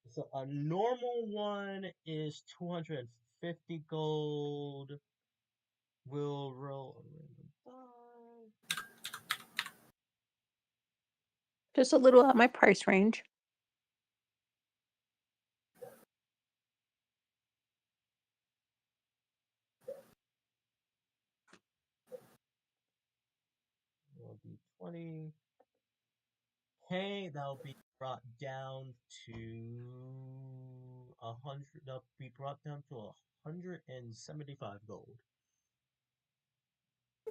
So a normal one is 250 gold. We'll roll a random 5. Just a little at my price range. Will be 20. Okay, that'll be brought down to 100. That'll be brought down to 175 gold.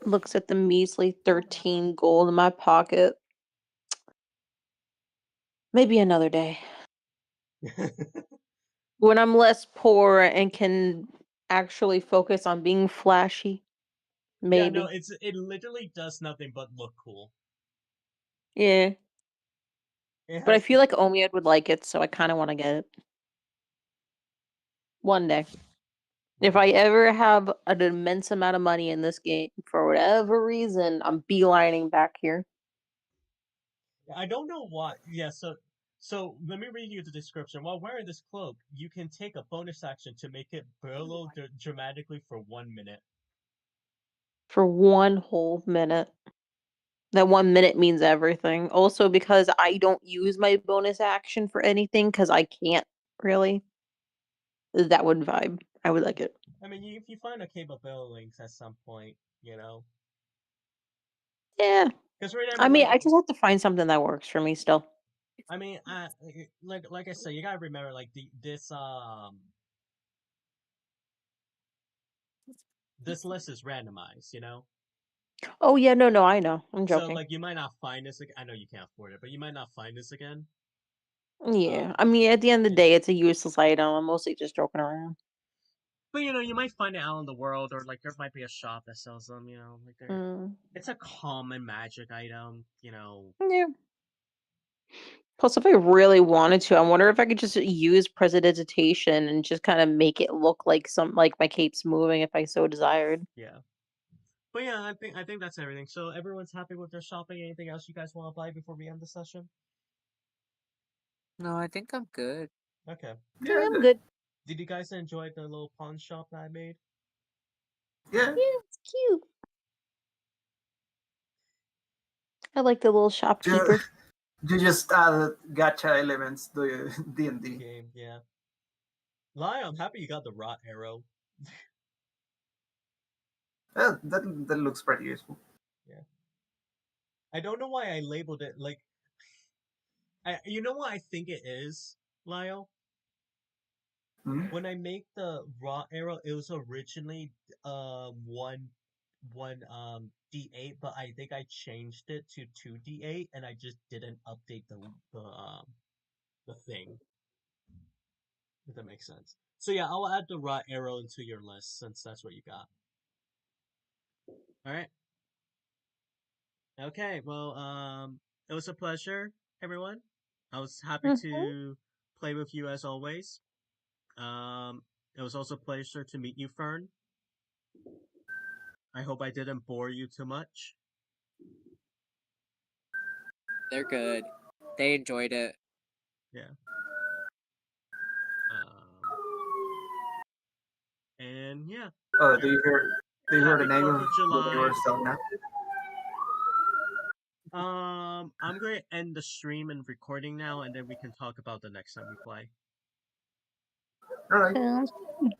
Looks at the measly 13 gold in my pocket. Maybe another day. When I'm less poor and can actually focus on being flashy. Yeah, no, Maybe. it literally does nothing but look cool. Yeah. It But I has feel like Omiad would like it, so I kind of want to get it. One day. If I ever have an immense amount of money in this game, for whatever reason, I'm beelining back here. I don't know why. Yeah, so let me read you the description. While wearing this cloak, you can take a bonus action to make it billow dramatically for 1 minute. For 1 whole minute. That 1 minute means everything. Also, because I don't use my bonus action for anything, because I can't really. That would vibe. I would like it. I mean, if you find a capability links at some point, you know. Yeah. Because right, I mean, I just have to find something that works for me still. I mean, like I said, you gotta remember, like this list is randomized, you know. Oh yeah, no, I know. I'm So joking. like, you might not find this. I know you can't afford it, but you might not find this again. Yeah. I mean, at the end of the day, it's a useless item. I'm mostly just joking around. But you know, you might find it out in the world, or like there might be a shop that sells them. You know, like it's a common magic item. You know. Yeah. Plus, if I really wanted to, I wonder if I could just use prestidigitation and just kind of make it look like like my cape's moving if I so desired. Yeah. But yeah, I think that's everything. So everyone's happy with their shopping. Anything else you guys want to buy before we end the session? No, I think I'm good. Okay. Yeah, I'm good. Did you guys enjoy the little pawn shop that I made? Yeah. Yeah, it's cute. I like the little shopkeeper. You just added gacha elements to D&D. Game, yeah. Lion, I'm happy you got the rot arrow. Yeah, that looks pretty useful. Yeah. I don't know why I labeled it like. You know what I think it is, Lyle? Hmm? When I make the raw arrow, it was originally one D8, but I think I changed it to 2D8, and I just didn't update the thing. If that makes sense. So yeah, I'll add the raw arrow into your list since that's what you got. All right. Okay. Well, it was a pleasure, everyone. I was happy to play with you as always. It was also a pleasure to meet you, Fern. I hope I didn't bore you too much. They're good. They enjoyed it. Yeah. And yeah. Oh, do you hear the Happy name 4th of of what you July. were selling now? I'm going to end the stream and recording now, and then we can talk about the next time we play. All right. Sounds good.